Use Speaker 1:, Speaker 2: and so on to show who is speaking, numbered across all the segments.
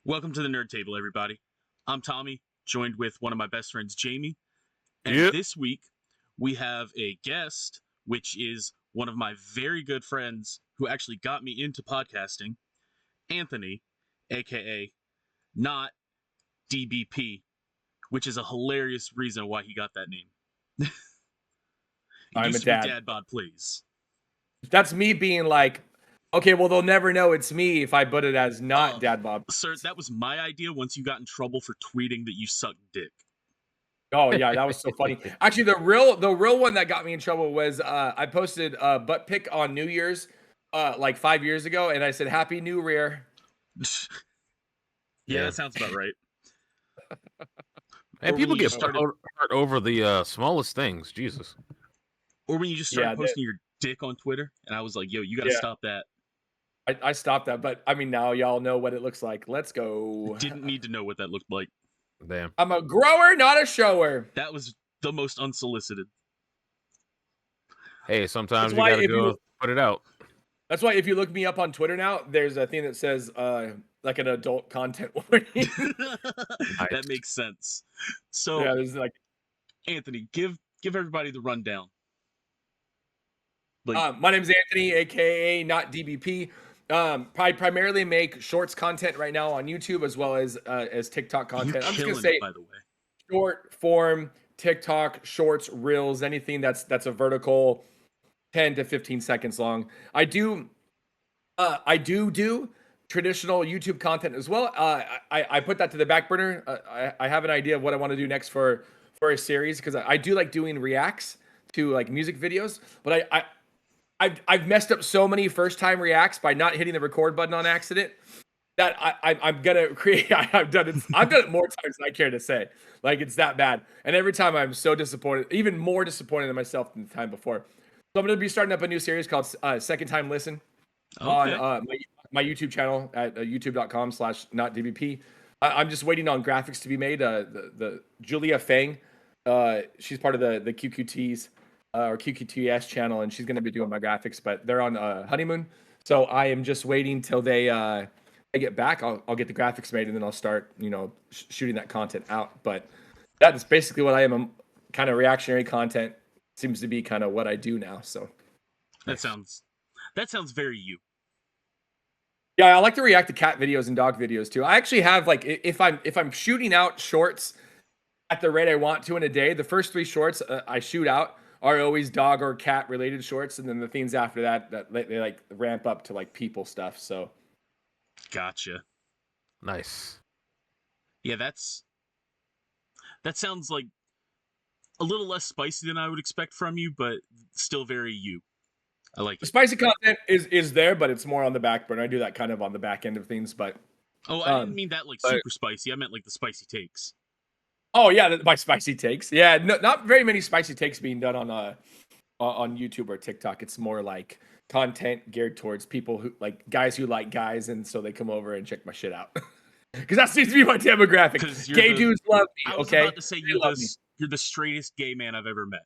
Speaker 1: Welcome to the Nerd Table, everybody. I'm Tommy, joined with one of my best friends, Jamie. And
Speaker 2: Yep.
Speaker 1: this week, we have a guest, which is one of my very good friends who actually got me into podcasting, Anthony, aka not DBP, which is a hilarious reason why he got that name.
Speaker 2: I'm
Speaker 1: used
Speaker 2: a
Speaker 1: to be
Speaker 2: dad.
Speaker 1: DadBodPlays.
Speaker 2: That's me being like, okay, well, they'll never know it's me if I put it as not Dad Bob.
Speaker 1: Sir, that was my idea once you got in trouble for tweeting that you suck dick.
Speaker 2: Oh yeah, that was so funny. Actually, the real one that got me in trouble was I posted a butt pic on New Year's like 5 years ago, and I said Happy New Year.
Speaker 1: Yeah, that sounds about right.
Speaker 3: And
Speaker 1: Or
Speaker 3: people
Speaker 1: when you
Speaker 3: get hurt over the smallest things. Jesus.
Speaker 1: Or when you just started posting your dick on Twitter, and I was like, yo, you gotta stop that.
Speaker 2: I stopped that, but I mean, now y'all know what it looks like. Let's go.
Speaker 1: Didn't need to know what that looked like.
Speaker 3: Damn.
Speaker 2: I'm a grower, not a shower.
Speaker 1: That was the most unsolicited.
Speaker 3: Hey, sometimes you gotta go put it out.
Speaker 2: That's why if you look me up on Twitter now, there's a thing that says like an adult content warning.
Speaker 1: That makes sense. So
Speaker 2: yeah, there's like
Speaker 1: Anthony, give everybody the rundown.
Speaker 2: Like, my name's Anthony, aka not DBP. I primarily make shorts content right now on YouTube as well as TikTok content. I'm just gonna say,
Speaker 1: by the way,
Speaker 2: short form TikTok, shorts, reels, anything that's a vertical, 10 to 15 seconds long. I do traditional YouTube content as well. I put that to the back burner. I have an idea of what I want to do next for a series because I do like doing reacts to like music videos, but I've messed up so many first time reacts by not hitting the record button on accident that I'm gonna create. I've done it more times than I care to say. Like it's that bad, and every time I'm so disappointed, even more disappointed in myself than the time before. So I'm gonna be starting up a new series called Second Time Listen on my YouTube channel at youtube.com/notdbp. I'm just waiting on graphics to be made. The Julia Fang, she's part of the QQTs. Or QQTS channel, and she's going to be doing my graphics, but they're on honeymoon, so I am just waiting till they get back. I'll get the graphics made, and then I'll start, shooting that content out. But that is basically what I am. Kind of reactionary content seems to be kind of what I do now. So
Speaker 1: that sounds very you.
Speaker 2: Yeah, I like to react to cat videos and dog videos too. I actually have like if I'm shooting out shorts at the rate I want to in a day, the first 3 shorts I shoot out are always dog or cat related shorts, and then the things after that they like ramp up to like people stuff. So,
Speaker 1: gotcha.
Speaker 3: Nice.
Speaker 1: Yeah, that sounds like a little less spicy than I would expect from you, but still very you. I like it.
Speaker 2: The spicy content is there, but it's more on the back burner. I do that kind of on the back end of things, but
Speaker 1: I didn't mean that like super spicy. I meant like the spicy takes.
Speaker 2: Oh yeah, my spicy takes. Yeah, not very many spicy takes being done on YouTube or TikTok. It's more like content geared towards people who like guys who like guys, and so they come over and check my shit out. Because that seems to be my demographic. Gay dudes love me.
Speaker 1: I was about to say you're the straightest gay man I've ever met.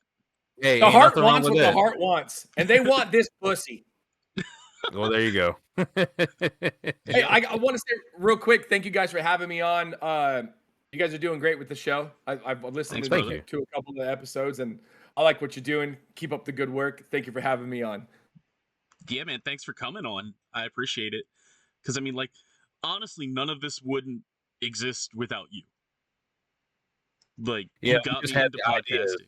Speaker 3: Hey,
Speaker 2: the heart wants what the heart wants, and they want this pussy.
Speaker 3: Well, there you go.
Speaker 2: Hey, I want to say real quick, thank you guys for having me on. You guys are doing great with the show. I've listened to a couple of the episodes, and I like what you're doing. Keep up the good work. Thank you for having me on.
Speaker 1: Yeah, man. Thanks for coming on. I appreciate it. Because, I mean, like, honestly, none of this wouldn't exist without you. Like, you got me into podcasting.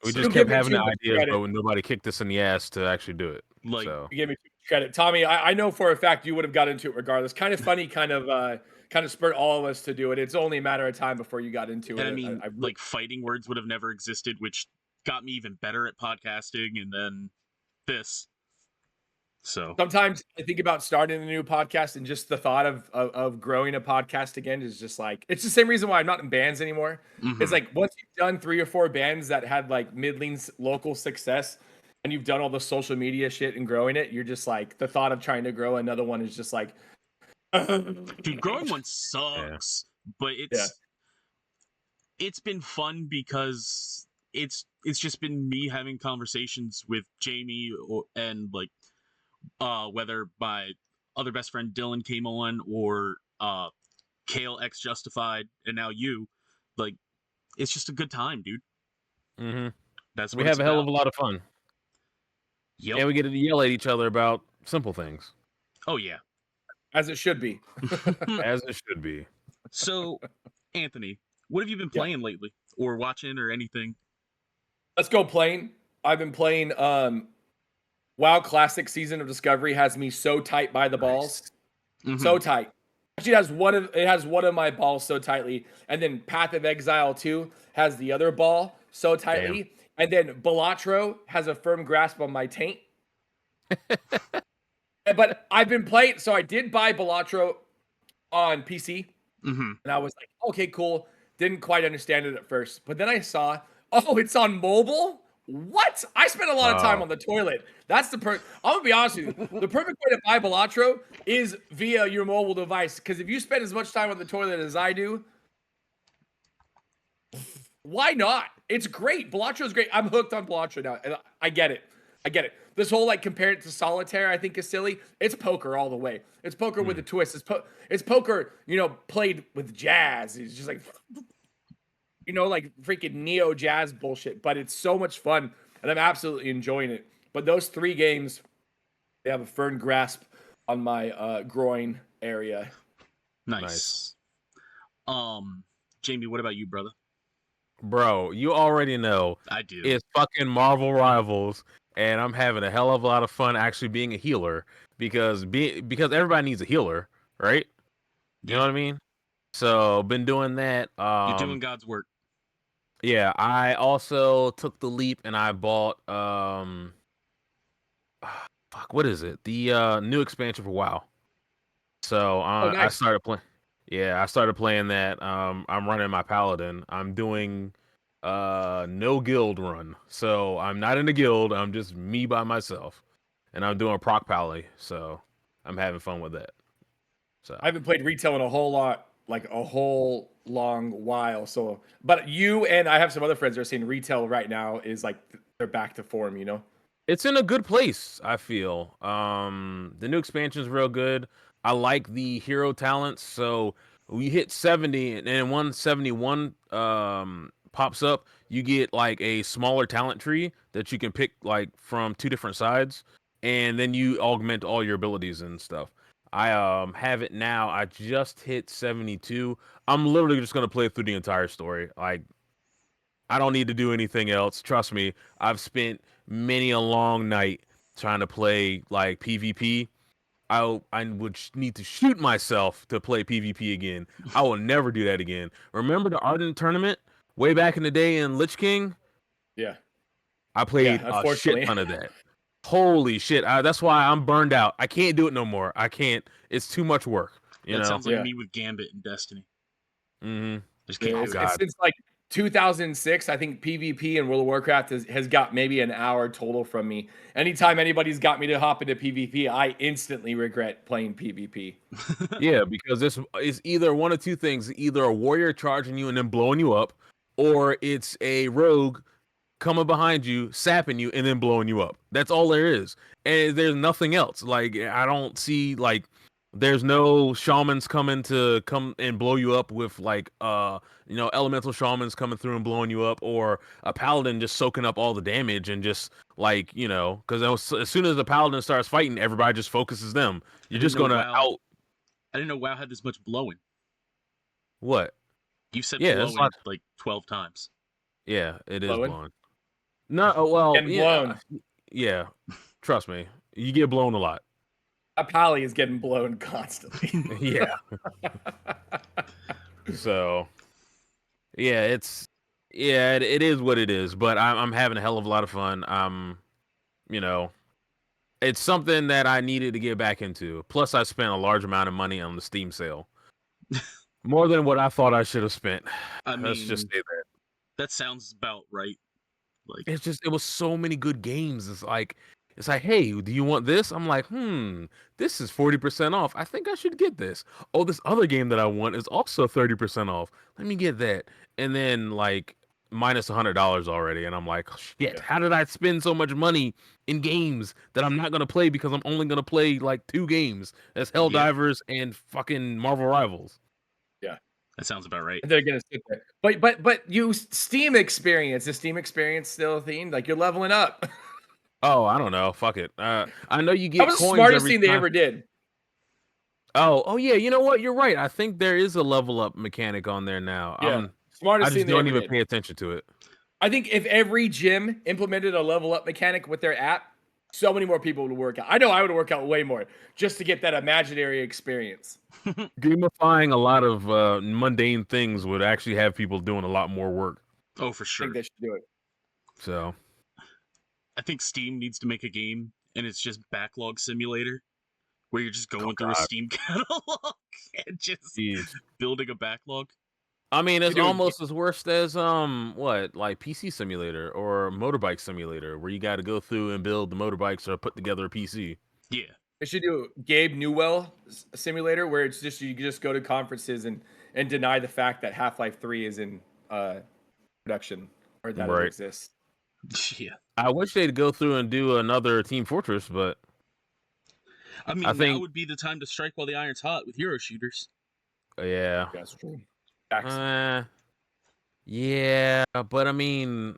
Speaker 3: We just kept having the ideas, but nobody kicked us in the ass to actually do it.
Speaker 1: Like,
Speaker 2: you gave me too much credit. Tommy, I know for a fact you would have got into it regardless. Kind of funny, kind of spurred all of us to do it. It's only a matter of time before you got into it.
Speaker 1: I mean, like fighting words would have never existed, which got me even better at podcasting, and then this. So
Speaker 2: sometimes I think about starting a new podcast, and just the thought of growing a podcast again is just like, it's the same reason why I'm not in bands anymore. Mm-hmm. It's like once you've done 3 or 4 bands that had like middling local success, and you've done all the social media shit and growing it, you're just like, the thought of trying to grow another one is just like,
Speaker 1: dude, growing one sucks, but it's been fun because it's just been me having conversations with Jamie and like whether my other best friend Dylan came on or Kale X Justified, and now you. Like, it's just a good time, dude.
Speaker 3: Mm-hmm.
Speaker 1: That's
Speaker 3: We
Speaker 1: what
Speaker 3: have a hell
Speaker 1: about.
Speaker 3: of a lot of fun.
Speaker 1: Yep.
Speaker 3: And we get to yell at each other about simple things.
Speaker 1: Oh yeah.
Speaker 2: As it should be.
Speaker 3: As it should be.
Speaker 1: So, Anthony, what have you been playing lately, or watching, or anything?
Speaker 2: Let's go playing. I've been playing. WoW Classic Season of Discovery has me so tight by the balls, so tight. Actually, it has one of my balls so tightly, and then Path of Exile 2 has the other ball so tightly, and then Balatro has a firm grasp on my taint. But I've been playing, so I did buy Balatro on PC, and I was like, okay, cool. Didn't quite understand it at first, but then I saw, oh, it's on mobile. What? I spent a lot of time on the toilet. That's I'm gonna be honest with you. The perfect way to buy Balatro is via your mobile device. Because if you spend as much time on the toilet as I do, why not? It's great. Balatro is great. I'm hooked on Balatro now. And I get it. This whole like compare it to solitaire, I think is silly. It's poker all the way. It's poker with a twist. It's poker, played with jazz. It's just like like freaking neo jazz bullshit, but it's so much fun and I'm absolutely enjoying it. But those 3 games, they have a firm grasp on my groin area.
Speaker 1: Nice. Jamie, what about you, brother?
Speaker 3: Bro, you already know.
Speaker 1: I do.
Speaker 3: It's fucking Marvel Rivals, and I'm having a hell of a lot of fun actually being a healer because everybody needs a healer, right? You know what I mean? So been doing that.
Speaker 1: You're doing God's work.
Speaker 3: Yeah, I also took the leap and I bought what is it? The new expansion for WoW. So
Speaker 2: nice.
Speaker 3: I started playing. Yeah, I started playing that. I'm running my paladin. I'm doing no guild run. So I'm not in a guild. I'm just me by myself, and I'm doing proc pally. So I'm having fun with that. So
Speaker 2: I haven't played retail in a whole long while. So, but you and I have some other friends that are saying retail right now is like they're back to form.
Speaker 3: It's in a good place, I feel. The new expansion is real good. I like the hero talents. So we hit 70, and then 171 pops up. You get like a smaller talent tree that you can pick like from 2 different sides, and then you augment all your abilities and stuff. I have it now. I just hit 72. I'm literally just gonna play through the entire story. Like, I don't need to do anything else. Trust me. I've spent many a long night trying to play like PvP. I would need to shoot myself to play PvP again. I will never do that again. Remember the Ardent tournament way back in the day in Lich King?
Speaker 2: Yeah.
Speaker 3: I played a shit ton of that. Holy shit. That's why I'm burned out. I can't do it no more. I can't. It's too much work.
Speaker 1: That sounds like me with Gambit and Destiny.
Speaker 3: Mm-hmm.
Speaker 2: It's since like 2006, I think PvP and World of Warcraft has got maybe an hour total from me. Anytime anybody's got me to hop into PvP, I instantly regret playing PvP.
Speaker 3: Yeah, because it's either one of 2 things: either a warrior charging you and then blowing you up, or it's a rogue coming behind you, sapping you, and then blowing you up. That's all there is, and there's nothing else. Like, I don't see like. There's no shamans come and blow you up with like elemental shamans coming through and blowing you up, or a paladin just soaking up all the damage and just like because as soon as the paladin starts fighting, everybody just focuses them. You're just gonna out.
Speaker 1: I didn't know WoW had this much blowing.
Speaker 3: What?
Speaker 1: You said blowing like 12 times.
Speaker 3: Yeah, it is blowing. No, well, yeah. Trust me, you get blown a lot.
Speaker 2: A pally is getting blown constantly.
Speaker 3: Yeah. So, yeah, it is what it is. But I'm having a hell of a lot of fun. It's something that I needed to get back into. Plus, I spent a large amount of money on the Steam sale, more than what I thought I should have spent. Let's just say that.
Speaker 1: That sounds about right. Like,
Speaker 3: it was so many good games. It's like, hey, do you want this? I'm like, this is 40% off. I think I should get this. Oh, this other game that I want is also 30% off. Let me get that. And then like minus $100 already. And I'm like, shit, how did I spend so much money in games that I'm not going to play because I'm only going to play like 2 games? That's Helldivers and fucking Marvel Rivals.
Speaker 1: That sounds about right.
Speaker 2: They're gonna sit there. But you Steam experience, is Steam experience still a theme? Like you're leveling up.
Speaker 3: Oh, I don't know. Fuck it. I know you
Speaker 2: That
Speaker 3: get
Speaker 2: was the
Speaker 3: coins
Speaker 2: smartest
Speaker 3: every
Speaker 2: thing they
Speaker 3: time.
Speaker 2: ever did.
Speaker 3: Oh yeah. You know what? You're right. I think there is a level up mechanic on there now.
Speaker 2: Yeah,
Speaker 3: I
Speaker 2: smartest
Speaker 3: just
Speaker 2: thing they
Speaker 3: don't
Speaker 2: ever
Speaker 3: even
Speaker 2: did.
Speaker 3: pay attention to it.
Speaker 2: I think if every gym implemented a level up mechanic with their app, so many more people would work out. I know I would work out way more just to get that imaginary experience.
Speaker 3: Gamifying a lot of mundane things would actually have people doing a lot more work.
Speaker 1: Oh, for
Speaker 2: I
Speaker 1: sure.
Speaker 2: think they should do it.
Speaker 3: So
Speaker 1: I think Steam needs to make a game, and it's just backlog simulator, where you're just going through a
Speaker 3: God.
Speaker 1: Steam catalog and just
Speaker 3: Jeez.
Speaker 1: building a backlog.
Speaker 3: I mean, it's
Speaker 2: do it.
Speaker 3: almost as worse as what, like PC Simulator or Motorbike Simulator, where you got to go through and build the motorbikes or put together a PC.
Speaker 1: Yeah.
Speaker 2: They should do Gabe Newell simulator where it's just you just go to conferences and deny the fact that Half-Life 3 is in production or that it
Speaker 3: Right.
Speaker 2: exists.
Speaker 1: Yeah.
Speaker 3: I wish they'd go through and do another Team Fortress, but
Speaker 1: I mean,
Speaker 3: I
Speaker 1: now
Speaker 3: think
Speaker 1: would be the time to strike while the iron's hot with hero shooters.
Speaker 3: yeah,
Speaker 2: That's true. Facts.
Speaker 3: yeah, but I mean,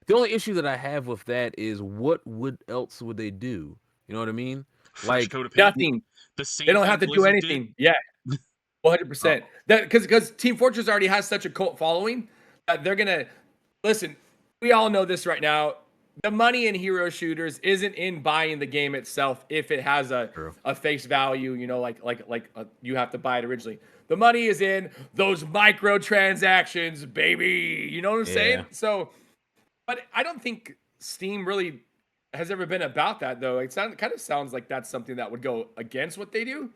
Speaker 3: the only issue that I have with that is what else would they do? You know what I mean?
Speaker 1: Fresh
Speaker 3: Like
Speaker 1: coat of paint.
Speaker 2: Nothing.
Speaker 1: The same
Speaker 2: They don't
Speaker 1: thing
Speaker 2: have to do
Speaker 1: Blizzard
Speaker 2: anything. Yeah. 100%. That because Team Fortress already has such a cult following that they're gonna listen. We all know this right now. The money in hero shooters isn't in buying the game itself if it has a face value. You know, like you have to buy it originally. The money is in those microtransactions, baby. You know what I'm saying? So, but I don't think Steam really has ever been about that though. It kind of sounds like that's something that would go against what they do.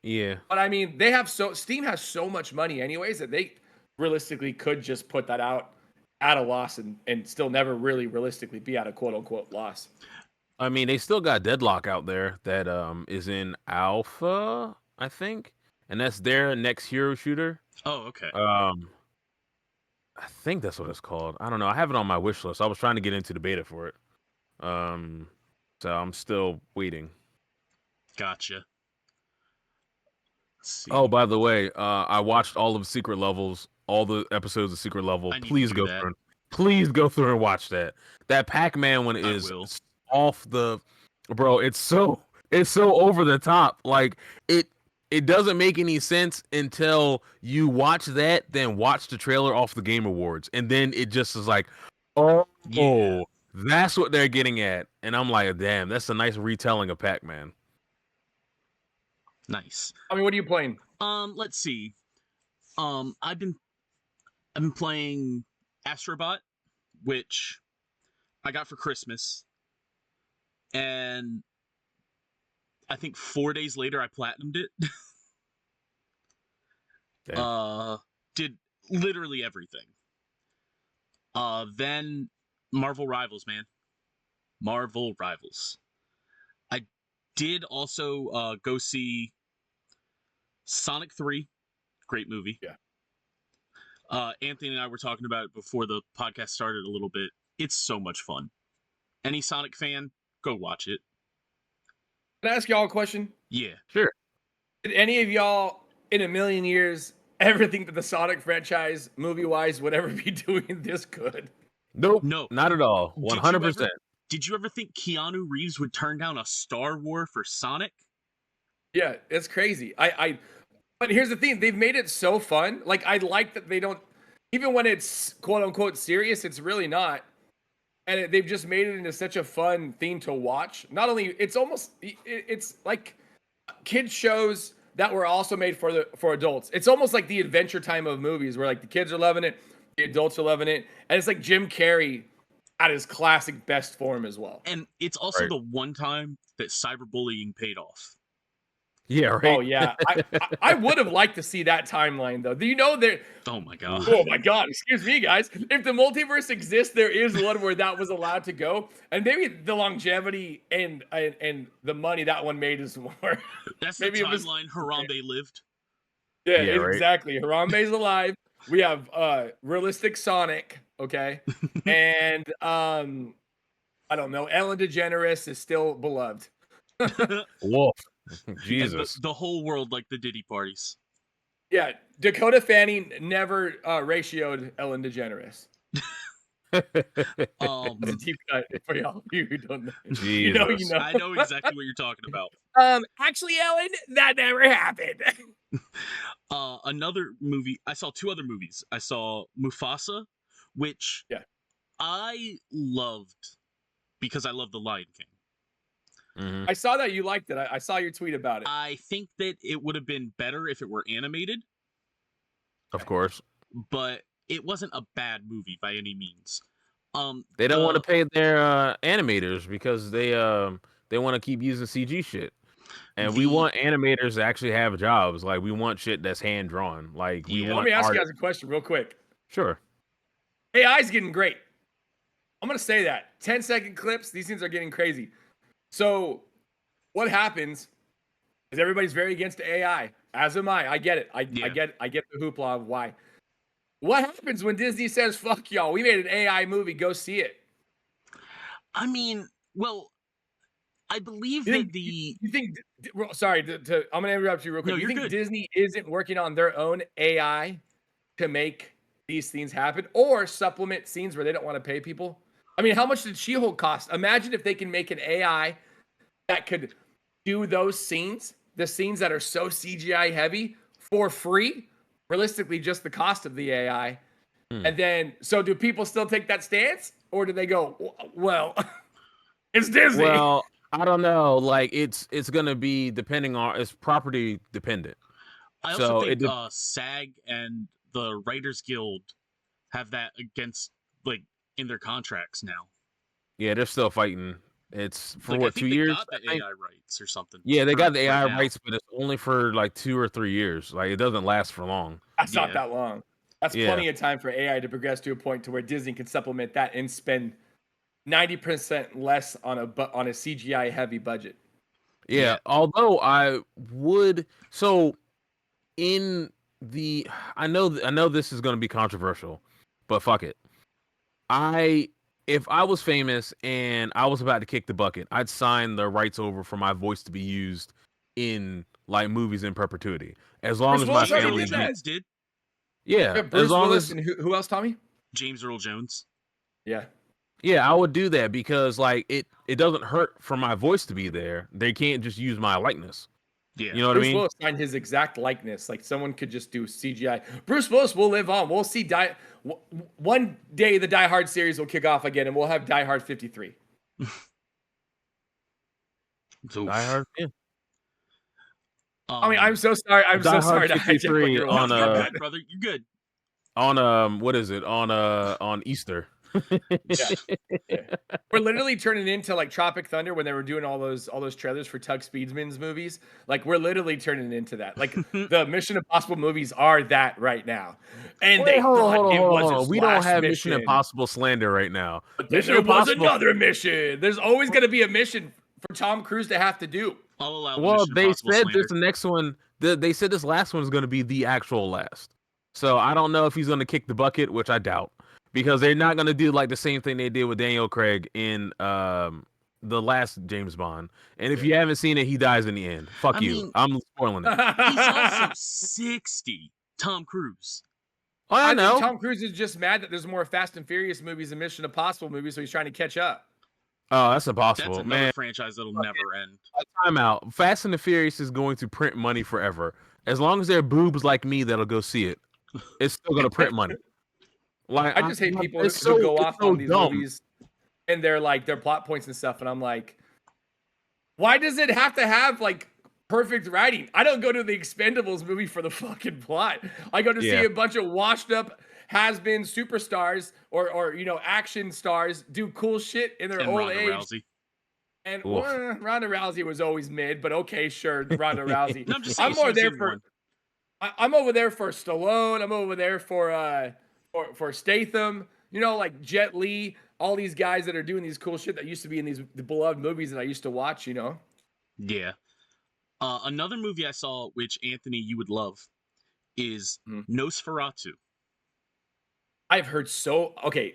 Speaker 3: Yeah.
Speaker 2: But I mean, Steam has so much money anyways that they realistically could just put that out at a loss and still never really realistically be at a quote unquote loss.
Speaker 3: I mean, they still got Deadlock out there that is in alpha, I think, and that's their next hero shooter.
Speaker 1: Oh, okay.
Speaker 3: I think that's what it's called. I don't know. I have it on my wish list. I was trying to get into the beta for it. So I'm still waiting.
Speaker 1: Gotcha. Let's see.
Speaker 3: Oh, by the way, I watched all of Secret Levels, all the episodes of Secret Level. Please go through. Please go through and watch that. That Pac-Man one is off the, bro. It's so over the top. Like it doesn't make any sense until you watch that, then watch the trailer off the Game Awards, and then it just is like, oh, that's what they're getting at. And I'm like, damn, that's a nice retelling of Pac-Man.
Speaker 1: Nice.
Speaker 2: I mean, what are you playing?
Speaker 1: Let's see. I've been playing Astrobot, which I got for Christmas, and I think 4 days later I platinumed it. Did literally everything. Then Marvel Rivals, man. Marvel Rivals. I did also go see Sonic 3. Great movie.
Speaker 2: Yeah.
Speaker 1: Anthony and I were talking about it before the podcast started a little bit. It's so much fun. Any Sonic fan, go watch it.
Speaker 2: Can I ask y'all a question?
Speaker 1: Yeah.
Speaker 3: Sure.
Speaker 2: Did any of y'all in a million years ever think that the Sonic franchise, movie-wise, would ever be doing this good?
Speaker 3: Nope.
Speaker 1: No.
Speaker 3: Not at all. 100%.
Speaker 1: Did you ever think Keanu Reeves would turn down a Star Wars for Sonic?
Speaker 2: Yeah, it's crazy. But here's the thing. They've made it so fun. Like, I like that they don't, even when it's quote-unquote serious, it's really not. And they've just made it into such a fun thing to watch. Not only, it's like kids shows that were also made for adults. It's almost like the Adventure Time of movies where like the kids are loving it, the adults are loving it. And it's like Jim Carrey at his classic best form as well.
Speaker 1: And it's also the one time that cyberbullying paid off.
Speaker 3: Yeah, right.
Speaker 2: Oh yeah, I would have liked to see that timeline though. Do you know there?
Speaker 1: Oh my god.
Speaker 2: Oh my god. Excuse me, guys. If the multiverse exists, there is one where that was allowed to go, and maybe the longevity and the money that one made is more.
Speaker 1: That's the timeline Harambe lived.
Speaker 2: Yeah, exactly. Harambe's alive. We have realistic Sonic, okay, and I don't know. Ellen DeGeneres is still beloved.
Speaker 3: Wolf. Jesus.
Speaker 1: The whole world like the Diddy parties.
Speaker 2: Yeah, Dakota Fanning never ratioed Ellen DeGeneres. It's a deep cut for y'all you who don't know. You know, you
Speaker 3: Jesus.
Speaker 2: know.
Speaker 1: I know exactly what you're talking about.
Speaker 2: Actually, Ellen, that never happened.
Speaker 1: Another movie. I saw two other movies. I saw Mufasa, which
Speaker 2: Yeah.
Speaker 1: I loved because I love The Lion King.
Speaker 3: Mhm.
Speaker 2: I saw that you liked it. I saw your tweet about it.
Speaker 1: I think that it would have been better if it were animated,
Speaker 3: Of course.
Speaker 1: but it wasn't a bad movie by any means.
Speaker 3: They don't want to pay their animators because they want to keep using CG shit. And we want animators to actually have jobs. Like we want shit that's hand drawn. Like we
Speaker 1: Yeah.
Speaker 2: Let
Speaker 3: want
Speaker 2: me ask you
Speaker 3: art.
Speaker 2: guys a question real quick.
Speaker 3: Sure.
Speaker 2: AI's getting great. I'm gonna say that 10-second clips. These things are getting crazy. So, what happens is everybody's very against AI. As am I. I get it. I get the hoopla of why. What happens when Disney says, "Fuck y'all, we made an AI movie. Go see it."
Speaker 1: I mean, well, I believe
Speaker 2: You
Speaker 1: that
Speaker 2: think,
Speaker 1: the
Speaker 2: you think sorry, I'm gonna interrupt you real quick.
Speaker 1: No,
Speaker 2: You
Speaker 1: you're
Speaker 2: think
Speaker 1: good.
Speaker 2: Disney isn't working on their own AI to make these things happen or supplement scenes where they don't want to pay people? I mean, how much did She-Hulk cost? Imagine if they can make an AI that could do those scenes, the scenes that are so CGI heavy for free, realistically just the cost of the AI. And then, so do people still take that stance or do they go, well, it's Disney?
Speaker 3: Well, I don't know. Like it's gonna be depending on it's property dependent.
Speaker 1: I also
Speaker 3: So
Speaker 1: think SAG and the Writers Guild have that against like in their contracts now.
Speaker 3: yeah, they're still fighting. It's for
Speaker 1: Like I
Speaker 3: what,
Speaker 1: think
Speaker 3: 2
Speaker 1: they
Speaker 3: years?
Speaker 1: got the
Speaker 3: I think?
Speaker 1: AI rights or something.
Speaker 3: Yeah, they got the
Speaker 1: right
Speaker 3: AI
Speaker 1: now.
Speaker 3: rights, but it's only for like 2 or 3 years. Like it doesn't last for long.
Speaker 2: That's not
Speaker 1: Yeah.
Speaker 2: that long. That's
Speaker 3: Yeah.
Speaker 2: plenty of time for AI to progress to a point to where Disney can supplement that and spend 90% less on a CGI heavy budget.
Speaker 3: Yeah.
Speaker 1: Yeah.
Speaker 3: Although I would so in the I know this is going to be controversial, but fuck it. If I was famous and I was about to kick the bucket, I'd sign the rights over for my voice to be used in like movies in perpetuity. As long
Speaker 2: Bruce
Speaker 3: as my
Speaker 2: Willis
Speaker 1: James
Speaker 2: already
Speaker 1: Earl
Speaker 3: family
Speaker 2: did that.
Speaker 1: Jones did.
Speaker 3: Yeah,
Speaker 2: Yeah,
Speaker 3: as
Speaker 2: Bruce
Speaker 3: long
Speaker 2: Willis
Speaker 3: as
Speaker 2: and who else, Tommy?
Speaker 1: James Earl Jones.
Speaker 2: Yeah.
Speaker 3: yeah, I would do that because like it doesn't hurt for my voice to be there. They can't just use my likeness.
Speaker 1: Yeah.
Speaker 3: You know what
Speaker 2: Bruce
Speaker 3: I mean?
Speaker 2: Willis signed his exact likeness. Like someone could just do CGI. Bruce Willis will live on. We'll see one day the Die Hard series will kick off again and we'll have Die Hard 53.
Speaker 1: So,
Speaker 3: Die Hard. Yeah.
Speaker 2: I mean, I'm so sorry. I'm
Speaker 3: Die
Speaker 2: so
Speaker 3: Hard
Speaker 2: sorry to hijack what
Speaker 3: 53
Speaker 2: you're
Speaker 3: on
Speaker 1: you're
Speaker 2: watching.
Speaker 1: good, brother. You're good.
Speaker 3: on what is it? On Easter.
Speaker 2: Yeah. We're literally turning into like Tropic Thunder when they were doing all those trailers for Tug Speedman's movies. Like we're literally turning into that. Like the Mission Impossible movies are that right now. And
Speaker 3: Wait,
Speaker 2: they
Speaker 3: hold on,
Speaker 2: thought
Speaker 3: hold on,
Speaker 2: it
Speaker 3: hold on,
Speaker 2: was
Speaker 3: hold on.
Speaker 2: his
Speaker 3: We don't
Speaker 2: last
Speaker 3: have Mission
Speaker 2: mission.
Speaker 3: Impossible slander right now.
Speaker 2: But then
Speaker 3: Mission
Speaker 2: there was
Speaker 3: Impossible.
Speaker 2: another mission. There's always going to be a mission for Tom Cruise to have to do.
Speaker 1: I'll allow the
Speaker 3: Well,
Speaker 1: Mission
Speaker 3: they
Speaker 1: Impossible
Speaker 3: said
Speaker 1: slander.
Speaker 3: this next one. They said this last one is going to be the actual last. So I don't know if he's going to kick the bucket, which I doubt, because they're not going to do like the same thing they did with Daniel Craig in the last James Bond. And if you haven't seen it, he dies in the end. Fuck
Speaker 1: I
Speaker 3: you.
Speaker 1: mean,
Speaker 3: I'm spoiling it.
Speaker 1: He's also 60. Tom Cruise.
Speaker 3: Oh, I
Speaker 2: I
Speaker 3: know.
Speaker 2: think Tom Cruise is just mad that there's more Fast and Furious movies and Mission Impossible movies, so he's trying to catch up.
Speaker 3: Oh, that's impossible,
Speaker 1: That's another
Speaker 3: man.
Speaker 1: franchise that'll never end.
Speaker 3: Time out. Fast and the Furious is going to print money forever. As long as there are boobs like me that'll go see it, it's still going to print money. Like
Speaker 2: I just hate people
Speaker 3: it's
Speaker 2: who go
Speaker 3: it's
Speaker 2: off
Speaker 3: so
Speaker 2: on these
Speaker 3: dumb.
Speaker 2: movies and they're like their plot points and stuff, and I'm like, why does it have to have like perfect writing? I don't go to the Expendables movie for the fucking plot. I go to see a bunch of washed up has-been superstars or action stars do cool shit in their
Speaker 1: And
Speaker 2: old
Speaker 1: Ronda
Speaker 2: age.
Speaker 1: Rousey.
Speaker 2: And Ronda Rousey was always mid, but okay, sure, Ronda Rousey.
Speaker 1: No, I'm just saying
Speaker 2: I'm more
Speaker 1: she was
Speaker 2: there
Speaker 1: in
Speaker 2: for.
Speaker 1: one.
Speaker 2: I'm over there for Stallone. I'm over there for Statham. You know, like Jet Li. All these guys that are doing these cool shit that used to be in the beloved movies that I used to watch. You know.
Speaker 1: Yeah. Another movie I saw, which Anthony you would love, is Nosferatu.
Speaker 2: I've heard okay,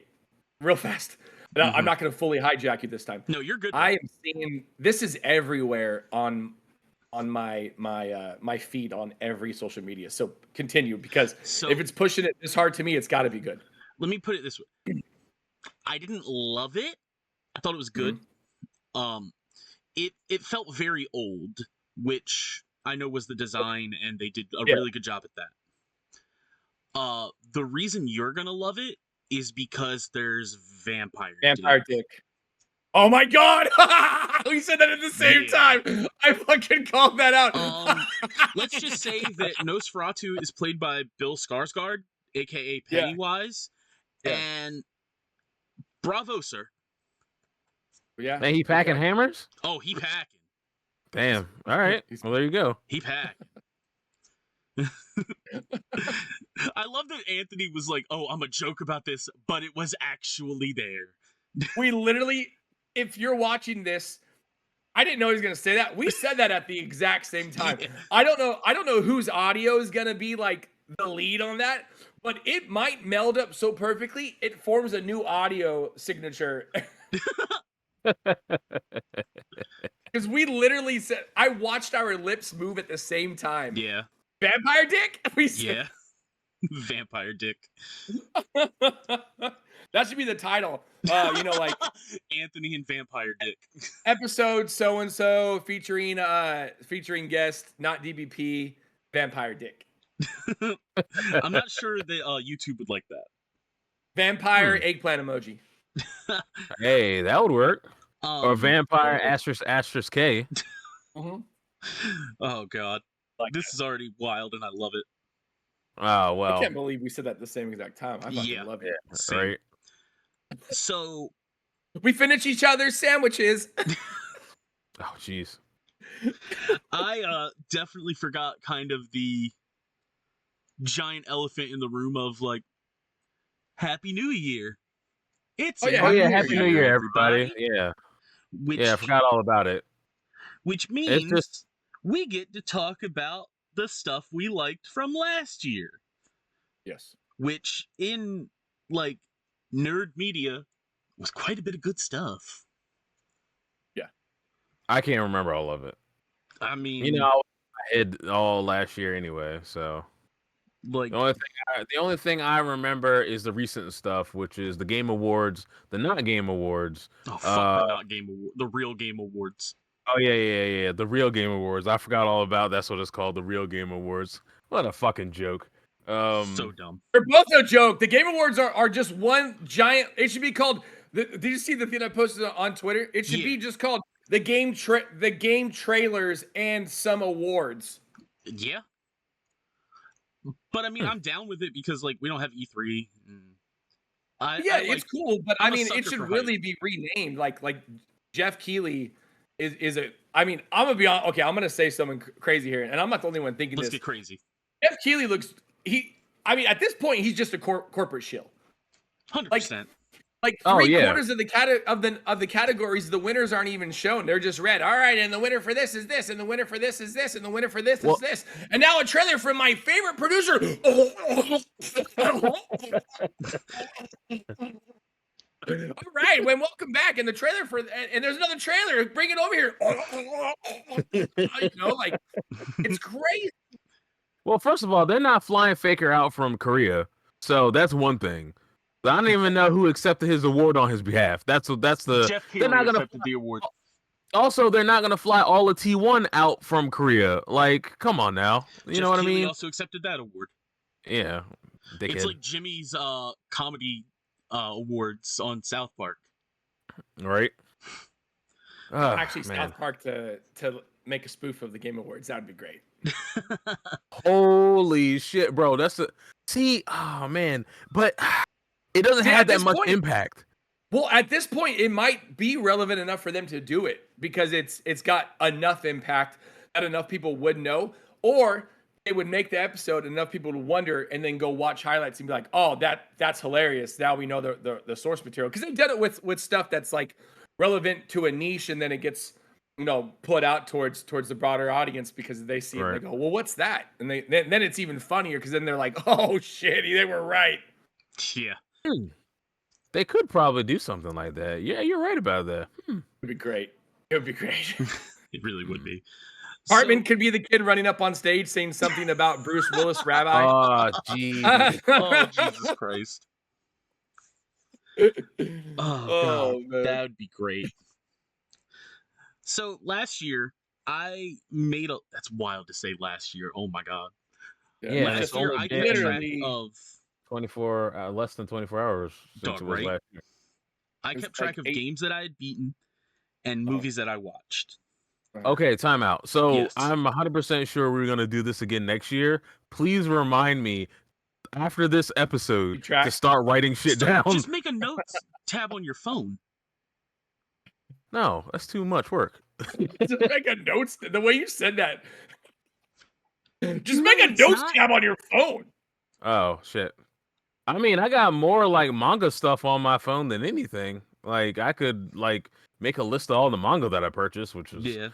Speaker 2: real fast. I'm not going to fully hijack you this time.
Speaker 1: No, you're good.
Speaker 2: I am seeing this is everywhere on on my feed on every social media. So continue, because
Speaker 1: So
Speaker 2: if it's pushing it this hard to me, it's got to be good.
Speaker 1: let me put it this way: I didn't love it. I thought it was good. It felt very old, which I know was the design, and they did a really good job at that. The reason you're gonna love it is because there's vampire
Speaker 2: dick. Oh my god! We said that at the same time. I fucking called that out.
Speaker 1: Let's just say that Nosferatu is played by Bill Skarsgård, aka Pennywise, and bravo, sir.
Speaker 2: Yeah.
Speaker 3: Man, he packing hammers?
Speaker 1: Oh, he packing.
Speaker 3: Damn. All right. Well, there you go.
Speaker 1: He packing. I love that Anthony was like, "Oh, I'm a joke about this," but it was actually there.
Speaker 2: We literally, if you're watching this, I didn't know he was gonna say that. We said that at the exact same time. Yeah. I don't know whose audio is gonna be like the lead on that, but it might meld up so perfectly it forms a new audio signature. Because we literally said, I watched our lips move at the same time.
Speaker 1: Yeah.
Speaker 2: Vampire dick? We said.
Speaker 1: Yeah. Vampire dick.
Speaker 2: That should be the title. Like
Speaker 1: Anthony and Vampire Dick.
Speaker 2: Episode so and so featuring guest, not DBP, Vampire Dick.
Speaker 1: I'm not sure that YouTube would like that.
Speaker 2: Vampire eggplant emoji.
Speaker 3: Hey, that would work. Or vampire asterisk K.
Speaker 1: Oh god, this is already wild, and I love it.
Speaker 3: Oh well,
Speaker 2: I can't believe we said that at the same exact time. I fucking love it.
Speaker 3: Yeah, right.
Speaker 1: So
Speaker 2: we finish each other's sandwiches.
Speaker 3: Oh jeez.
Speaker 1: I definitely forgot kind of the giant elephant in the room of like, Happy New Year. It's
Speaker 3: Happy New Year, everybody. Yeah. I forgot all about it.
Speaker 1: Which means we get to talk about the stuff we liked from last year.
Speaker 2: Yes.
Speaker 1: Which in like nerd media was quite a bit of good stuff.
Speaker 3: Yeah. I can't remember all of it.
Speaker 1: I mean,
Speaker 3: I had all last year anyway, so like the only thing I remember is the recent stuff, which is the Game Awards, the Not Game Awards.
Speaker 1: Oh fuck, the Not Game Awards, the Real Game Awards.
Speaker 3: Oh yeah, the Real Game Awards. I forgot all about. That's what it's called, the Real Game Awards. What a fucking joke.
Speaker 1: So dumb.
Speaker 2: They're both a joke. The Game Awards are just one giant. It should be called. Did you see the thing I posted on Twitter? It should be just called the game trailers and some awards.
Speaker 1: Yeah. But I mean, I'm down with it because like we don't have E3.
Speaker 2: It's cool, but I mean, it should really be renamed. Like Jeff Keighley is a. I mean, I'm gonna be on. Okay, I'm gonna say something crazy here, and I'm not the only one thinking this.
Speaker 1: Let's get crazy.
Speaker 2: Jeff Keighley looks. I mean, at this point, he's just a corporate shill.
Speaker 1: 100%.
Speaker 2: Like three-quarters of the categories, the winners aren't even shown. They're just read. All right, and the winner for this is this, and the winner for this is this, and the winner for this is this. And now a trailer from my favorite producer. All right, welcome back. And the trailer and there's another trailer. Bring it over here. It's crazy.
Speaker 3: Well, first of all, they're not flying Faker out from Korea, so that's one thing. I don't even know who accepted his award on his behalf. That's the.
Speaker 1: Jeff Keighley accepted the award.
Speaker 3: Also, they're not gonna fly all of T1 out from Korea. Like, come on now. You know what I mean?
Speaker 1: Also accepted that award.
Speaker 3: Yeah, dickhead.
Speaker 1: It's like Jimmy's comedy awards on South Park.
Speaker 3: Right.
Speaker 2: Actually, man. South Park to make a spoof of the Game Awards. That would be great.
Speaker 3: Holy shit, bro! Oh man, but it doesn't have that much impact.
Speaker 2: Well, at this point, it might be relevant enough for them to do it because it's got enough impact that enough people would know, or it would make the episode enough people to wonder and then go watch highlights and be like, "Oh, that's hilarious!" Now we know the source material because they've done it with stuff that's like relevant to a niche, and then it gets put out towards the broader audience because they see it and they go, well, what's that? And then it's even funnier because then they're like, oh shit, they were right.
Speaker 1: Yeah.
Speaker 3: They could probably do something like that. Yeah, you're right about that.
Speaker 2: It would be great. It would be great.
Speaker 1: It really would be.
Speaker 2: Hartman could be the kid running up on stage saying something about Bruce Willis, Rabbi.
Speaker 3: Oh, geez.
Speaker 1: Oh, Jesus Christ. Oh, God.
Speaker 2: Man.
Speaker 1: That would be great. So last year, I made a. That's wild to say last year. Oh, my God.
Speaker 3: Yeah,
Speaker 1: last
Speaker 3: it's
Speaker 1: year,
Speaker 3: only
Speaker 1: I
Speaker 3: been
Speaker 1: kept track
Speaker 2: literally
Speaker 1: of.
Speaker 3: 24, less than 24 hours since
Speaker 1: Dog,
Speaker 3: it was
Speaker 1: right?
Speaker 3: last year.
Speaker 1: I
Speaker 2: It's
Speaker 1: kept track
Speaker 2: like
Speaker 1: of
Speaker 2: 8.
Speaker 1: games that I had beaten and movies that I watched.
Speaker 3: Okay, time out. So
Speaker 1: Yes.
Speaker 3: I'm 100% sure we're going to do this again next year. Please remind me after this episode
Speaker 2: Keep track.
Speaker 3: to start writing shit down.
Speaker 1: Just make a notes tab on your phone.
Speaker 3: No, that's too much work.
Speaker 2: Just make a notes. The way you said that. Just
Speaker 1: You
Speaker 2: make
Speaker 1: know
Speaker 2: a
Speaker 1: it's
Speaker 2: notes
Speaker 1: not-
Speaker 2: tab on your phone.
Speaker 3: Oh, shit. I mean, I got more like manga stuff on my phone than anything. Like I could like make a list of all the manga that I purchased, which is
Speaker 1: Yeah.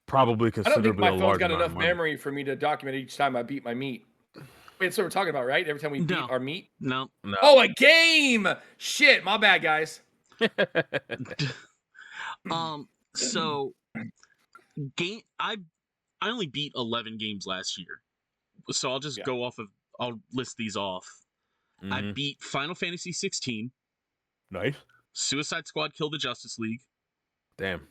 Speaker 3: probably
Speaker 2: I don't think
Speaker 3: considerably
Speaker 2: my
Speaker 3: a
Speaker 2: phone's
Speaker 3: large
Speaker 2: got
Speaker 3: amount
Speaker 2: enough
Speaker 3: of money.
Speaker 2: memory for me to document each time I beat my meat. Wait, that's what we're talking about, right? Every time we beat
Speaker 1: No.
Speaker 2: our meat?
Speaker 1: No.
Speaker 3: No.
Speaker 2: Oh, a game! Shit, my bad, guys.
Speaker 1: So game I only beat 11 games last year. So I'll just go off of I'll list these off. I
Speaker 3: Mhm.
Speaker 1: beat Final Fantasy 16,
Speaker 3: Nice.
Speaker 1: Suicide Squad Kill the Justice League,
Speaker 3: Damn.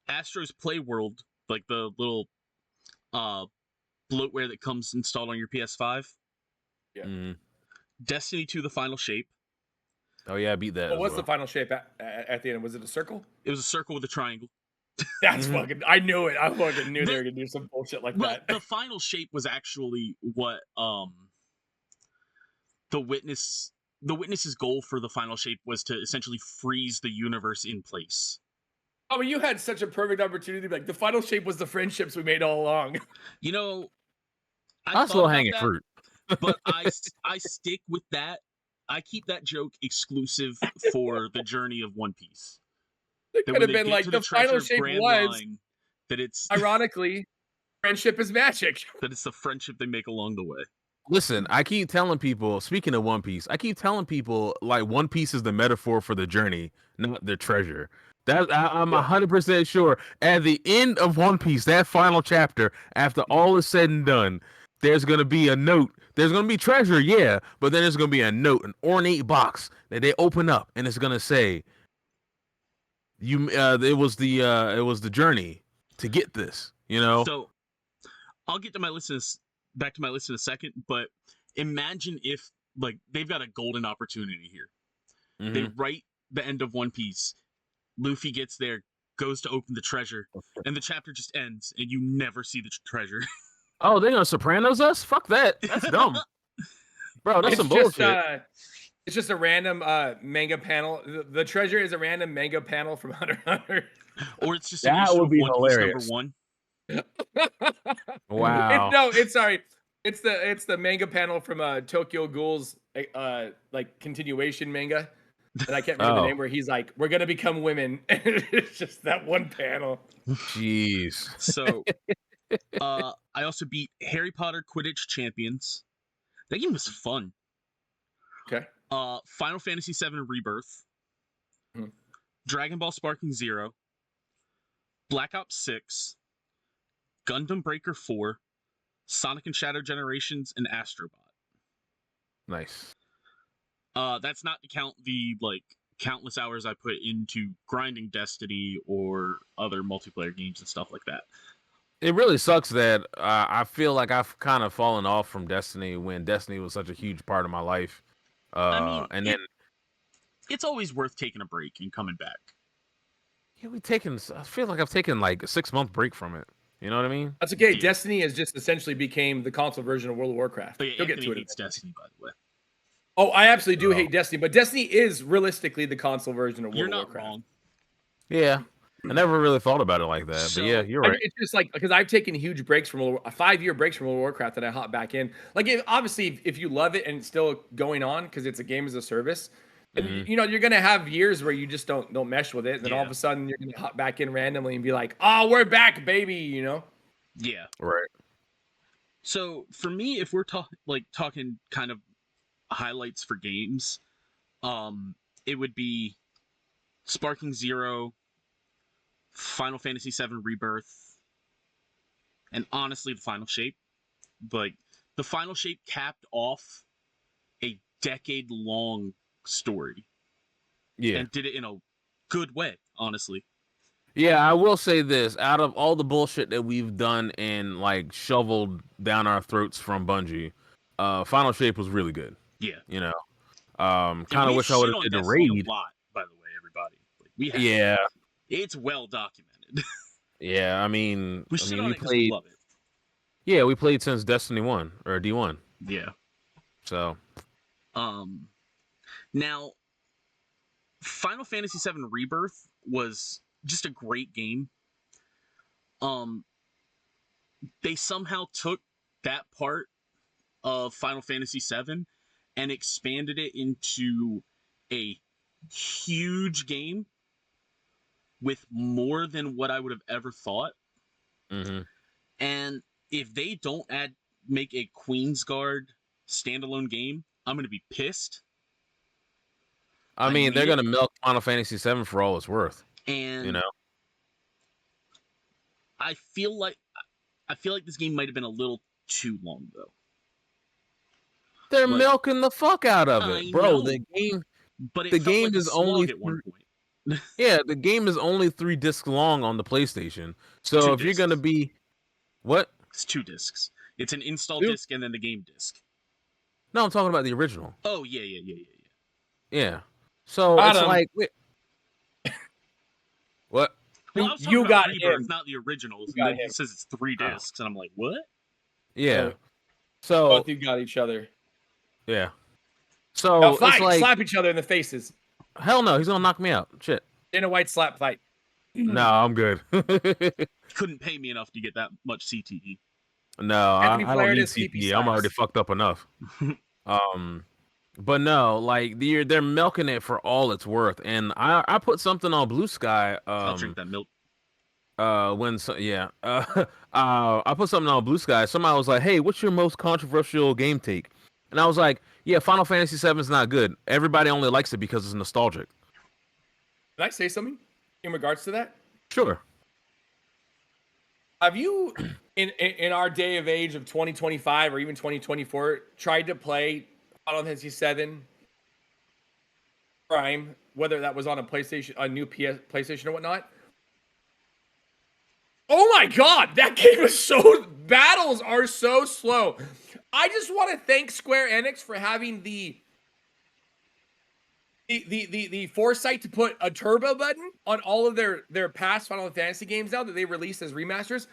Speaker 1: Astro's Playworld, like the little bloatware that comes installed on your PS5,
Speaker 2: Yeah.
Speaker 3: Mhm.
Speaker 1: Destiny 2 The Final Shape.
Speaker 3: Oh yeah, I beat that.
Speaker 2: What
Speaker 3: as
Speaker 2: was
Speaker 3: well.
Speaker 2: the final shape at the end? Was it a circle?
Speaker 1: It was a circle with a triangle.
Speaker 2: That's
Speaker 3: Mhm.
Speaker 2: fucking. I knew it. I fucking knew they
Speaker 1: The-
Speaker 2: were gonna do some bullshit like
Speaker 1: Well,
Speaker 2: that.
Speaker 1: the final shape was actually what the witness's goal for the final shape was to essentially freeze the universe in place.
Speaker 2: Oh, but you had such a perfect opportunity to be like, the final shape was the friendships we made all along.
Speaker 1: You know,
Speaker 3: That's
Speaker 1: thought
Speaker 3: low
Speaker 1: about
Speaker 3: hanging
Speaker 1: that,
Speaker 3: fruit.
Speaker 1: but I stick with that. I keep that joke exclusive for the journey of One Piece.
Speaker 2: It
Speaker 1: That
Speaker 2: could
Speaker 1: when
Speaker 2: have
Speaker 1: they
Speaker 2: been
Speaker 1: get
Speaker 2: like
Speaker 1: to
Speaker 2: the final
Speaker 1: treasure
Speaker 2: shape
Speaker 1: Grand
Speaker 2: was,
Speaker 1: Line, that it's
Speaker 2: ironically, friendship is magic.
Speaker 1: that it's the friendship they make along the way.
Speaker 3: Listen, I keep telling people, speaking of One Piece, I keep telling people like One Piece is the metaphor for the journey, not the treasure. That I'm 100% sure at the end of One Piece, that final chapter, after all is said and done, there's gonna be a note. There's gonna be treasure, yeah, but then there's gonna be a note, an ornate box that they open up, and it's gonna say, "You, it was the journey to get this." You know?
Speaker 1: So I'll get to my list back to my list in a second, but imagine if like they've got a golden opportunity here.
Speaker 3: Mhm.
Speaker 1: They write the end of One Piece. Luffy gets there, goes to open the treasure, and the chapter just ends, and you never see the treasure.
Speaker 3: Oh, they're gonna Sopranos us? Fuck that. That's dumb, bro. That's some bullshit.
Speaker 2: It's just a random manga panel. The treasure is a random manga panel from Hunter x Hunter.
Speaker 1: Or it's just an
Speaker 3: That
Speaker 1: issue
Speaker 3: would
Speaker 1: of
Speaker 3: be
Speaker 1: One Piece
Speaker 3: hilarious.
Speaker 1: #1.
Speaker 3: Wow.
Speaker 2: It's the manga panel from Tokyo Ghoul's like continuation manga. And I can't remember the
Speaker 3: Oh.
Speaker 2: name, where he's like, "We're gonna become women." It's just that one panel.
Speaker 3: Jeez.
Speaker 1: So I also beat Harry Potter Quidditch Champions. That game was fun.
Speaker 2: Okay.
Speaker 1: Final Fantasy VII Rebirth.
Speaker 2: Mhm.
Speaker 1: Dragon Ball Sparking Zero. Black Ops 6. Gundam Breaker 4. Sonic and Shadow Generations, and Astrobot.
Speaker 3: Nice.
Speaker 1: That's not to count the like countless hours I put into grinding Destiny or other multiplayer games and stuff like that.
Speaker 3: It really sucks that I feel like I've kind of fallen off from Destiny when Destiny was such a huge part of my life.
Speaker 1: I mean,
Speaker 3: And then
Speaker 1: it's always worth taking a break and coming back.
Speaker 3: yeah, I feel like I've taken like a 6-month break from it. You know what I mean?
Speaker 2: That's okay.
Speaker 1: Yeah.
Speaker 2: Destiny has just essentially became the console version of World of Warcraft.
Speaker 1: But yeah,
Speaker 2: You'll get
Speaker 1: Anthony
Speaker 2: to it.
Speaker 1: hates Destiny, by the way.
Speaker 2: Oh, I absolutely do
Speaker 3: Oh.
Speaker 2: hate Destiny, but Destiny is realistically the console version of World
Speaker 1: You're
Speaker 2: of
Speaker 1: not
Speaker 2: Warcraft.
Speaker 1: wrong.
Speaker 3: Yeah. I never really thought about it like that.
Speaker 1: So-
Speaker 3: but yeah, you're
Speaker 2: I
Speaker 3: right.
Speaker 2: mean, it's just like, because I've taken huge breaks from 5-year breaks from World of Warcraft that I hop back in. Like, obviously, if you love it and it's still going on because it's a game as a service, and, you know, you're gonna have years where you just don't mesh with it, and then all of
Speaker 1: Yeah.
Speaker 2: a sudden you're gonna hop back in randomly and be like, "Oh, we're back, baby!" You know?
Speaker 1: Yeah.
Speaker 3: Right.
Speaker 1: So for me, if we're talking kind of highlights for games, it would be Sparking Zero, Final Fantasy VII Rebirth, and honestly, the final shape. Like, the final shape capped off a decade-long story
Speaker 3: Yeah.
Speaker 1: and did it in a good way, honestly.
Speaker 3: Yeah, I will say this: out of all the bullshit that we've done and like shoveled down our throats from Bungie, Final Shape was really good.
Speaker 1: Yeah.
Speaker 3: You know,
Speaker 1: And
Speaker 3: kind of
Speaker 1: we've
Speaker 3: wish I would
Speaker 1: shit
Speaker 3: have
Speaker 1: on
Speaker 3: did the
Speaker 1: Destiny
Speaker 3: raid.
Speaker 1: a lot, by the way, everybody. Like, we have.
Speaker 3: Yeah,
Speaker 1: It's well documented.
Speaker 3: yeah. I mean,
Speaker 1: We shit on
Speaker 3: we
Speaker 1: it because we
Speaker 3: played.
Speaker 1: love it.
Speaker 3: Yeah, we played since Destiny 1 or D1.
Speaker 1: Yeah.
Speaker 3: So,
Speaker 1: Now, Final Fantasy VII Rebirth was just a great game. They somehow took that part of Final Fantasy VII and expanded it into a huge game with more than what I would have ever thought.
Speaker 3: mhm.
Speaker 1: And if they don't make a Queensguard standalone game, I'm gonna be pissed.
Speaker 3: I
Speaker 1: I
Speaker 3: mean, they're
Speaker 1: need it.
Speaker 3: gonna milk Final Fantasy 7 for all it's worth.
Speaker 1: And
Speaker 3: You know,
Speaker 1: I feel like this game might have been a little too long though.
Speaker 3: they're
Speaker 1: Like,
Speaker 3: milking the fuck out of
Speaker 1: I
Speaker 3: it, bro.
Speaker 1: know,
Speaker 3: The game,
Speaker 1: but it
Speaker 3: the
Speaker 1: felt
Speaker 3: game
Speaker 1: like a
Speaker 3: is only
Speaker 1: slog at one point.
Speaker 3: yeah, the game is only 3 discs long on the PlayStation. So
Speaker 1: Two
Speaker 3: if you're gonna
Speaker 1: discs.
Speaker 3: be what?
Speaker 1: It's 2 discs. It's an install
Speaker 3: Two?
Speaker 1: disc and then the game disc.
Speaker 3: No, I'm talking about the original.
Speaker 1: Oh yeah.
Speaker 3: Yeah. So
Speaker 2: Got
Speaker 3: it's
Speaker 2: him.
Speaker 3: like what?
Speaker 1: Well, I was talking
Speaker 2: You
Speaker 1: about
Speaker 2: got
Speaker 1: Rebirth,
Speaker 2: him.
Speaker 1: not the originals.
Speaker 2: You
Speaker 1: And
Speaker 2: got
Speaker 1: then he
Speaker 2: him.
Speaker 1: says it's 3 discs, and I'm like, what?
Speaker 3: Yeah.
Speaker 2: Oh.
Speaker 3: So
Speaker 2: Both you got each other.
Speaker 3: yeah. So
Speaker 2: Now
Speaker 3: it's
Speaker 2: fight,
Speaker 3: like
Speaker 2: slap each other in the faces.
Speaker 3: hell no, he's gonna knock me out. Shit.
Speaker 2: In a white slap fight.
Speaker 3: No, I'm good.
Speaker 1: Couldn't pay me enough to get that much CTE.
Speaker 3: No,
Speaker 2: Anthony
Speaker 3: I don't
Speaker 2: Blair
Speaker 3: need
Speaker 2: is CP
Speaker 3: CP. I'm already
Speaker 2: size.
Speaker 3: fucked up enough. But no, like they're milking it for all it's worth. And I put something on Blue Sky.
Speaker 1: I'll drink that milk.
Speaker 3: I put something on Blue Sky. Somebody was like, "Hey, what's your most controversial game take?" And I was like, "Yeah, Final Fantasy VII is not good. Everybody only likes it because it's nostalgic."
Speaker 2: Can I say something in regards to that?
Speaker 3: Sure.
Speaker 2: Have you, in our day of age of 2025 or even 2024, tried to play Final Fantasy VII Prime, whether that was on a PlayStation, a new PlayStation or whatnot? Oh my God, that game is so. Battles are so slow. I just want to thank Square Enix for having the foresight to put a turbo button on all of their past Final Fantasy games now that they released as remasters.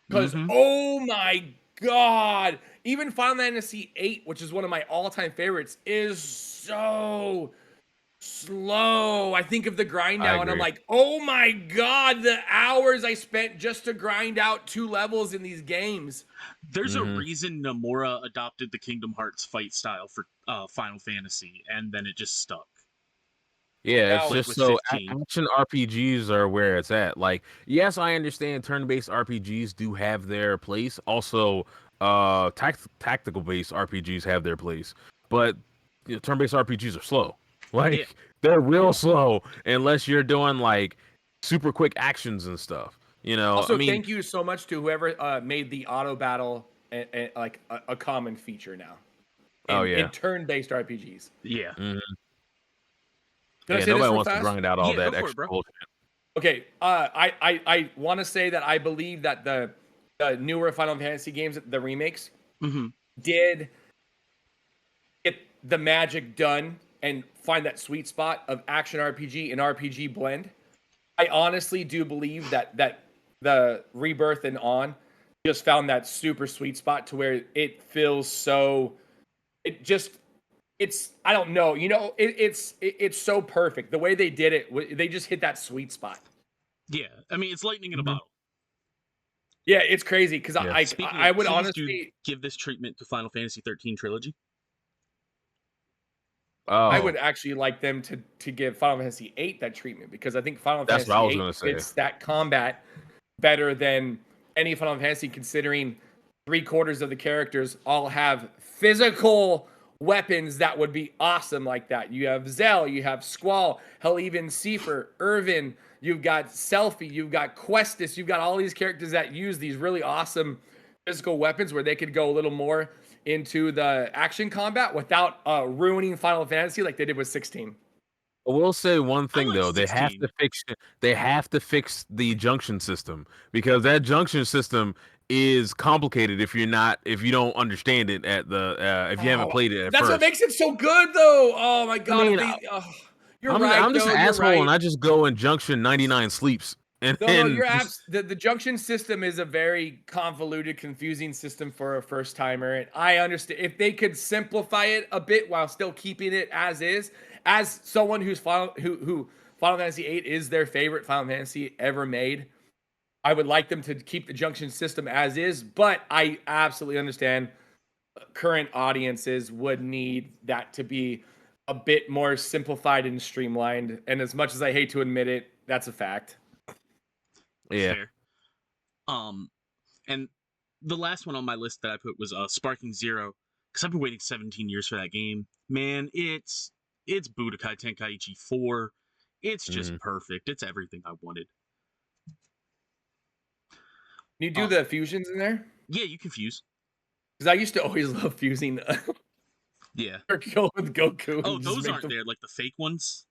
Speaker 2: Because oh my God, even Final Fantasy VIII, which is one of my all-time favorites, is so slow. I think of the grind now and I'm like, oh my God, the hours I spent just to grind out 2 levels in these games.
Speaker 1: There's a reason Nomura adopted the Kingdom Hearts fight style for Final Fantasy, and then it just stuck.
Speaker 3: Yeah, it's
Speaker 2: Now,
Speaker 3: just
Speaker 1: with
Speaker 3: so
Speaker 1: 15.
Speaker 3: action RPGs are where it's at. Like, yes, I understand turn-based RPGs do have their place. Also, tactical-based RPGs have their place. But turn-based RPGs are slow. Like, they're real slow unless you're doing like super quick actions and stuff. You know,
Speaker 2: Also,
Speaker 3: I mean,
Speaker 2: thank you so much to whoever made the auto battle like a common feature now. In turn-based RPGs.
Speaker 1: Yeah.
Speaker 2: Can
Speaker 3: yeah,
Speaker 2: I say this
Speaker 3: nobody
Speaker 2: real
Speaker 3: wants to
Speaker 2: fast?
Speaker 3: grind out all that
Speaker 1: go for it,
Speaker 3: extra
Speaker 1: bro.
Speaker 3: bullshit.
Speaker 2: Okay, I want to say that I believe that the newer Final Fantasy games, the remakes, did get the magic done and find that sweet spot of action RPG and RPG blend. I honestly do believe that the Rebirth and On just found that super sweet spot to where it feels so. It's I don't know, you know, it's so perfect the way they did it. They just hit that sweet spot.
Speaker 1: Yeah, I mean, it's lightning in a bottle.
Speaker 2: Yeah, it's crazy because I would
Speaker 1: please
Speaker 2: honestly
Speaker 1: give this treatment to Final Fantasy 13 trilogy.
Speaker 3: Oh,
Speaker 2: I would actually like them to give Final Fantasy VIII that treatment because I think Final
Speaker 3: That's
Speaker 2: Fantasy
Speaker 3: what I was
Speaker 2: VIII
Speaker 3: gonna say.
Speaker 2: fits that combat better than any Final Fantasy, considering 3/4 of the characters all have physical weapons that would be awesome like that. You have Zell, you have Squall, hell, even Seifer, Irvin, you've got Selphie, you've got Questus, you've got all these characters that use these really awesome physical weapons where they could go a little more into the action combat without ruining Final Fantasy like they did with 16.
Speaker 3: I will say one thing
Speaker 1: like
Speaker 3: though, they have
Speaker 1: 16.
Speaker 3: to fix the junction system, because that junction system is complicated if you don't understand it if you haven't played it at
Speaker 2: That's
Speaker 3: first.
Speaker 2: what makes it so good though. Oh my god.
Speaker 3: mean,
Speaker 2: You're right.
Speaker 3: I'm just
Speaker 2: though,
Speaker 3: an
Speaker 2: you're
Speaker 3: asshole
Speaker 2: right.
Speaker 3: and I just go in junction 99 sleeps. And
Speaker 2: No,
Speaker 3: then
Speaker 2: you're the junction system is a very convoluted, confusing system for a first timer. And I understand if they could simplify it a bit while still keeping it as is. As someone who Final Fantasy VIII is their favorite Final Fantasy ever made, I would like them to keep the junction system as is. But I absolutely understand current audiences would need that to be a bit more simplified and streamlined. And as much as I hate to admit it, that's a fact.
Speaker 3: yeah.
Speaker 1: Fair. And the last one on my list that I put was Sparking Zero, because I've been waiting 17 years for that game. Man, it's Budokai Tenkaichi 4. It's just perfect. It's everything I wanted.
Speaker 2: Can you do the fusions in there?
Speaker 1: Yeah, you can fuse.
Speaker 2: Because I used to always love fusing.
Speaker 1: Yeah.
Speaker 2: Or go with Goku.
Speaker 1: Oh, those aren't there, like the fake ones.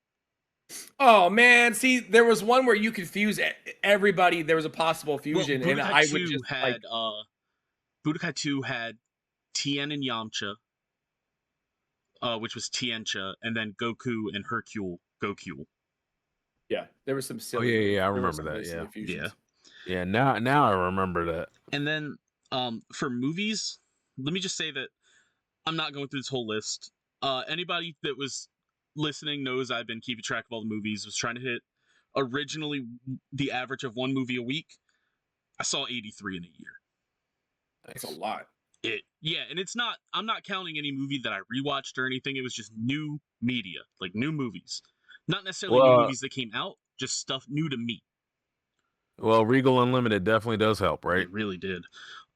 Speaker 2: Oh man, see, there was one where you could fuse everybody. There was a possible fusion,
Speaker 1: Well,
Speaker 2: and I would just
Speaker 1: had Budokai 2 had Tien and Yamcha, which was Tiencha, and then Goku and Hercule Gokule.
Speaker 2: Yeah, there was some silly.
Speaker 3: Yeah, I remember that.
Speaker 2: Yeah.
Speaker 3: Yeah, now I remember that.
Speaker 1: And then for movies, let me just say that I'm not going through this whole list. Anybody that was listening knows I've been keeping track of all the movies. Was trying to hit originally the average of one movie a week. I saw 83 in a year.
Speaker 2: That's a lot.
Speaker 1: And it's not. I'm not counting any movie that I rewatched or anything. It was just new media, like new movies, not necessarily new movies that came out, just stuff new to me.
Speaker 3: Well, Regal Unlimited definitely does help, right?
Speaker 1: It really did.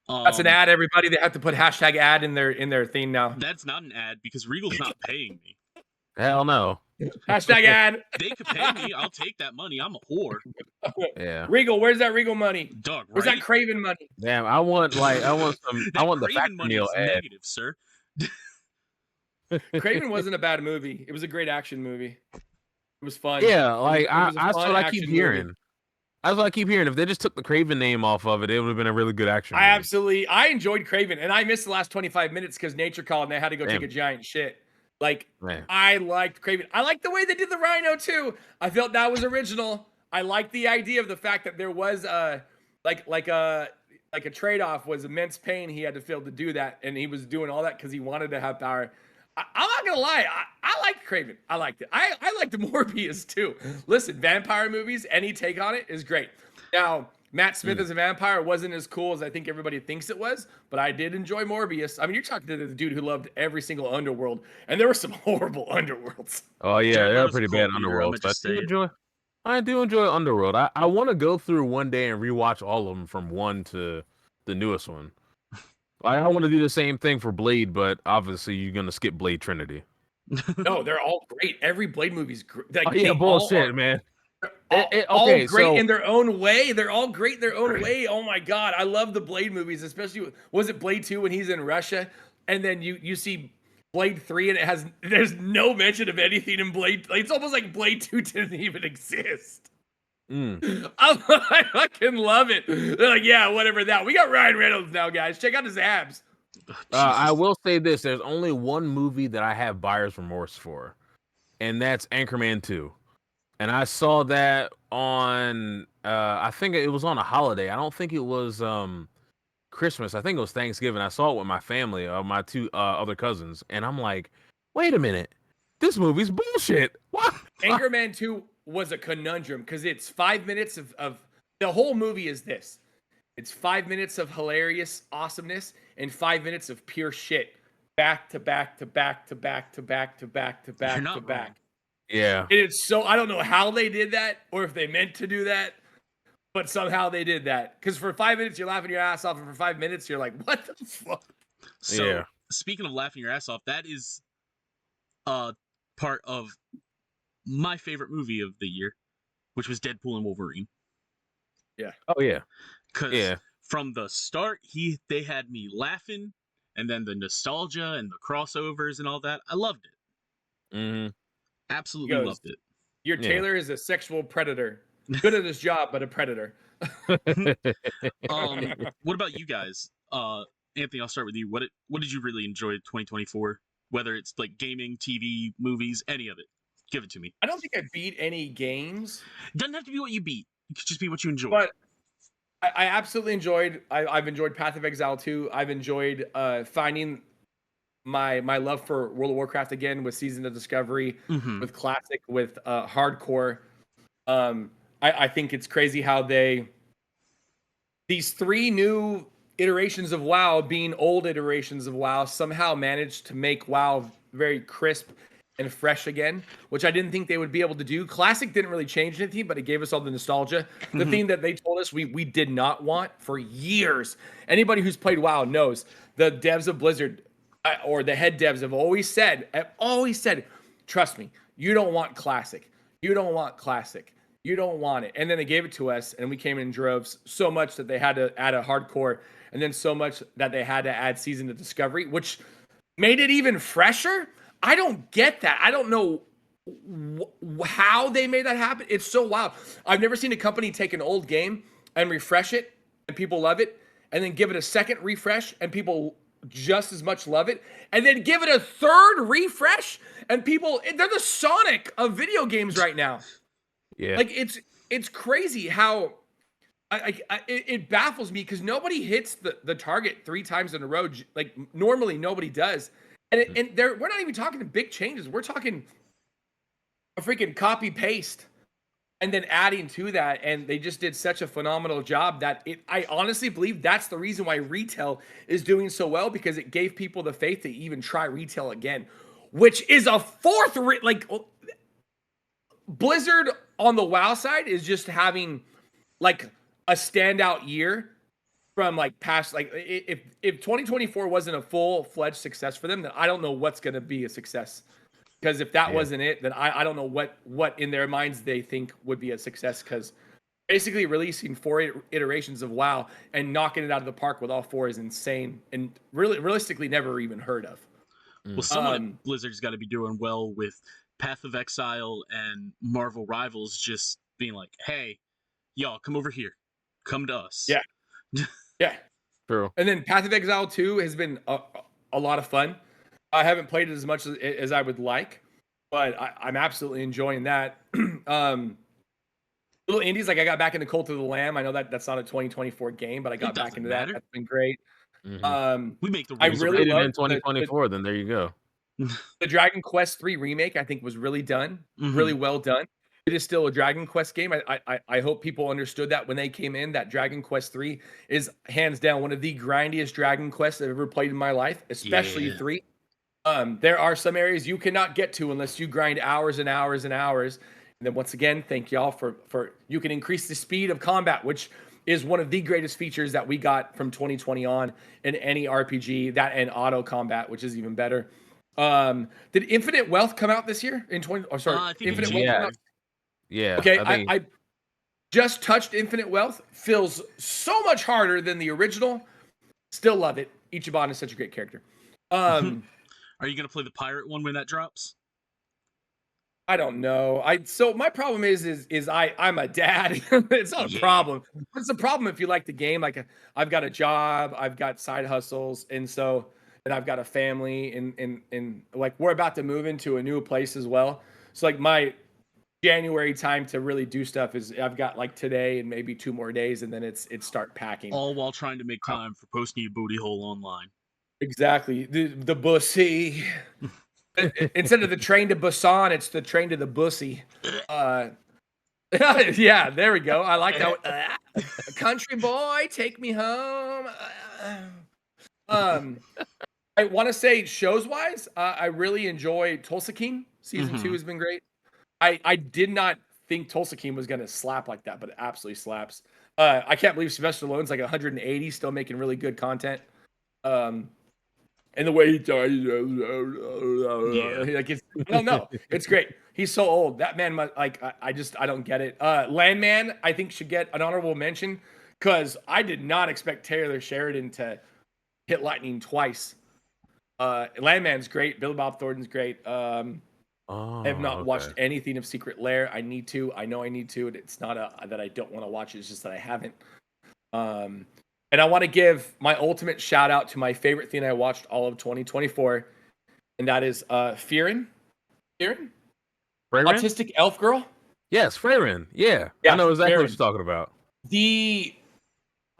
Speaker 2: That's an ad, everybody. They have to put hashtag ad in their thing now.
Speaker 1: That's not an ad because Regal's not paying me.
Speaker 3: Hell no.
Speaker 2: Hashtag ad.
Speaker 1: They could pay me. I'll take that money. I'm a whore.
Speaker 3: Yeah.
Speaker 2: Regal, where's that Regal money?
Speaker 1: Dog, right?
Speaker 2: Where's that Craven money?
Speaker 3: Damn, I want the Factor
Speaker 1: money
Speaker 3: Meal
Speaker 1: is
Speaker 3: ad.
Speaker 1: negative, sir.
Speaker 2: Craven wasn't a bad movie. It was a great action movie. It was fun.
Speaker 3: Yeah, like
Speaker 2: that's
Speaker 3: what I keep hearing. That's what I keep hearing. If they just took the Craven name off of it, it would have been a really good action movie.
Speaker 2: I enjoyed Craven, and I missed the last 25 minutes because nature called and I had to go take a giant shit. Like, I liked Craven. I liked the way they did the Rhino too. I felt that was original. I liked the idea of the fact that there was a trade-off was immense pain he had to feel to do that, and he was doing all that because he wanted to have power. I'm not gonna lie, I liked Craven. I liked it. I liked Morbius too. Listen, vampire movies, any take on it is great. Now, Matt Smith as a vampire wasn't as cool as I think everybody thinks it was, but I did enjoy Morbius. I mean, you're talking to the dude who loved every single underworld, and there were some horrible underworlds.
Speaker 3: Oh yeah, there were pretty bad underworlds. I do enjoy Underworld. I want to go through one day and rewatch all of them from 1 to the newest one. I want to do the same thing for Blade, but obviously you're gonna skip Blade Trinity.
Speaker 2: No, they're all great. Every Blade movie's great.
Speaker 3: Like, bullshit, man.
Speaker 2: All great in their own way. They're all great in their own way. Oh my god, I love the Blade movies, especially was it Blade 2 when he's in Russia, and then you see Blade 3 and there's no mention of anything in Blade. It's almost like Blade 2 didn't even exist. I fucking love it. They're like, yeah, whatever that. We got Ryan Reynolds now, guys. Check out his abs.
Speaker 3: I will say this: there's only one movie that I have buyer's remorse for, and that's Anchorman 2. And I saw that on, I think it was on a holiday. I don't think it was Christmas. I think it was Thanksgiving. I saw it with my family, my 2 other cousins, and I'm like, wait a minute, this movie's bullshit. What?
Speaker 2: Anchorman 2 was a conundrum because it's 5 minutes of the whole movie is this. It's 5 minutes of hilarious awesomeness and 5 minutes of pure shit. Back to back to back to back to back to back to back to back.
Speaker 3: Yeah.
Speaker 2: And it's so I don't know how they did that or if they meant to do that, but somehow they did that. Because for 5 minutes you're laughing your ass off, and for 5 minutes you're like, what the fuck?
Speaker 1: So speaking of laughing your ass off, that is part of my favorite movie of the year, which was Deadpool and Wolverine.
Speaker 2: Yeah.
Speaker 3: Oh yeah.
Speaker 1: Because from the start, they had me laughing, and then the nostalgia and the crossovers and all that. I loved it.
Speaker 3: Mm-hmm.
Speaker 1: Absolutely
Speaker 2: Goes,
Speaker 1: loved it.
Speaker 2: Your
Speaker 3: Yeah.
Speaker 2: Taylor is a sexual predator. Good at his job, but a predator.
Speaker 1: What about you guys? Anthony, I'll start with you. What did you really enjoy 2024? Whether it's like gaming, TV, movies, any of it. Give it to me.
Speaker 2: I don't think I beat any games.
Speaker 1: Doesn't have to be what you beat. It could just be what you enjoy.
Speaker 2: But I absolutely enjoyed. I've enjoyed Path of Exile 2. I've enjoyed finding my love for World of Warcraft again with Season of Discovery, with Classic, with Hardcore. I think it's crazy how these 3 new iterations of WoW, being old iterations of WoW, somehow managed to make WoW very crisp and fresh again, which I didn't think they would be able to do. Classic didn't really change anything, but it gave us all the nostalgia. The thing that they told us we did not want for years. Anybody who's played WoW knows the devs of Blizzard or the head devs have always said, trust me, you don't want Classic. You don't want Classic. You don't want it. And then they gave it to us, and we came in droves so much that they had to add a Hardcore, and then so much that they had to add Season of Discovery, which made it even fresher. I don't get that. I don't know how they made that happen. It's so wild. I've never seen a company take an old game and refresh it, and people love it, and then give it a second refresh, and people just as much love it, and then give it a third refresh, and they're the Sonic of video games right now.
Speaker 3: Yeah.
Speaker 2: Like it's crazy how it baffles me because nobody hits the target 3 times in a row. Like normally nobody does. And we're not even talking big changes. We're talking a freaking copy paste and then adding to that. And they just did such a phenomenal job that I honestly believe that's the reason why retail is doing so well, because it gave people the faith to even try retail again, which is a fourth, Blizzard on the WoW side is just having like a standout year from like past, like if 2024 wasn't a full-fledged success for them, then I don't know what's going to be a success. Because if that wasn't it, then I don't know what in their minds they think would be a success. Because basically releasing 4 iterations of WoW and knocking it out of the park with all 4 is insane and really realistically never even heard of.
Speaker 1: Well, someone at Blizzard's got to be doing well with Path of Exile and Marvel Rivals just being like, hey, y'all, come over here. Come to us.
Speaker 2: Yeah. Yeah.
Speaker 3: True.
Speaker 2: And then Path of Exile 2 has been a lot of fun. I haven't played it as much as I would like, but I'm absolutely enjoying that. Little indies, like I got back into Cult of the Lamb. I know that's not a 2024 game, but I got back into that. That's been great.
Speaker 3: Mm-hmm.
Speaker 1: We make the rules.
Speaker 2: I really
Speaker 3: love
Speaker 2: loved
Speaker 3: in 2024. Then there you go.
Speaker 2: The Dragon Quest 3 remake. I think was really done, really well done. It is still a Dragon Quest game. I hope people understood that when they came in, that Dragon Quest 3 is hands down one of the grindiest Dragon Quests I've ever played in my life, especially 3. There are some areas you cannot get to unless you grind hours and hours and hours. And then once again, thank y'all for you can increase the speed of combat, which is one of the greatest features that we got from 2020 on in any RPG, that and auto combat, which is even better. Did Infinite Wealth come out this year in 20? Oh, sorry,
Speaker 1: I think
Speaker 2: Infinite
Speaker 1: Wealth
Speaker 2: Wealth.
Speaker 3: Yeah.
Speaker 2: Okay, I just touched Infinite Wealth. Feels so much harder than the original. Still love it. Ichiban is such a great character.
Speaker 1: Are you gonna play the pirate one when that drops?
Speaker 2: I don't know. So my problem is I'm a dad. It's not a problem. It's a problem if you like the game. Like I've got a job, I've got side hustles, and I've got a family, and like we're about to move into a new place as well. So like my January time to really do stuff is I've got like today and maybe 2 more days, and then it's start packing.
Speaker 1: All while trying to make time for posting your booty hole online.
Speaker 2: Exactly. The bussy. Instead of the train to Busan, it's the train to the bussy. Yeah, there we go. I like that. Country boy, take me home. I want to say shows wise, I really enjoy Tulsa King. Season 2 has been great. I did not think Tulsa King was going to slap like that, but it absolutely slaps. I can't believe Sylvester Stallone's like 180, still making really good content. And the way he talks, like it's great. He's so old. That man, I don't get it. Landman, I think should get an honorable mention because I did not expect Taylor Sheridan to hit lightning twice. Landman's great. Billy Bob Thornton's great. I have not watched anything of Secret Lair. I need to. I know I need to. It's not that I don't want to watch it. It's just that I haven't. And I want to give my ultimate shout out to my favorite thing I watched all of 2024, and that is Fearin. Autistic Elf Girl.
Speaker 3: Yes, Freyrin. Yeah, I know exactly what you're talking about.
Speaker 2: I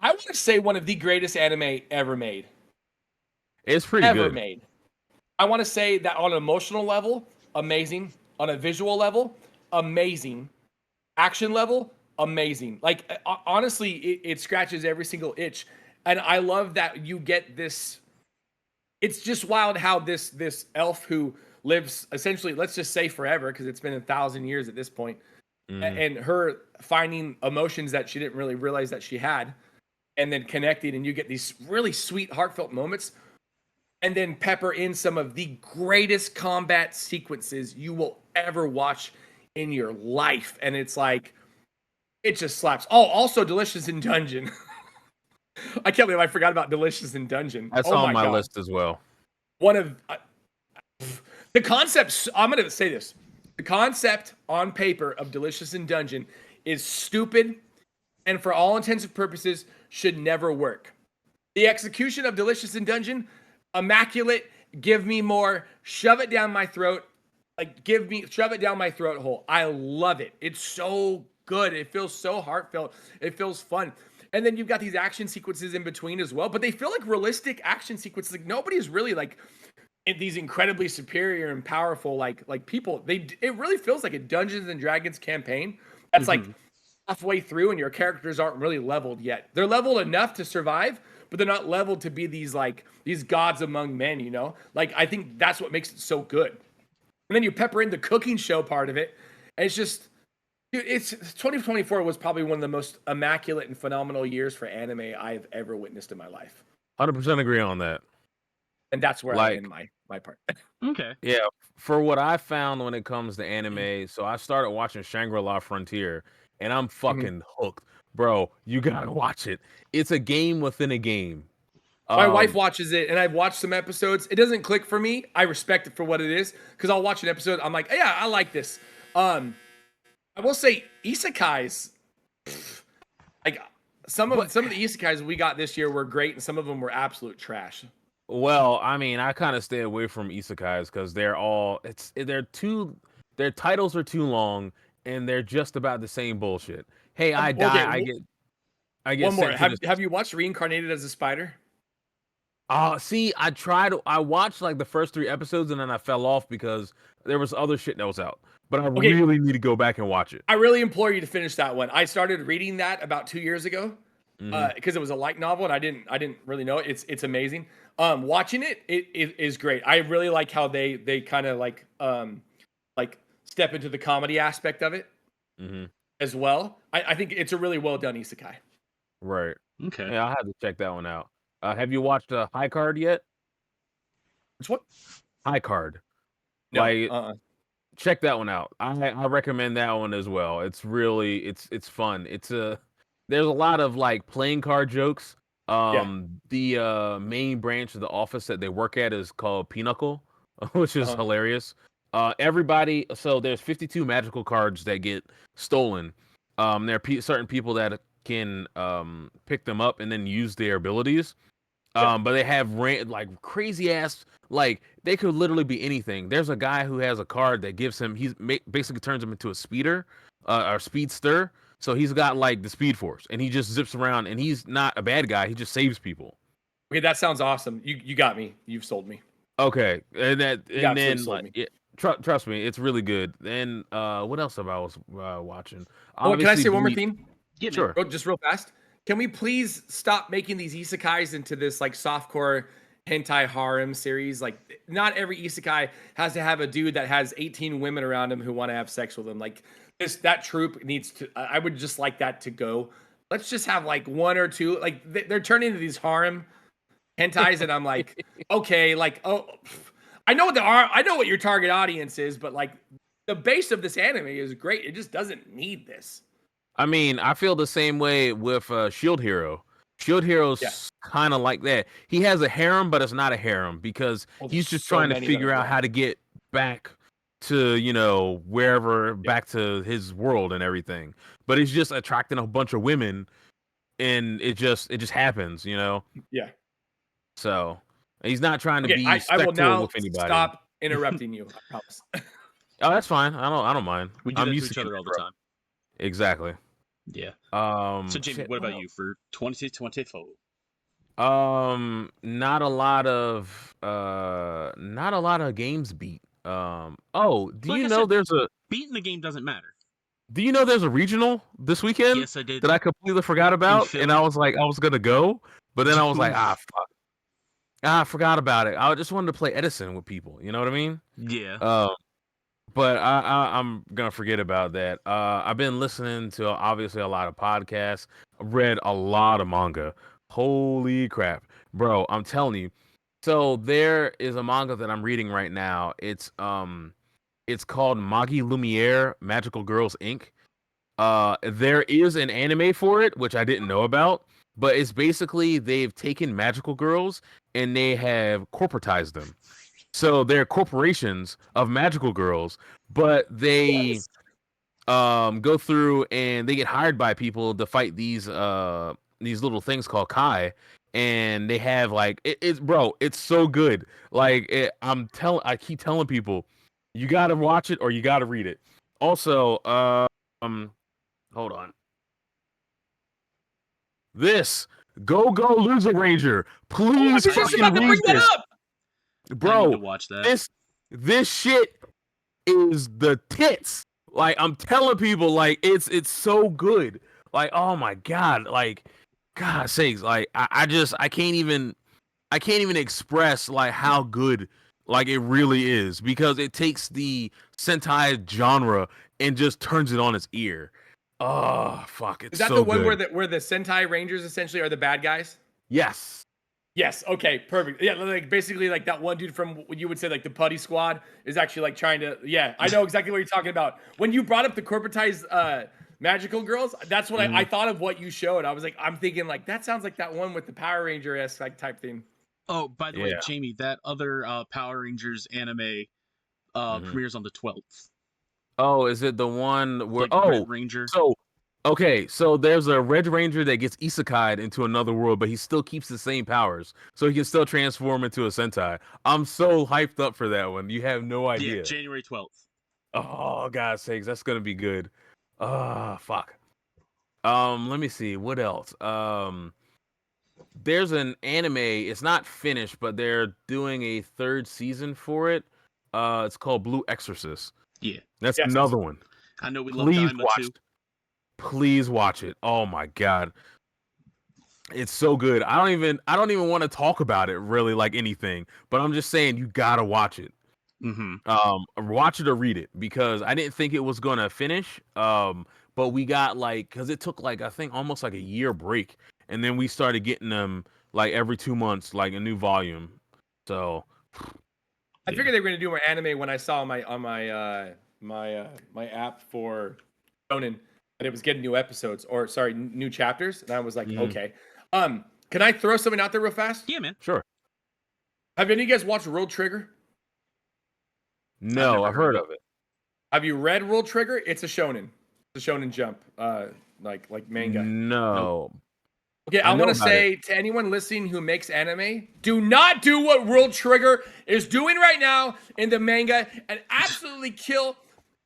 Speaker 2: want to say one of the greatest anime ever made.
Speaker 3: It's pretty good.
Speaker 2: Made. I want to say that on an emotional level, amazing. On a visual level, amazing. Action level, amazing. Like, honestly, it scratches every single itch. And I love that you get this. It's just wild how this elf who lives essentially, let's just say forever, because it's been 1,000 years at this point, and her finding emotions that she didn't really realize that she had, and then connecting, and you get these really sweet, heartfelt moments, and then pepper in some of the greatest combat sequences you will ever watch in your life. And it's like, it just slaps. Oh, also Delicious in Dungeon. I can't believe I forgot about Delicious in Dungeon.
Speaker 3: That's on my list as well.
Speaker 2: One of the concepts, I'm going to say this. The concept on paper of Delicious in Dungeon is stupid and for all intents and purposes should never work. The execution of Delicious in Dungeon, immaculate, give me more, shove it down my throat. Like, shove it down my throat hole. I love it. It's so good. It feels so heartfelt. It feels fun. And then you've got these action sequences in between as well, but they feel like realistic action sequences. Like, nobody's really like these incredibly superior and powerful like people. It really feels like a Dungeons and Dragons campaign that's like halfway through and your characters aren't really leveled yet. They're leveled enough to survive, but they're not leveled to be these gods among men, you know? Like, I think that's what makes it so good. And then you pepper in the cooking show part of it. And it's just, dude, 2024 was probably one of the most immaculate and phenomenal years for anime I've ever witnessed in my life.
Speaker 3: 100% agree on that.
Speaker 2: And that's where I end my part.
Speaker 1: Okay.
Speaker 3: Yeah, for what I found when it comes to anime, so I started watching Shangri-La Frontier, and I'm fucking hooked. Bro, you gotta watch it. It's a game within a game.
Speaker 2: My wife watches it, and I've watched some episodes. It doesn't click for me. I respect it for what it is, because I'll watch an episode. I'm like, yeah, I like this. I will say isekais, like some of the isekais we got this year were great, and some of them were absolute trash.
Speaker 3: Well, I mean, I kind of stay away from isekais because their titles are too long, and they're just about the same bullshit. Hey, I die, I get
Speaker 2: one more.
Speaker 3: sent to
Speaker 2: Have you watched Reincarnated as a Spider?
Speaker 3: See, I watched like the first 3 episodes and then I fell off because there was other shit that was out. But I really need to go back and watch it.
Speaker 2: I really implore you to finish that one. I started reading that about 2 years ago because it was a light novel and I didn't really know it. It's amazing. Watching it is great. I really like how they kind of like step into the comedy aspect of it as well. I think it's a really well done isekai.
Speaker 3: Right.
Speaker 1: Okay.
Speaker 3: Yeah, I'll have to check that one out. Have you watched High Card yet?
Speaker 2: Which one?
Speaker 3: High Card.
Speaker 2: No.
Speaker 3: Check that one out. I recommend that one as well. It's really it's fun. There's a lot of like playing card jokes. The main branch of the office that they work at is called Pinnacle, which is hilarious. So there's 52 magical cards that get stolen. There are certain people that can pick them up and then use their abilities. But they have like crazy ass, like they could literally be anything. There's a guy who has a card that gives him, basically turns him into a speeder, or speedster. So he's got like the speed force and he just zips around and he's not a bad guy. He just saves people.
Speaker 2: Okay, that sounds awesome. You got me. You've sold me.
Speaker 3: Okay, trust me, it's really good. Then what else have I was watching?
Speaker 2: Can I say one more thing?
Speaker 1: Yeah,
Speaker 3: sure.
Speaker 2: Just real fast. Can we please stop making these isekais into this like softcore hentai harem series? Like, not every isekai has to have a dude that has 18 women around him who want to have sex with him. Like, that trope needs to. I would just like that to go. Let's just have like 1 or 2. Like, they're turning into these harem hentais, and I'm like, okay, like, I know what your target audience is, but like, the base of this anime is great. It just doesn't need this.
Speaker 3: I mean, I feel the same way with Shield Hero. Shield
Speaker 2: Yeah.
Speaker 3: Hero's kind of like that. He has a harem, but it's not a harem because
Speaker 2: Well,
Speaker 3: he's
Speaker 2: there's
Speaker 3: just
Speaker 2: so
Speaker 3: trying to
Speaker 2: many of them
Speaker 3: figure
Speaker 2: as
Speaker 3: out
Speaker 2: well.
Speaker 3: how to get back to, wherever, back to his world and everything. But he's just attracting a bunch of women, and it just happens,
Speaker 2: Yeah.
Speaker 3: So he's not trying to
Speaker 2: Okay,
Speaker 3: be
Speaker 2: I will
Speaker 3: sexual
Speaker 2: now
Speaker 3: with anybody.
Speaker 2: stop interrupting you. I promise.
Speaker 3: Oh, that's fine. I don't mind.
Speaker 1: We do
Speaker 3: I'm
Speaker 1: that to
Speaker 3: used
Speaker 1: each
Speaker 3: to
Speaker 1: other
Speaker 3: getting
Speaker 1: all the
Speaker 3: interrupted.
Speaker 1: time.
Speaker 3: Exactly.
Speaker 1: Yeah. So Jamie,
Speaker 3: Shit,
Speaker 1: what about you for 2024?
Speaker 3: Not a lot of games beat. Oh,
Speaker 1: Like I said, beating the game doesn't matter.
Speaker 3: do you know there's a regional this weekend
Speaker 1: Yes, I did.
Speaker 3: that I completely forgot
Speaker 1: In
Speaker 3: about, and I
Speaker 1: Philly.
Speaker 3: was like, I was gonna go, but then I was like,
Speaker 1: Oof.
Speaker 3: fuck, I forgot about it. I just wanted to play Edison with people. You know what I mean?
Speaker 1: Yeah.
Speaker 3: But I'm gonna forget about that. I've been listening to obviously a lot of podcasts. I've read a lot of manga. Holy crap, bro! I'm telling you. So there is a manga that I'm reading right now. It's called Magi Lumiere Magical Girls Inc. There is an anime for it, which I didn't know about. But it's basically they've taken magical girls and they have corporatized them. So they're corporations of magical girls, but they go through and they get hired by people to fight these little things called Kai, and they have like it's bro, it's so good. Like I keep telling people, you gotta watch it or you gotta read it. Also, hold on. This Go Loser Ranger,
Speaker 2: I was
Speaker 3: please
Speaker 2: just
Speaker 3: fucking
Speaker 2: about to bring
Speaker 3: read
Speaker 2: that
Speaker 3: this,
Speaker 2: up.
Speaker 1: I need to
Speaker 3: bro.
Speaker 1: watch that.
Speaker 3: This shit is the tits. Like I'm telling people, like it's so good. Like oh my god, like God sakes, like I can't even express like how good like it really is because it takes the Sentai genre and just turns it on its ear. Oh fuck,
Speaker 2: Is
Speaker 3: it's
Speaker 2: that the
Speaker 3: so
Speaker 2: one
Speaker 3: good.
Speaker 2: where the Sentai Rangers essentially are the bad guys?
Speaker 3: Yes.
Speaker 2: Yes. Okay. Perfect. Yeah. Like basically, like that one dude from what you would say like the Putty Squad is actually like trying to. Yeah, I know exactly what you're talking about. When you brought up the corporatized magical girls, that's what I thought of what you showed. I was like, I'm thinking like that sounds like that one with the Power Ranger esque like type thing.
Speaker 1: Oh, by the way,
Speaker 3: Yeah.
Speaker 1: Jamie, that other Power Rangers anime
Speaker 3: Mhm.
Speaker 1: premieres on the 12th.
Speaker 3: Oh, is it the one where?
Speaker 1: Like
Speaker 3: Oh,
Speaker 1: Red Ranger.
Speaker 3: so okay, so there's a Red Ranger that gets isekai'd into another world, but he still keeps the same powers, so he can still transform into a Sentai. I'm so hyped up for that one. You have no
Speaker 1: Yeah,
Speaker 3: idea.
Speaker 1: January 12th.
Speaker 3: Oh, God's sakes, that's gonna be good. Fuck. Let me see what else. There's an anime. It's not finished, but they're doing a third season for it. It's called Blue Exorcist.
Speaker 1: Yeah.
Speaker 3: That's
Speaker 2: Yes.
Speaker 3: another one.
Speaker 1: I know we love
Speaker 3: Please
Speaker 1: Daima
Speaker 3: watch.
Speaker 1: too.
Speaker 3: Please watch it. Oh my god. It's so good. I don't even want to talk about it really like anything, but I'm just saying you gotta watch it.
Speaker 1: Mm-hmm.
Speaker 3: Watch it or read it because I didn't think it was gonna finish. But we got like because it took like I think almost like a year break, and then we started getting them like every 2 months, like a new volume. So
Speaker 2: I figured they were gonna do more anime when I saw my app for Shonen that it was getting new episodes or sorry new chapters, and I was like, okay. Can I throw something out there real fast?
Speaker 1: Yeah, man.
Speaker 3: sure.
Speaker 2: Have any of you guys watched World Trigger?
Speaker 3: No,
Speaker 1: never
Speaker 3: I've
Speaker 1: heard
Speaker 3: heard
Speaker 1: of
Speaker 3: of it.
Speaker 2: Have you read World Trigger? It's a shonen. It's a shonen jump, like manga.
Speaker 3: No.
Speaker 2: Okay,
Speaker 3: I
Speaker 2: I
Speaker 3: know
Speaker 2: want to
Speaker 3: about
Speaker 2: say to anyone listening who makes anime, do not do what World Trigger is doing right now in the manga and absolutely kill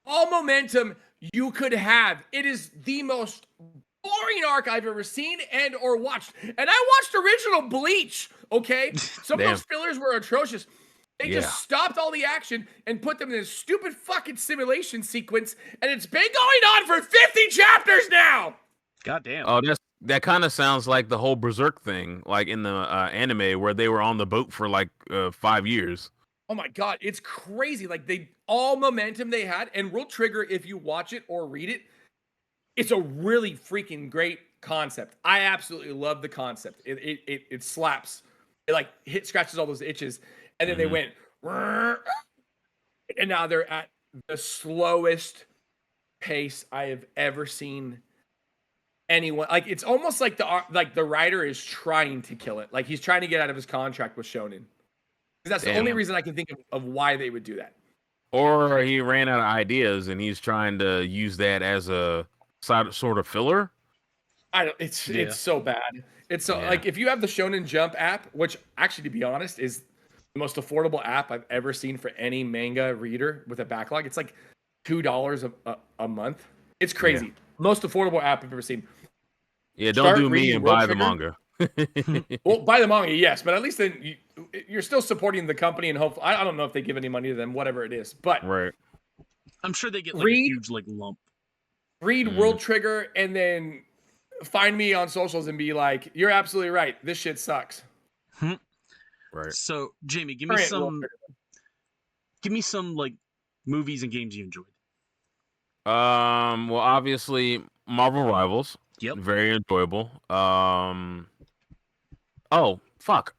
Speaker 2: all momentum you could have. It is the most boring arc I've ever seen and or watched. And I watched original Bleach, okay? Some of
Speaker 3: Damn.
Speaker 2: those fillers were atrocious. They
Speaker 3: Yeah.
Speaker 2: just stopped all the action and put them in this stupid fucking simulation sequence, and it's been going on for 50 chapters now!
Speaker 1: God damn.
Speaker 3: Oh, that kind of sounds like the whole Berserk thing, like in the anime where they were on the boat for like 5 years.
Speaker 2: Oh my god, it's crazy. Like they all momentum they had, and World Trigger, if you watch it or read it, it's a really freaking great concept. I absolutely love the concept. It slaps. It like scratches all those itches, and then they went, and now they're at the slowest pace I have ever seen anyone. Like it's almost like the writer is trying to kill it. Like he's trying to get out of his contract with Shonen. That's the only reason I can think of why they would do that.
Speaker 3: Or he ran out of ideas and he's trying to use that as a sort of filler.
Speaker 2: I don't. It's so bad. It's so like if you have the Shonen Jump app, which actually, to be honest, is the most affordable app I've ever seen for any manga reader with a backlog. It's like $2 a month. It's crazy. Yeah. Most affordable app I've ever seen.
Speaker 3: Yeah, don't do me and buy the manga.
Speaker 2: Well, buy the manga, yes, but at least then you're still supporting the company, and hopefully, I don't know if they give any money to them, whatever it is, but
Speaker 3: right.
Speaker 1: I'm sure they get like a huge like lump.
Speaker 2: Read World Trigger, and then find me on socials and be like, "You're absolutely right. This shit sucks."
Speaker 3: Right.
Speaker 1: So, Jamie, give me some like movies and games you enjoyed.
Speaker 3: Well, obviously, Marvel Rivals.
Speaker 1: Yep.
Speaker 3: Very enjoyable. Oh, fuck.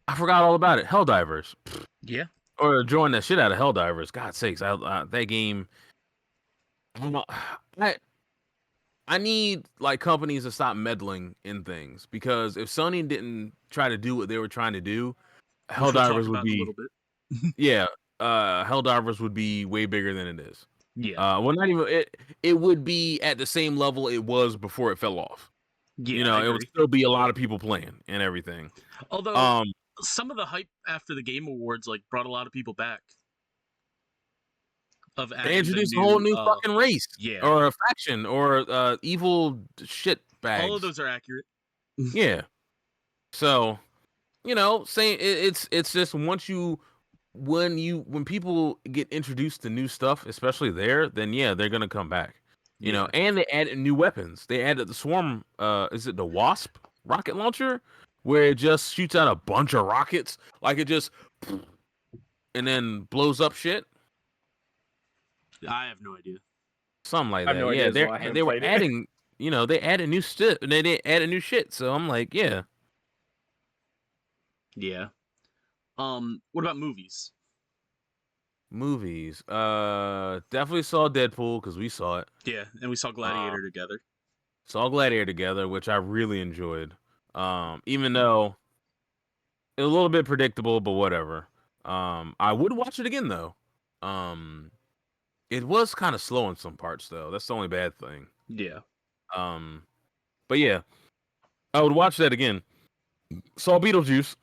Speaker 3: I forgot all about it. Helldivers.
Speaker 1: Yeah.
Speaker 3: Or join the shit out of Helldivers. God sakes. That game. I don't know. I need like companies to stop meddling in things, because if Sony didn't try to do what they were trying to do, Helldivers would be a little bit. Yeah. Helldivers would be way bigger than it is.
Speaker 1: Yeah.
Speaker 3: Well, not even it would be at the same level it was before it fell off.
Speaker 1: Yeah,
Speaker 3: you know, it would still be a lot of people playing and everything.
Speaker 1: Although some of the hype after the Game Awards like brought a lot of people back.
Speaker 3: They introduced a whole new fucking race, or a faction, or evil shit bags.
Speaker 1: All of those are accurate.
Speaker 3: Yeah. So, you know, saying it's just when people get introduced to new stuff, especially there, then yeah, they're gonna come back. You know, and they added new weapons. They added the Swarm. Is it the Wasp rocket launcher, where it just shoots out a bunch of rockets, like it just, and then blows up shit.
Speaker 1: I have no idea.
Speaker 3: Something like that. Yeah, they were adding. You know, they added new stuff. They added new shit. So I'm like, yeah.
Speaker 1: Yeah. What about movies?
Speaker 3: Movies. Definitely saw Deadpool because we saw it.
Speaker 1: Yeah, and we saw Gladiator together.
Speaker 3: Saw Gladiator together, which I really enjoyed. Even though it was a little bit predictable, but whatever. I would watch it again though. It was kind of slow in some parts though. That's the only bad thing.
Speaker 1: Yeah.
Speaker 3: But yeah, I would watch that again. Saw Beetlejuice,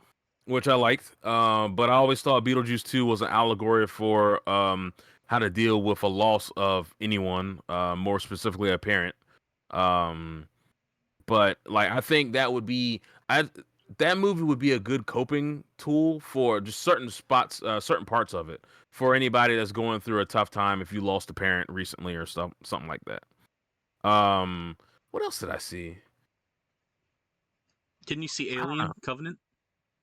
Speaker 3: which I liked. But I always thought Beetlejuice 2 was an allegory for how to deal with a loss of anyone, more specifically a parent. But like I think that would be that movie would be a good coping tool for just certain spots, certain parts of it, for anybody that's going through a tough time if you lost a parent recently or something like that. What else did I see?
Speaker 1: Didn't you see Alien Covenant?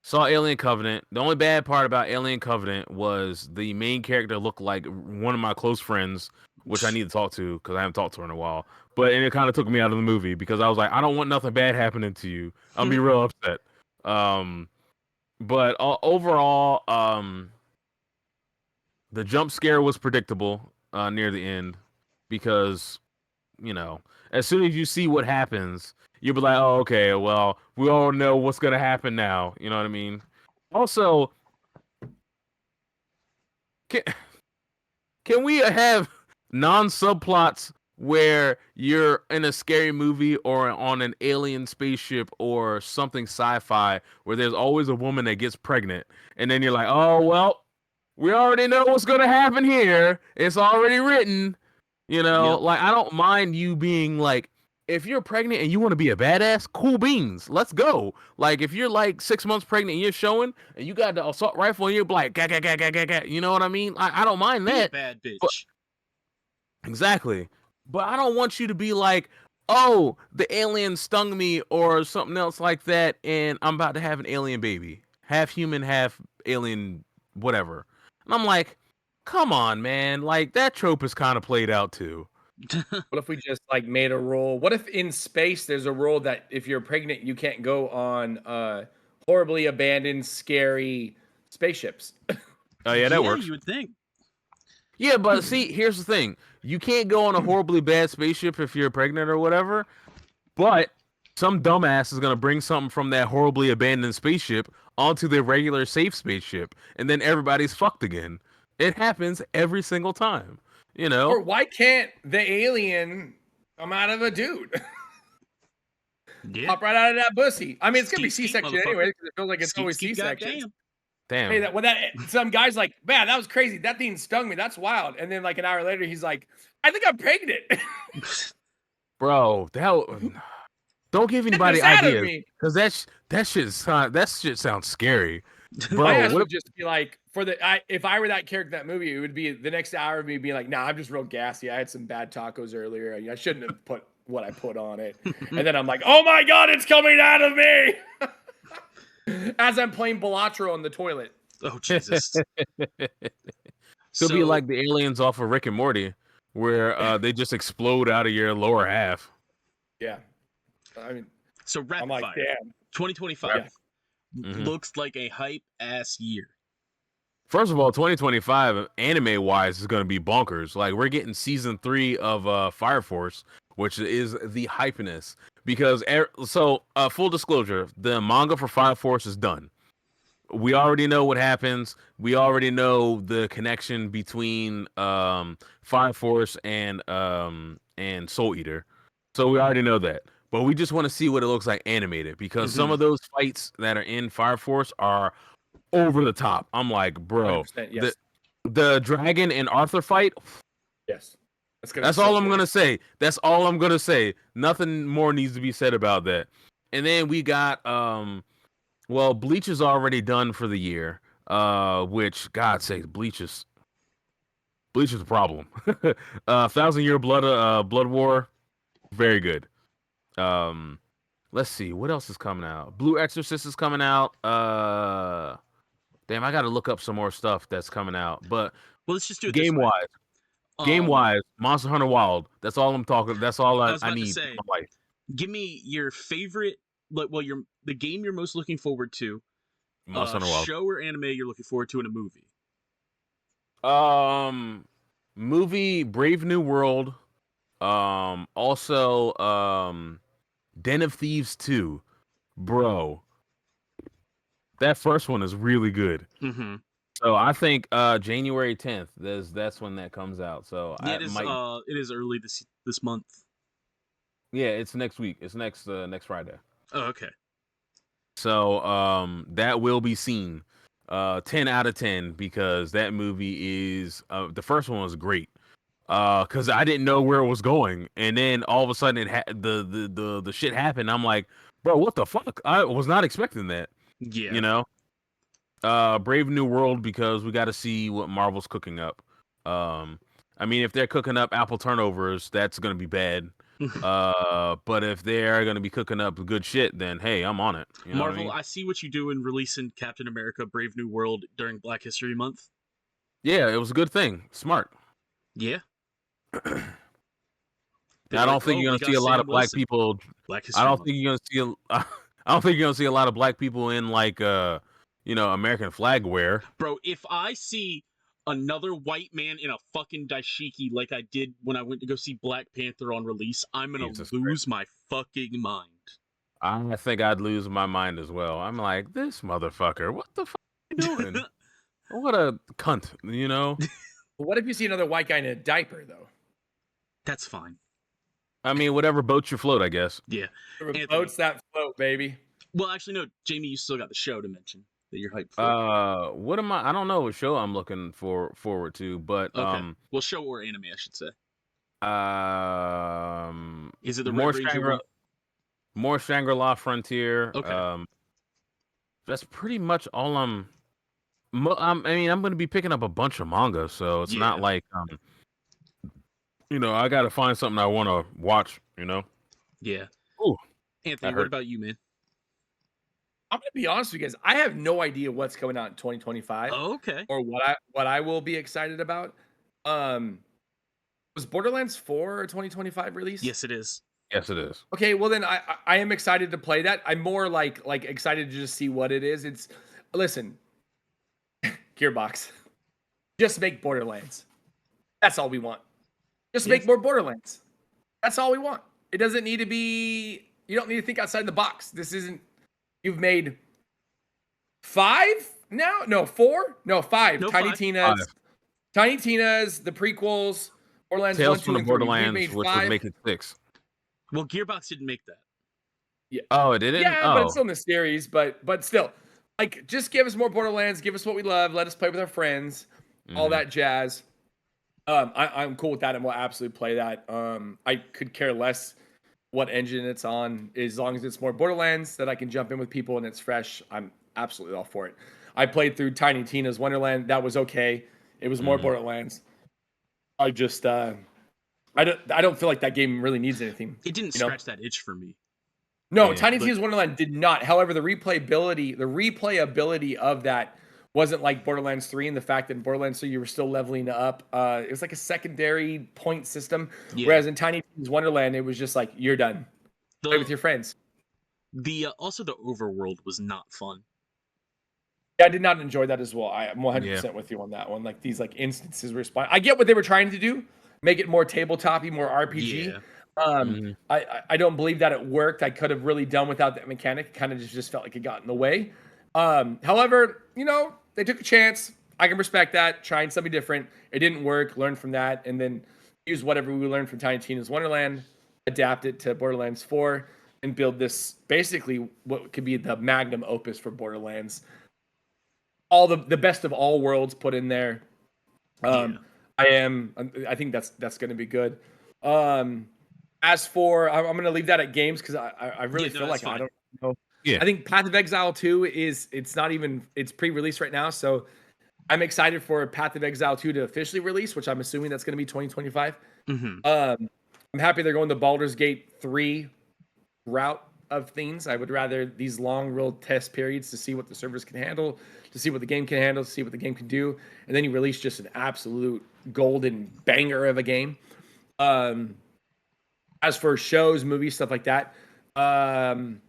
Speaker 3: Saw Alien Covenant. The only bad part about Alien Covenant was the main character looked like one of my close friends, which I need to talk to because I haven't talked to her in a while. But it kind of took me out of the movie because I was like, I don't want nothing bad happening to you. I'll be real upset. But overall, the jump scare was predictable near the end because, you know, as soon as you see what happens, you'll be like, oh, okay, well, we all know what's going to happen now. You know what I mean? Also, can we have non-subplots where you're in a scary movie or on an alien spaceship or something sci-fi where there's always a woman that gets pregnant, and then you're like, oh, well, we already know what's going to happen here. It's already written. You know, like, I don't mind you being like, if you're pregnant and you want to be a badass, cool beans. Let's go. Like, if you're like 6 months pregnant and you're showing and you got the assault rifle and you're like, gah. You know what I mean? I don't mind that.
Speaker 1: Be a bad bitch.
Speaker 3: But, exactly. But I don't want you to be like, oh, the alien stung me or something else like that, and I'm about to have an alien baby. Half human, half alien, whatever. And I'm like, come on, man. Like, that trope is kind of played out too.
Speaker 2: What if we just like made a rule? What if in space there's a rule that if you're pregnant, you can't go on horribly abandoned, scary spaceships?
Speaker 3: Oh, yeah, that works.
Speaker 1: You would think.
Speaker 3: Yeah, but see, here's the thing. You can't go on a horribly bad spaceship if you're pregnant or whatever. But some dumbass is gonna bring something from that horribly abandoned spaceship onto their regular safe spaceship, and then everybody's fucked again. It happens every single time, you know.
Speaker 2: Or why can't the alien come out of a dude?
Speaker 1: Yeah.
Speaker 2: Pop right out of that pussy. I mean, it's gonna be
Speaker 1: Skeet,
Speaker 2: C-section
Speaker 1: motherfucker.
Speaker 2: anyway, because it feels like it's
Speaker 1: Skeet,
Speaker 2: always
Speaker 1: skeet,
Speaker 2: C-sections.
Speaker 1: goddamn.
Speaker 3: Damn.
Speaker 2: Hey, some guy's like, man, that was crazy. That thing stung me. That's wild. And then like an hour later, he's like, I think I'm pregnant.
Speaker 3: Bro, don't give anybody
Speaker 2: this out of
Speaker 3: ideas,
Speaker 2: me.
Speaker 3: because that shit sounds scary,
Speaker 2: My
Speaker 3: bro.
Speaker 2: ass
Speaker 3: What
Speaker 2: would just be like, if I were that character in that movie, it would be the next hour of me being like, nah, I'm just real gassy. I had some bad tacos earlier. I shouldn't have put what I put on it. And then I'm like, oh my God, it's coming out of me. As I'm playing Balatro in the toilet.
Speaker 1: Oh, Jesus.
Speaker 3: Could be like the aliens off of Rick and Morty, where they just explode out of your lower half.
Speaker 2: Yeah. I mean,
Speaker 1: so rapid
Speaker 2: I'm like,
Speaker 1: fire.
Speaker 2: damn.
Speaker 1: 2025
Speaker 3: Mhm.
Speaker 1: looks like a hype ass year.
Speaker 3: First of all, 2025 anime wise is going to be bonkers. Like, we're getting season 3 of Fire Force, which is the hypeness. Because full disclosure, the manga for Fire Force is done. We already know what happens. We already know the connection between Fire Force and Soul Eater. So we already know that. But we just want to see what it looks like animated, because some of those fights that are in Fire Force are over the top. I'm like, bro,
Speaker 2: 100%, yes.
Speaker 3: the dragon and Arthur fight.
Speaker 2: Yes.
Speaker 3: That's all I'm gonna say. That's all I'm gonna say. Nothing more needs to be said about that. And then we got Bleach is already done for the year. Which, God sakes, Bleach is a problem. 1,000-Year Blood War, very good. Let's see what else is coming out. Blue Exorcist is coming out. Damn, I gotta look up some more stuff that's coming out. But
Speaker 1: let's just do it
Speaker 3: game wise, Monster Hunter Wild. That's all I'm talking. That's all I need in my life.
Speaker 1: Give me your favorite, the game you're most looking forward to.
Speaker 3: Monster Hunter Wild.
Speaker 1: Show or anime you're looking forward to in a movie.
Speaker 3: Movie Brave New World. Also, Den of Thieves 2. Bro, that first one is really good.
Speaker 1: Mm-hmm.
Speaker 3: So I think January 10th. That's when that comes out. So
Speaker 1: it is early this month.
Speaker 3: Yeah, it's next week. It's next Friday.
Speaker 1: Oh, okay.
Speaker 3: So that will be seen. 10 out of 10, because that movie is the first one was great. Because I didn't know where it was going, and then all of a sudden the shit happened. I'm like, bro, what the fuck? I was not expecting that.
Speaker 1: Yeah.
Speaker 3: You know. Brave New World, because we got to see what Marvel's cooking up. I mean, if they're cooking up apple turnovers, that's gonna be bad. But if they're gonna be cooking up good shit, then hey, I'm on it. You know
Speaker 1: Marvel,
Speaker 3: what I mean?
Speaker 1: I see what you do in releasing Captain America: Brave New World during Black History Month.
Speaker 3: Yeah, it was a good thing. Smart.
Speaker 1: Yeah.
Speaker 3: I don't think you're gonna see a lot of black people. I don't think you're gonna see a lot of black people in American flag wear.
Speaker 1: Bro, if I see another white man in a fucking dashiki like I did when I went to go see Black Panther on release, I'm gonna lose my fucking mind.
Speaker 3: I think I'd lose my mind as well. I'm like, this motherfucker, what the fuck are you doing? What a cunt, you know?
Speaker 2: What if you see another white guy in a diaper, though?
Speaker 1: That's fine.
Speaker 3: I mean, whatever boats your float, I guess.
Speaker 1: Yeah.
Speaker 2: Boats that float, baby.
Speaker 1: Well, actually, no, Jamie, you still got the show to mention that you're hyped for.
Speaker 3: What am I don't know what show I'm looking forward to, but
Speaker 1: okay. Well, show or anime, I should say. Is it the
Speaker 3: more
Speaker 1: Red Ranger?
Speaker 3: More Shangri-La Frontier.
Speaker 1: Okay.
Speaker 3: That's pretty much all I'm going to be picking up a bunch of manga, so it's not like I got to find something I want to watch,
Speaker 1: Yeah.
Speaker 3: Ooh.
Speaker 1: Anthony, what about you, man?
Speaker 2: I'm gonna be honest with you guys. I have no idea what's coming out in 2025.
Speaker 1: Oh, okay.
Speaker 2: Or what I will be excited about. Was Borderlands 4 a 2025 release?
Speaker 1: Yes, it is.
Speaker 3: Yes, it is.
Speaker 2: Okay, well then I am excited to play that. I'm more like excited to just see what it is. Listen, Gearbox, just make Borderlands. That's all we want. Just make more Borderlands. That's all we want. It doesn't need to be. You don't need to think outside the box. This isn't. You've made 5 now? No, 4? No, 5.
Speaker 1: No,
Speaker 2: Tiny
Speaker 1: 5.
Speaker 2: Tina's.
Speaker 3: 5.
Speaker 2: Tiny Tina's, the prequels, Borderlands
Speaker 3: Tales
Speaker 2: 1, 2,
Speaker 3: from the
Speaker 2: and 3. We've
Speaker 3: Borderlands,
Speaker 2: made
Speaker 3: which
Speaker 2: 5.
Speaker 3: would make it 6.
Speaker 1: Well, Gearbox didn't make that.
Speaker 2: Yeah.
Speaker 3: Oh, it didn't?
Speaker 2: Yeah, but it's
Speaker 3: Oh.
Speaker 2: still in the series. But still, like, just give us more Borderlands. Give us what we love. Let us play with our friends. All that jazz. I'm cool with that, and we'll absolutely play that. I could care less what engine it's on, as long as it's more Borderlands that I can jump in with people and it's fresh. I'm absolutely all for it. I played through Tiny Tina's Wonderland. That was okay. It was more Borderlands. I just I don't feel like that game really needs anything.
Speaker 1: It didn't scratch that itch for me.
Speaker 2: No,
Speaker 3: Yeah,
Speaker 2: Tiny Tina's Wonderland did not. However, the replayability of that wasn't like Borderlands 3, and the fact that in Borderlands 3 you were still leveling up. It was like a secondary point system.
Speaker 1: Yeah.
Speaker 2: Whereas in Tiny Tina's Wonderland, it was just like, you're done. Play with your friends.
Speaker 1: Also the overworld was not fun.
Speaker 2: Yeah, I did not enjoy that as well. I am 100% with you on that one. Like these like instances where I get what they were trying to do, make it more tabletop-y, more RPG.
Speaker 1: Yeah.
Speaker 2: I don't believe that it worked. I could have really done without that mechanic. Kind of just felt like it got in the way. However, they took a chance. I can respect that. Trying something different. It didn't work. Learn from that, and then use whatever we learned from Tiny Tina's Wonderland, adapt it to Borderlands 4, and build this basically what could be the magnum opus for Borderlands. All the best of all worlds put in there. I think that's going to be good. As for, I'm going to leave that at games because I really feel like I don't know.
Speaker 3: Yeah.
Speaker 2: I think Path of Exile 2 it's pre-released right now, so I'm excited for Path of Exile 2 to officially release, which I'm assuming that's going to be 2025. I'm happy they're going the Baldur's Gate 3 route of things. I would rather these long real test periods to see what the servers can handle, to see what the game can handle, to see what the game can do, and then you release just an absolute golden banger of a game. As for shows, movies, stuff like that, I'm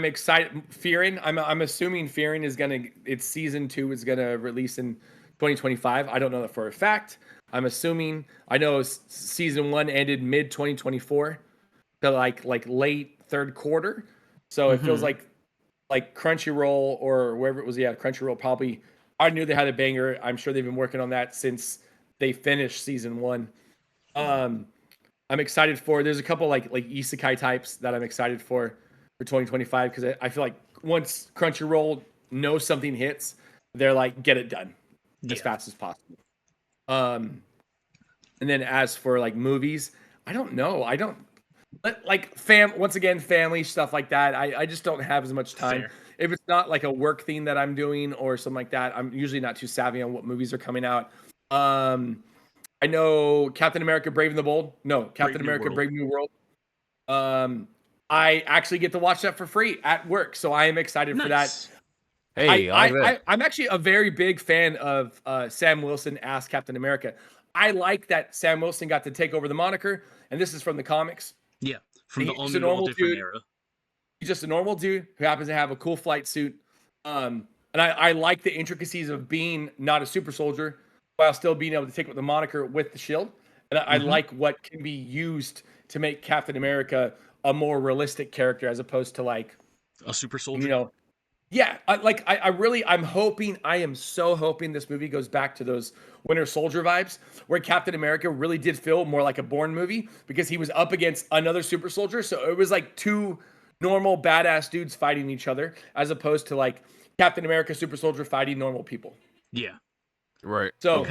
Speaker 2: excited. Fearing, I'm assuming Fearing its season 2 is gonna release in 2025. I don't know that for a fact. I'm assuming. I know season 1 ended mid 2024 to like late third quarter, so it feels like Crunchyroll or wherever it was. Yeah, Crunchyroll probably. I knew they had a banger. I'm sure they've been working on that since they finished season 1. I'm excited for. There's a couple like isekai types that I'm excited for 2025 because I feel like once Crunchyroll knows something hits, they're like, get it done as fast as possible. And then as for like movies, I don't know. I don't like once again, family stuff like that. I just don't have as much time.
Speaker 1: Fair.
Speaker 2: If it's not like a work thing that I'm doing or something like that, I'm usually not too savvy on what movies are coming out. I know Captain America Brave and the Bold. No, Captain America Brave New World. I actually get to watch that for free at work, so I am excited for that.
Speaker 3: Hey,
Speaker 2: I'm actually a very big fan of Sam Wilson as Captain America. I like that Sam Wilson got to take over the moniker, and this is from the comics.
Speaker 1: Yeah, from the
Speaker 2: He's a normal dude. He's just a normal dude who happens to have a cool flight suit. And I like the intricacies of being not a super soldier while still being able to take up the moniker with the shield. And I like what can be used to make Captain America a more realistic character as opposed to like
Speaker 1: a super soldier.
Speaker 2: Yeah, I am so hoping this movie goes back to those Winter Soldier vibes where Captain America really did feel more like a Bourne movie because he was up against another super soldier. So it was like two normal badass dudes fighting each other as opposed to like Captain America, super soldier fighting normal people.
Speaker 1: Yeah.
Speaker 3: Right.
Speaker 2: So,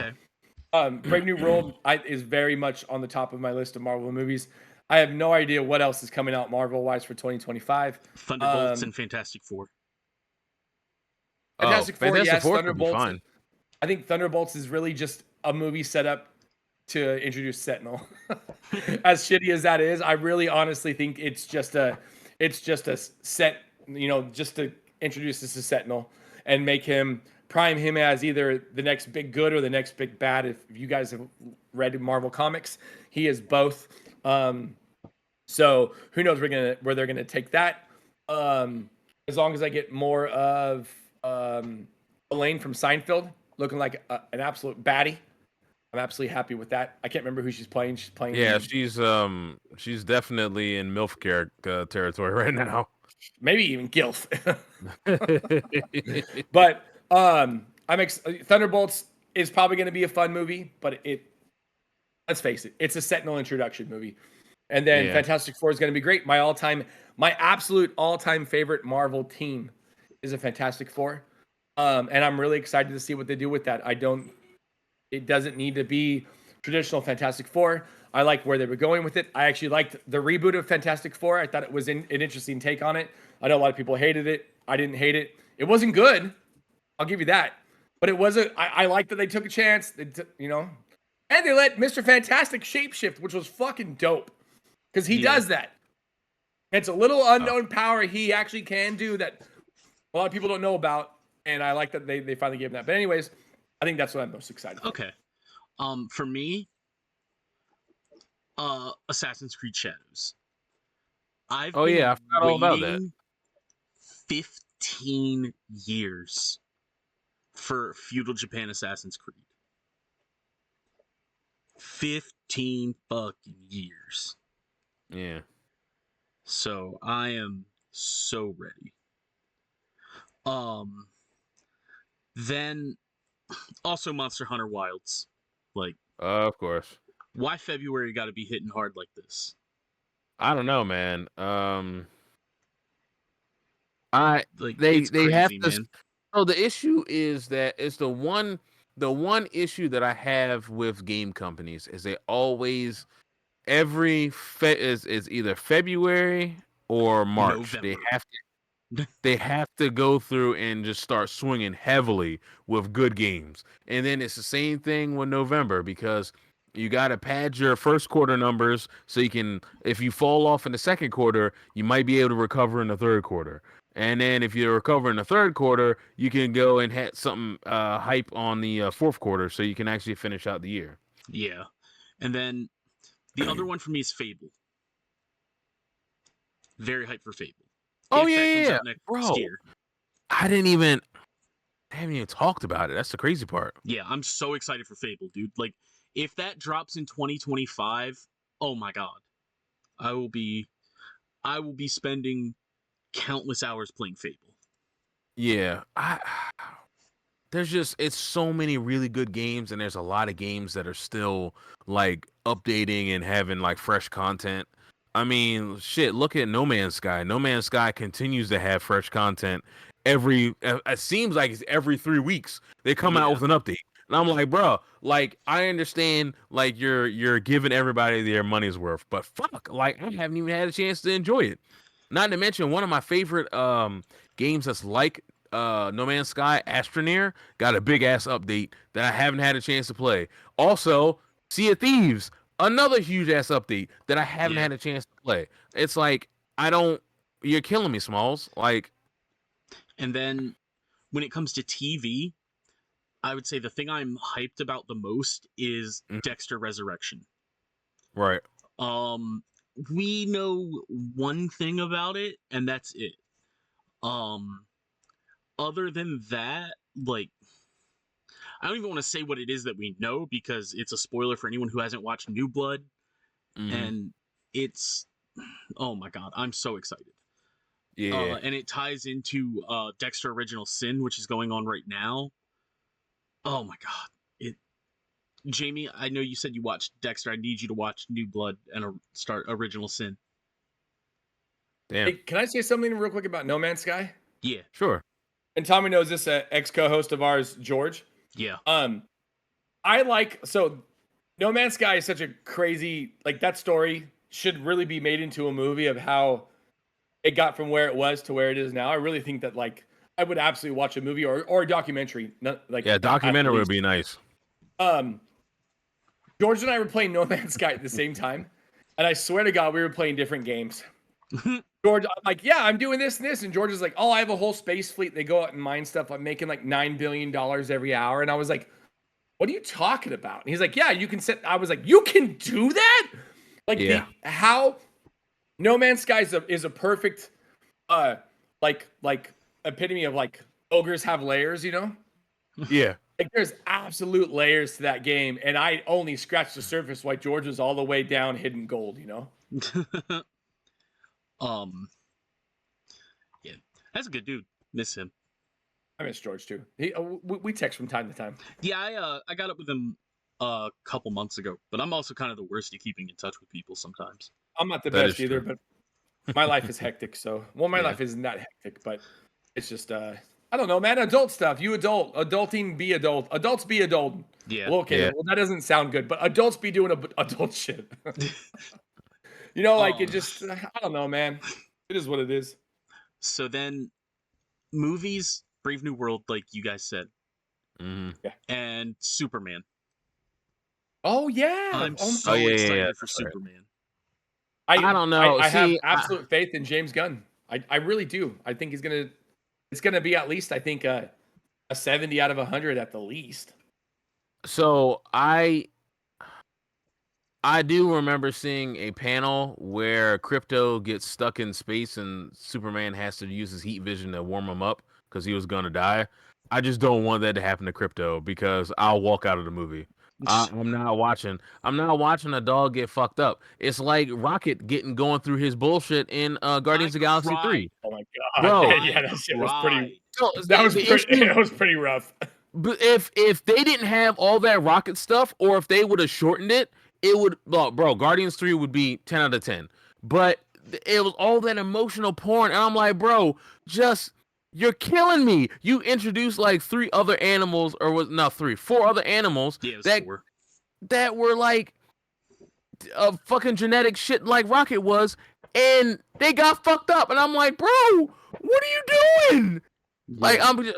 Speaker 2: Brave New World is very much on the top of my list of Marvel movies. I have no idea what else is coming out Marvel-wise for 2025.
Speaker 1: Thunderbolts and Fantastic Four.
Speaker 2: Fantastic Four, yes.
Speaker 3: Thunderbolts. Fine.
Speaker 2: I think Thunderbolts is really just a movie set up to introduce Sentinel. As shitty as that is, I really honestly think it's just a set, just to introduce this to Sentinel and prime him as either the next big good or the next big bad. If you guys have read Marvel Comics, he is both. So who knows where they're gonna take that. As long as I get more of Elaine from Seinfeld looking like an absolute baddie, I'm absolutely happy with that. I can't remember who she's playing. She's playing.
Speaker 3: Yeah, she's definitely in MILF territory right now.
Speaker 2: Maybe even Gilf. But Thunderbolts is probably going to be a fun movie, but let's face it, it's a Sentinel introduction movie. And then Fantastic Four is going to be great. My absolute all-time favorite Marvel team is a Fantastic Four. And I'm really excited to see what they do with that. It doesn't need to be traditional Fantastic Four. I like where they were going with it. I actually liked the reboot of Fantastic Four. I thought it was an interesting take on it. I know a lot of people hated it. I didn't hate it. It wasn't good. I'll give you that. But it wasn't. I like that they took a chance. And they let Mr. Fantastic shapeshift, which was fucking dope. Because he does that. It's a little unknown power he actually can do that a lot of people don't know about. And I like that they finally gave him that. But anyways, I think that's what I'm most excited for.
Speaker 1: Okay. For me, Assassin's Creed Shadows. I forgot all about that. 15 years for feudal Japan Assassin's Creed. 15 fucking years.
Speaker 3: Yeah.
Speaker 1: So I am so ready. Then also Monster Hunter Wilds. Like,
Speaker 3: of course.
Speaker 1: Why February got to be hitting hard like this?
Speaker 3: I don't know, man.
Speaker 1: It's crazy,
Speaker 3: have to.
Speaker 1: Man.
Speaker 3: So the issue is that it's the one issue that I have with game companies is they always is either February or March.
Speaker 1: November.
Speaker 3: They have to go through and just start swinging heavily with good games. And then it's the same thing with November because you got to pad your first quarter numbers so you can, if you fall off in the second quarter, you might be able to recover in the third quarter. And then if you recover in the third quarter, you can go and hit something hype on the fourth quarter so you can actually finish out the year.
Speaker 1: Yeah. And then the other one for me is Fable. Very hyped for Fable.
Speaker 3: Oh, yeah. Bro, I haven't even talked about it. That's the crazy part.
Speaker 1: Yeah, I'm so excited for Fable, dude. Like, if that drops in 2025, oh my god. I will be spending countless hours playing Fable.
Speaker 3: Yeah. It's so many really good games, and there's a lot of games that are still, like, updating and having, like, fresh content. I mean, shit, look at No Man's Sky. No Man's Sky continues to have fresh content it seems like it's every 3 weeks. They come out with an update. And I'm like, bro, like, I understand, like, you're giving everybody their money's worth, but fuck, like, I haven't even had a chance to enjoy it. Not to mention, one of my favorite games that's like No Man's Sky, Astroneer, got a big-ass update that I haven't had a chance to play. Also, Sea of Thieves, another huge-ass update that I haven't had a chance to play. It's like, you're killing me, Smalls. Like,
Speaker 1: and then when it comes to TV, I would say the thing I'm hyped about the most is Dexter Resurrection.
Speaker 3: Right.
Speaker 1: We know one thing about it, and that's it. Other than that, like, I don't even want to say what it is that we know because it's a spoiler for anyone who hasn't watched New Blood. And it's, oh my god, I'm so excited.
Speaker 3: Yeah.
Speaker 1: And it ties into Dexter Original Sin, which is going on right now. Oh my god. Jamie, I know you said you watched Dexter. I need you to watch New Blood and start Original Sin.
Speaker 3: Damn.
Speaker 2: Hey, can I say something real quick about No Man's Sky?
Speaker 1: Yeah.
Speaker 3: Sure.
Speaker 2: And Tommy knows this, ex-co-host of ours, George.
Speaker 1: Yeah.
Speaker 2: So No Man's Sky is such a crazy, like, that story should really be made into a movie of how it got from where it was to where it is now. I really think that, like, I would absolutely watch a movie or a documentary.
Speaker 3: Documentary would be nice.
Speaker 2: George and I were playing No Man's Sky at the same time, and I swear to God, we were playing different games. George, I'm like, yeah, I'm doing this and this, and George is like, oh, I have a whole space fleet. They go out and mine stuff. I'm making like $9 billion every hour, and I was like, what are you talking about? And he's like, yeah, you can set. I was like, you can do that? Like, how No Man's Sky is a perfect, like epitome of, like, ogres have layers, you know?
Speaker 3: Yeah.
Speaker 2: Like, there's absolute layers to that game, and I only scratched the surface while George was all the way down hidden gold, you know?
Speaker 1: Yeah, that's a good dude. Miss him.
Speaker 2: I miss George too. We text from time to time.
Speaker 1: Yeah, I got up with him a couple months ago, but I'm also kind of the worst at keeping in touch with people sometimes.
Speaker 2: I'm not the
Speaker 3: That
Speaker 2: best
Speaker 3: is
Speaker 2: either,
Speaker 3: true.
Speaker 2: but my life is hectic. So, well, my
Speaker 3: Yeah.
Speaker 2: life isn't that hectic, but it's just I don't know, man. Adult stuff. You adulting, be adult. Adults be adult.
Speaker 1: Yeah.
Speaker 2: Well, okay,
Speaker 3: Yeah.
Speaker 2: well that doesn't sound good, but adults be doing adult shit. You know, like it
Speaker 1: Um,
Speaker 2: just I don't know, man. It is what it is.
Speaker 1: So then, movies, Brave New World, like you guys said,
Speaker 3: Mhm.
Speaker 1: and Superman.
Speaker 2: Oh yeah.
Speaker 1: I'm
Speaker 2: Oh,
Speaker 1: so
Speaker 3: yeah,
Speaker 1: excited for
Speaker 3: that's right.
Speaker 1: Superman.
Speaker 3: I don't know.
Speaker 2: I have
Speaker 3: See,
Speaker 2: absolute faith in James Gunn. I really do. I think it's gonna be at least, I think, a 70 out of 100 at the least.
Speaker 3: so I do remember seeing a panel where Crypto gets stuck in space and Superman has to use his heat vision to warm him up because he was gonna die. I just don't want that to happen to Crypto because I'll walk out of the movie. I'm not watching. I'm not watching a dog get fucked up. It's like Rocket going through his bullshit in Guardians
Speaker 1: I
Speaker 3: of the Galaxy
Speaker 1: cried.
Speaker 3: 3.
Speaker 2: Oh my god.
Speaker 3: Bro,
Speaker 2: Yeah, that shit was pretty
Speaker 3: So
Speaker 2: that was
Speaker 3: the
Speaker 2: pretty
Speaker 3: issue,
Speaker 2: that was pretty rough.
Speaker 3: but if they didn't have all that Rocket stuff, or if they would have shortened it, it would, well, bro, Guardians 3 would be 10 out of 10. But it was all that emotional porn, and I'm like, bro, just you're killing me. You introduced like 4 other animals
Speaker 1: Yeah, it was
Speaker 3: that
Speaker 1: 4.
Speaker 3: that were like fucking genetic shit like Rocket was, and they got fucked up, and I'm like, bro, what are you doing? Like,
Speaker 1: Yeah.
Speaker 3: I'm just,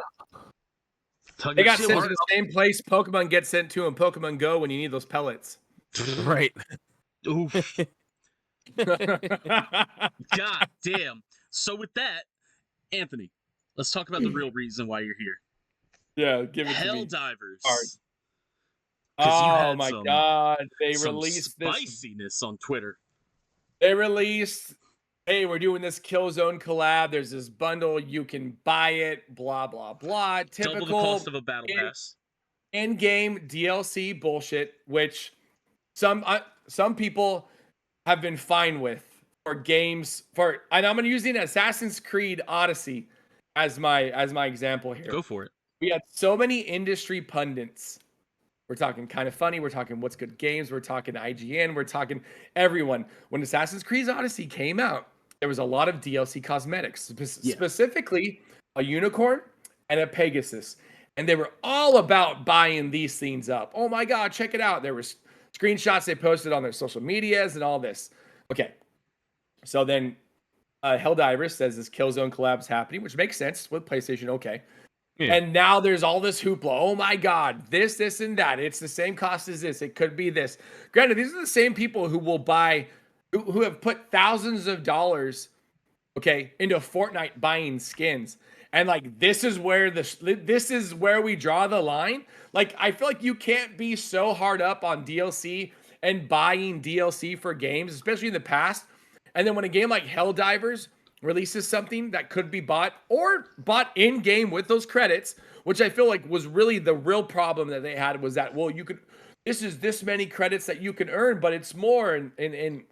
Speaker 2: They got
Speaker 3: shit
Speaker 2: sent
Speaker 3: was-
Speaker 2: to the same place Pokemon gets sent to in Pokemon Go when you need those pellets.
Speaker 3: right.
Speaker 1: Oof. God damn. So with that, Anthony, let's talk about the real reason why you're here.
Speaker 2: Yeah, give it to me.
Speaker 1: Helldivers.
Speaker 2: Hard.
Speaker 1: 'Cause you
Speaker 2: Oh
Speaker 1: had
Speaker 2: my
Speaker 1: some-
Speaker 2: god, they
Speaker 1: Some
Speaker 2: released this.
Speaker 1: spiciness on Twitter.
Speaker 2: They released, hey, we're doing this Killzone collab. There's this bundle, you can buy it, blah blah blah. Typical
Speaker 1: Double the cost of a battle pass.
Speaker 2: in-game DLC bullshit, which some people have been fine with for games for, and I'm gonna use Assassin's Creed Odyssey as my example here.
Speaker 1: Go for it.
Speaker 2: We had so many industry pundits. We're talking Kind of Funny. We're talking What's Good Games. We're talking IGN. We're talking everyone. When Assassin's Creed Odyssey came out, there was a lot of DLC cosmetics, specifically a unicorn and a Pegasus. And they were all about buying these things up. Oh my God, check it out. There were screenshots they posted on their social medias and all this. Okay. So then Helldivers says this Killzone collab's happening, which makes sense with PlayStation. Okay.
Speaker 3: Yeah.
Speaker 2: And now there's all this hoopla. Oh my God, this, and that. It's the same cost as this. It could be this. Granted, these are the same people who will buy, who have put thousands of dollars, okay, into Fortnite buying skins. And like, this is where we draw the line. Like, I feel like you can't be so hard up on DLC and buying DLC for games, especially in the past. And then when a game like Helldivers releases something that could be bought in game with those credits, which I feel like was really the real problem that they had, was that, well, you could, this is this many credits that you can earn, but it's more and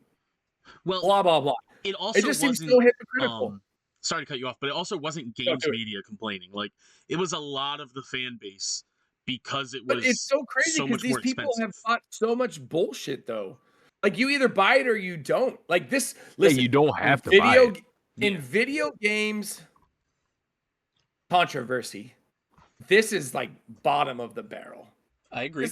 Speaker 1: well,
Speaker 2: blah blah blah.
Speaker 1: It also
Speaker 2: just seems
Speaker 1: wasn't
Speaker 2: so hypocritical.
Speaker 1: Sorry to cut you off, but it also wasn't
Speaker 2: No,
Speaker 1: games
Speaker 2: do it.
Speaker 1: media complaining. Like, it was a lot of the fan base because it
Speaker 2: But
Speaker 1: was
Speaker 2: it's so crazy
Speaker 1: so
Speaker 2: because
Speaker 1: much
Speaker 2: these
Speaker 1: more
Speaker 2: people
Speaker 1: expensive.
Speaker 2: have bought so much bullshit though. Like, you either buy it or you don't. Like this, listen,
Speaker 3: Yeah, you don't have to buy it.
Speaker 2: In video games controversy, this is like bottom of the barrel.
Speaker 1: I agree.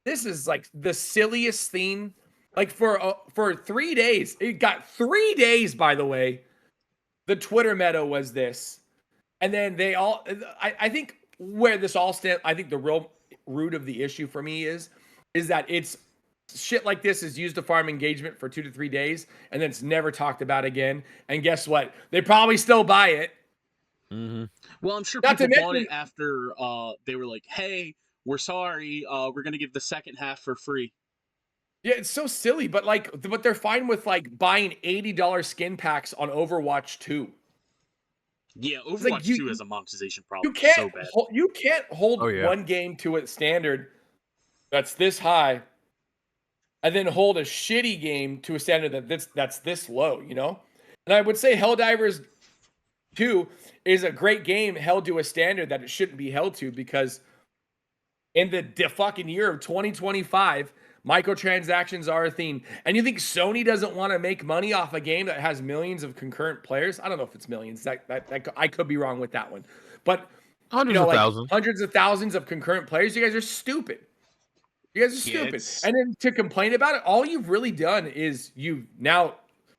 Speaker 2: This is like the silliest thing. Like for 3 days, it got 3 days, by the way. The Twitter meta was this. And then they all, I think where this all stands, I think the real root of the issue for me is that it's shit like this is used to farm engagement for 2 to 3 days, and then it's never talked about again. And guess what? They probably still buy it.
Speaker 3: Mm-hmm.
Speaker 1: Well, I'm sure
Speaker 2: Not
Speaker 1: people
Speaker 2: to
Speaker 1: bought
Speaker 2: mention-
Speaker 1: it after they were like, "Hey, we're sorry, we're gonna give the second half for free."
Speaker 2: Yeah, it's so silly, but they're fine with like buying $80 skin packs on Overwatch 2.
Speaker 1: Yeah,
Speaker 2: It's
Speaker 1: Overwatch
Speaker 2: like
Speaker 1: 2 has a monetization problem
Speaker 2: you
Speaker 1: so bad.
Speaker 2: you can't hold
Speaker 3: Oh, yeah.
Speaker 2: one game to a standard that's this high, and then hold a shitty game to a standard that's this low. You know, and I would say Helldivers 2 is a great game held to a standard that it shouldn't be held to, because in the fucking year of 2025, microtransactions are a thing. And you think Sony doesn't want to make money off a game that has millions of concurrent players? I don't know if it's millions. That I could be wrong with that one. But
Speaker 3: Hundreds of thousands.
Speaker 2: hundreds of thousands of concurrent players. You guys are stupid. You guys are stupid. And then to complain about it, all you've really done is you've now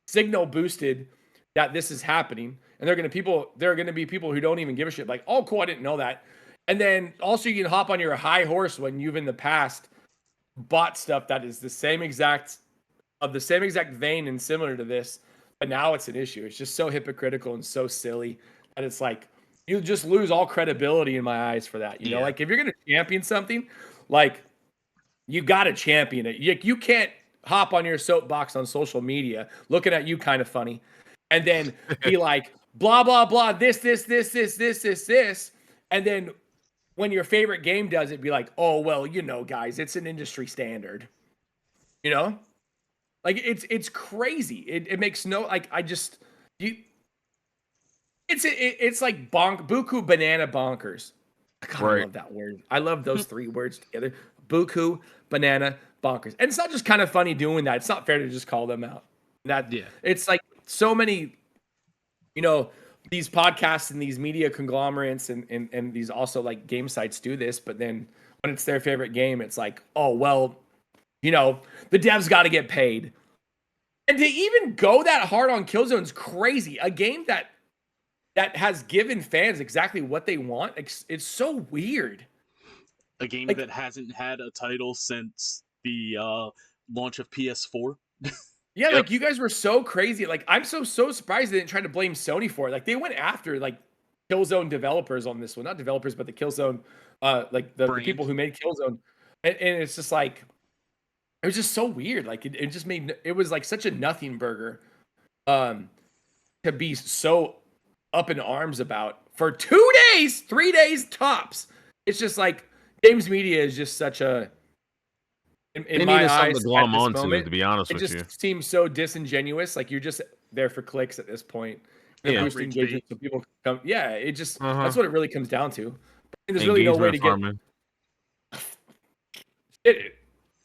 Speaker 2: signal boosted that this is happening. And there are gonna be people who don't even give a shit. Like, oh, cool, I didn't know that. And then also you can hop on your high horse when you've in the past bought stuff that is the same exact vein and similar to this, but now it's an issue. It's just so hypocritical and so silly that it's like you just lose all credibility in my eyes for that. You know, like if you're gonna champion something, like you gotta champion it. You can't hop on your soapbox on social media looking at you kind of funny and then be like blah blah blah this, and then when your favorite game does it, be like, oh, well, you know, guys, it's an industry standard. You know? Like, it's crazy. It makes no, like, it's like buku banana bonkers. God, I love that word. I love those three words together. Buku banana bonkers. And it's not just kind of funny doing that. It's not fair to just call them out. It's like so many, you know, these podcasts and these media conglomerates and these also like game sites do this, but then when it's their favorite game, it's like, oh, well, you know, the devs got to get paid. And to even go that hard on Killzone's crazy. A game that has given fans exactly what they want. It's so weird.
Speaker 1: A game that hasn't had a title since the launch of PS4.
Speaker 2: Yeah, like you guys were so crazy. Like I'm so surprised they didn't try to blame Sony for it. Like they went after like Killzone developers on this one, not developers, but the Killzone, like the people who made Killzone, and it's just like it was just so weird. Like it just made it was like such a nothing burger, to be so up in arms about for 2 days, 3 days tops. It's just like games media is just such a. In my eyes,
Speaker 3: to glom onto,
Speaker 2: moment,
Speaker 3: to be honest with you.
Speaker 2: It just seems so disingenuous. Like you're just there for clicks at this point. Boost engagement so people come. Yeah, it just that's what it really comes down to. And there's really no way to get.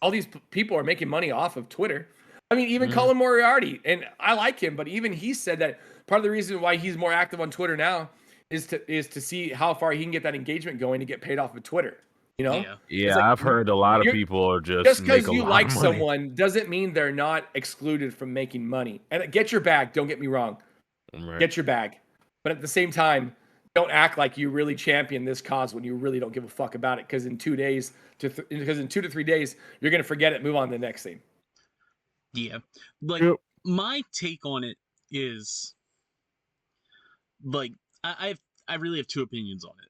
Speaker 2: All these people are making money off of Twitter. I mean, even Colin Moriarty, and I like him, but even he said that part of the reason why he's more active on Twitter now is to see how far he can get that engagement going to get paid off of Twitter. You know?
Speaker 3: Yeah, like, I've heard a lot of people are just
Speaker 2: because you like someone doesn't mean they're not excluded from making money. And get your bag. Don't get me wrong. Right. Get your bag. But at the same time, don't act like you really champion this cause when you really don't give a fuck about it. Because in 2 days, because in 2 to 3 days, you're gonna forget it. Move on to the next thing.
Speaker 1: Yeah, like my take on it is like I really have two opinions on it.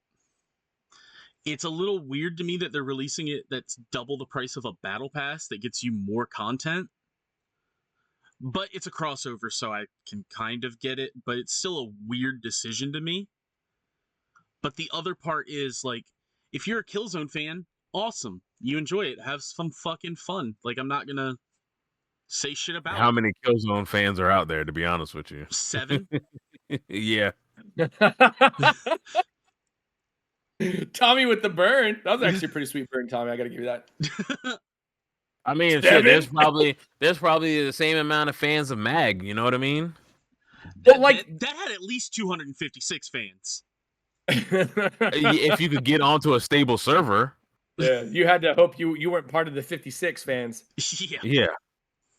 Speaker 1: It's a little weird to me that they're releasing it that's double the price of a battle pass that gets you more content. But it's a crossover, so I can kind of get it, but it's still a weird decision to me. But the other part is, like, if you're a Killzone fan, awesome. You enjoy it. Have some fucking fun. Like, I'm not gonna say shit about
Speaker 3: How many Killzone fans are out there, to be honest with you?
Speaker 1: 7?
Speaker 3: Yeah.
Speaker 2: Tommy with the burn. That was actually a pretty sweet burn, Tommy. I gotta give you that.
Speaker 3: I mean, shit, there's probably the same amount of fans of Mag. You know what I mean?
Speaker 2: But like
Speaker 1: that had at least 256 fans.
Speaker 3: If you could get onto a stable server.
Speaker 2: Yeah, you had to hope you weren't part of the 56 fans.
Speaker 3: Yeah.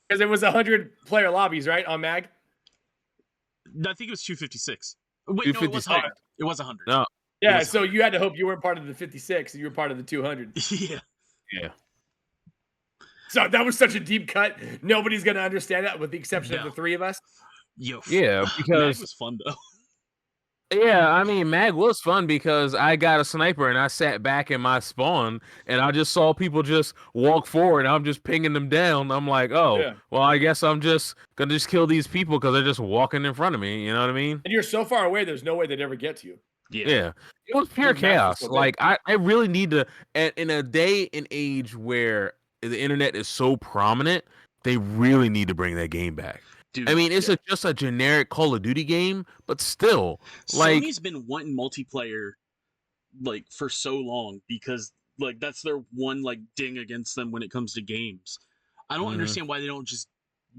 Speaker 2: Because it was 100 player lobbies, right, on Mag?
Speaker 1: I think it was 256. Wait, no, it was 100. It was 100.
Speaker 3: No.
Speaker 2: Yeah, so you had to hope you weren't part of the 56 and you were part of the 200.
Speaker 1: Yeah.
Speaker 2: So that was such a deep cut. Nobody's going to understand that with the exception of the three of us.
Speaker 1: Yo.
Speaker 3: Yeah, because
Speaker 1: it was fun, though.
Speaker 3: Yeah, I mean, Mag was fun because I got a sniper and I sat back in my spawn and I just saw people just walk forward. And I'm just pinging them down. I'm like, oh,
Speaker 2: Yeah.
Speaker 3: well, I guess I'm just gonna just kill these people because they're just walking in front of me. You know what I mean?
Speaker 2: And you're so far away, there's no way they'd ever get to you.
Speaker 3: Yeah. It was pure
Speaker 2: Those maps are
Speaker 3: chaos.
Speaker 2: so big.
Speaker 3: Like I really need to, in a day and age where the internet is so prominent, they really need to bring that game back.
Speaker 1: Dude,
Speaker 3: I mean, it's just a generic Call of Duty game, but still, like,
Speaker 1: Sony's been wanting multiplayer like for so long because like that's their one like ding against them when it comes to games. I don't understand why they don't just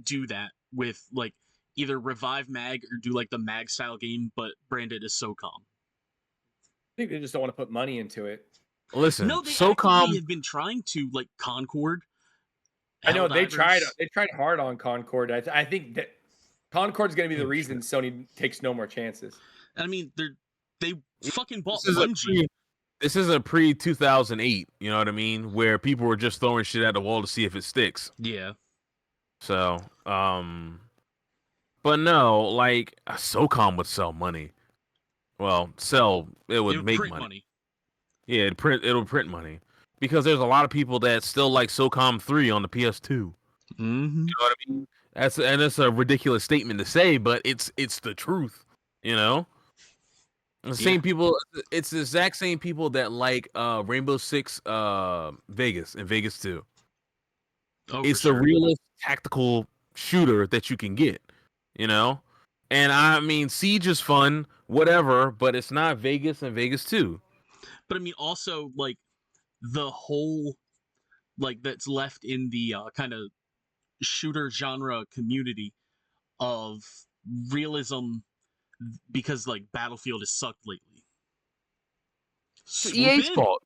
Speaker 1: do that with like either revive Mag or do like the Mag style game but branded as SOCOM.
Speaker 2: I think they just don't want to put money into it.
Speaker 3: listen,
Speaker 1: No, they
Speaker 3: SOCOM
Speaker 1: actively have been trying to like Concord.
Speaker 2: I know they tried.
Speaker 1: Helldivers.
Speaker 2: They tried hard on Concord. I think that Concord's going to be the reason Sony takes no more chances.
Speaker 1: I mean, they fucking bought
Speaker 3: this is
Speaker 1: Bungie.
Speaker 3: This is a pre 2008, you know what I mean, where people were just throwing shit at the wall to see if it sticks.
Speaker 1: Yeah.
Speaker 3: So, but no, like SOCOM would sell money. Well, it would make
Speaker 1: print
Speaker 3: money. Yeah, it'll print money because there's a lot of people that still like SOCOM 3 on the PS2.
Speaker 1: Mm-hmm.
Speaker 3: You know what I mean? That's a ridiculous statement to say, but it's the truth. You know, the same people. It's the exact same people that like Rainbow Six Vegas and Vegas 2.
Speaker 1: Oh,
Speaker 3: It's the realest tactical shooter that you can get. You know, and I mean Siege is fun, whatever, but it's not Vegas and Vegas 2.
Speaker 1: But I mean, also like the whole like that's left in the kind of shooter genre community of realism because like Battlefield has sucked lately.
Speaker 3: It's EA's fault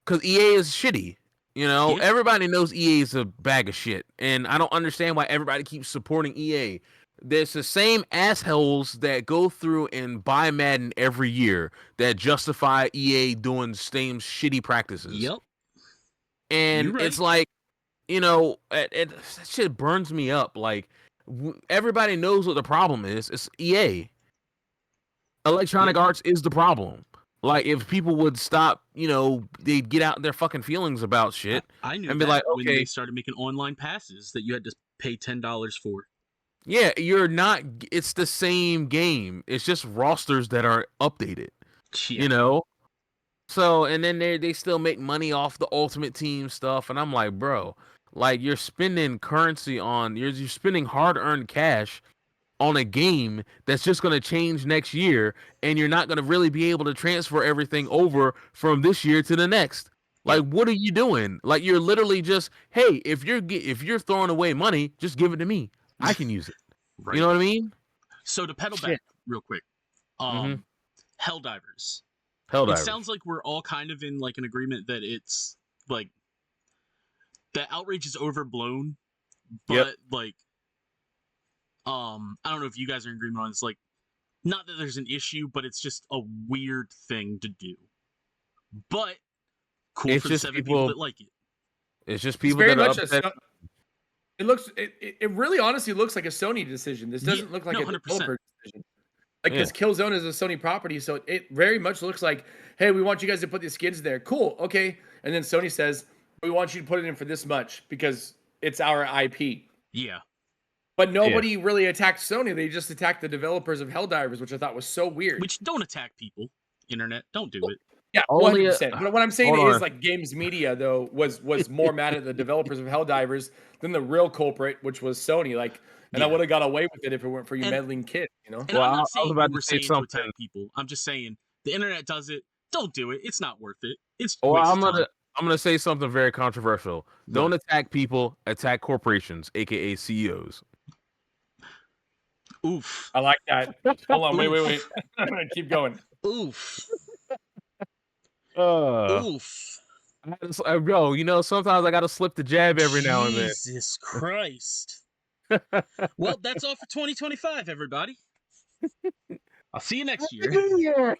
Speaker 3: because EA is shitty. You know, everybody knows EA is a bag of shit, and I don't understand why everybody keeps supporting EA. There's the same assholes that go through and buy Madden every year that justify EA doing the same shitty practices.
Speaker 1: Yep.
Speaker 3: And it's like, you know, that shit burns me up. Like, everybody knows what the problem is. It's EA. Electronic Arts is the problem. Like, if people would stop, you know, they'd get out their fucking feelings about shit.
Speaker 1: I knew
Speaker 3: and be
Speaker 1: that
Speaker 3: like,
Speaker 1: when they started making online passes that you had to pay $10 for.
Speaker 3: Yeah, you're not. It's the same game. It's just rosters that are updated.
Speaker 1: Yeah.
Speaker 3: You know. So, and then they still make money off the Ultimate Team stuff, and I'm like, bro, like you're spending currency on you're spending hard-earned cash on a game that's just going to change next year, and you're not going to really be able to transfer everything over from this year to the next. Like, what are you doing? Like, you're literally just, hey, if you're throwing away money, just give it to me. I can use it. Right. You know what I mean?
Speaker 1: So to pedal back real quick, Helldivers. It sounds like we're all kind of in like an agreement that it's like the outrage is overblown, but like I don't know if you guys are in agreement on this. Like, not that there's an issue, but it's just a weird thing to do. But cool it's for the 7 people that like it.
Speaker 3: It's just people that are upset.
Speaker 2: It really honestly looks like a Sony decision. This doesn't look like a developer decision. Like, because Killzone is a Sony property, so it very much looks like, hey, we want you guys to put these skins there. Cool, okay. And then Sony says, we want you to put it in for this much because it's our IP.
Speaker 1: Yeah.
Speaker 2: But nobody really attacked Sony. They just attacked the developers of Helldivers, which I thought was so weird.
Speaker 1: Which don't attack people. Internet, don't do it.
Speaker 2: Yeah, 100%. But what I'm saying is, like, Games Media, though, was more mad at the developers of Helldivers than the real culprit, which was Sony. Like, and I would have got away with it if it weren't for you meddling kids, you know?
Speaker 1: And I'm not saying I was about to say something to attack people. I'm just saying the internet does it. Don't do it. It's not worth it. It's
Speaker 3: I'm gonna say something very controversial. Don't attack people. Attack corporations, aka CEOs.
Speaker 1: Oof.
Speaker 2: I like that. Hold on. Wait. I'm gonna keep going.
Speaker 1: Oof.
Speaker 3: Oof. Bro, you know, sometimes I gotta slip the jab every now and then.
Speaker 1: Jesus Christ. Well, that's all for 2025, everybody. I'll see you next year.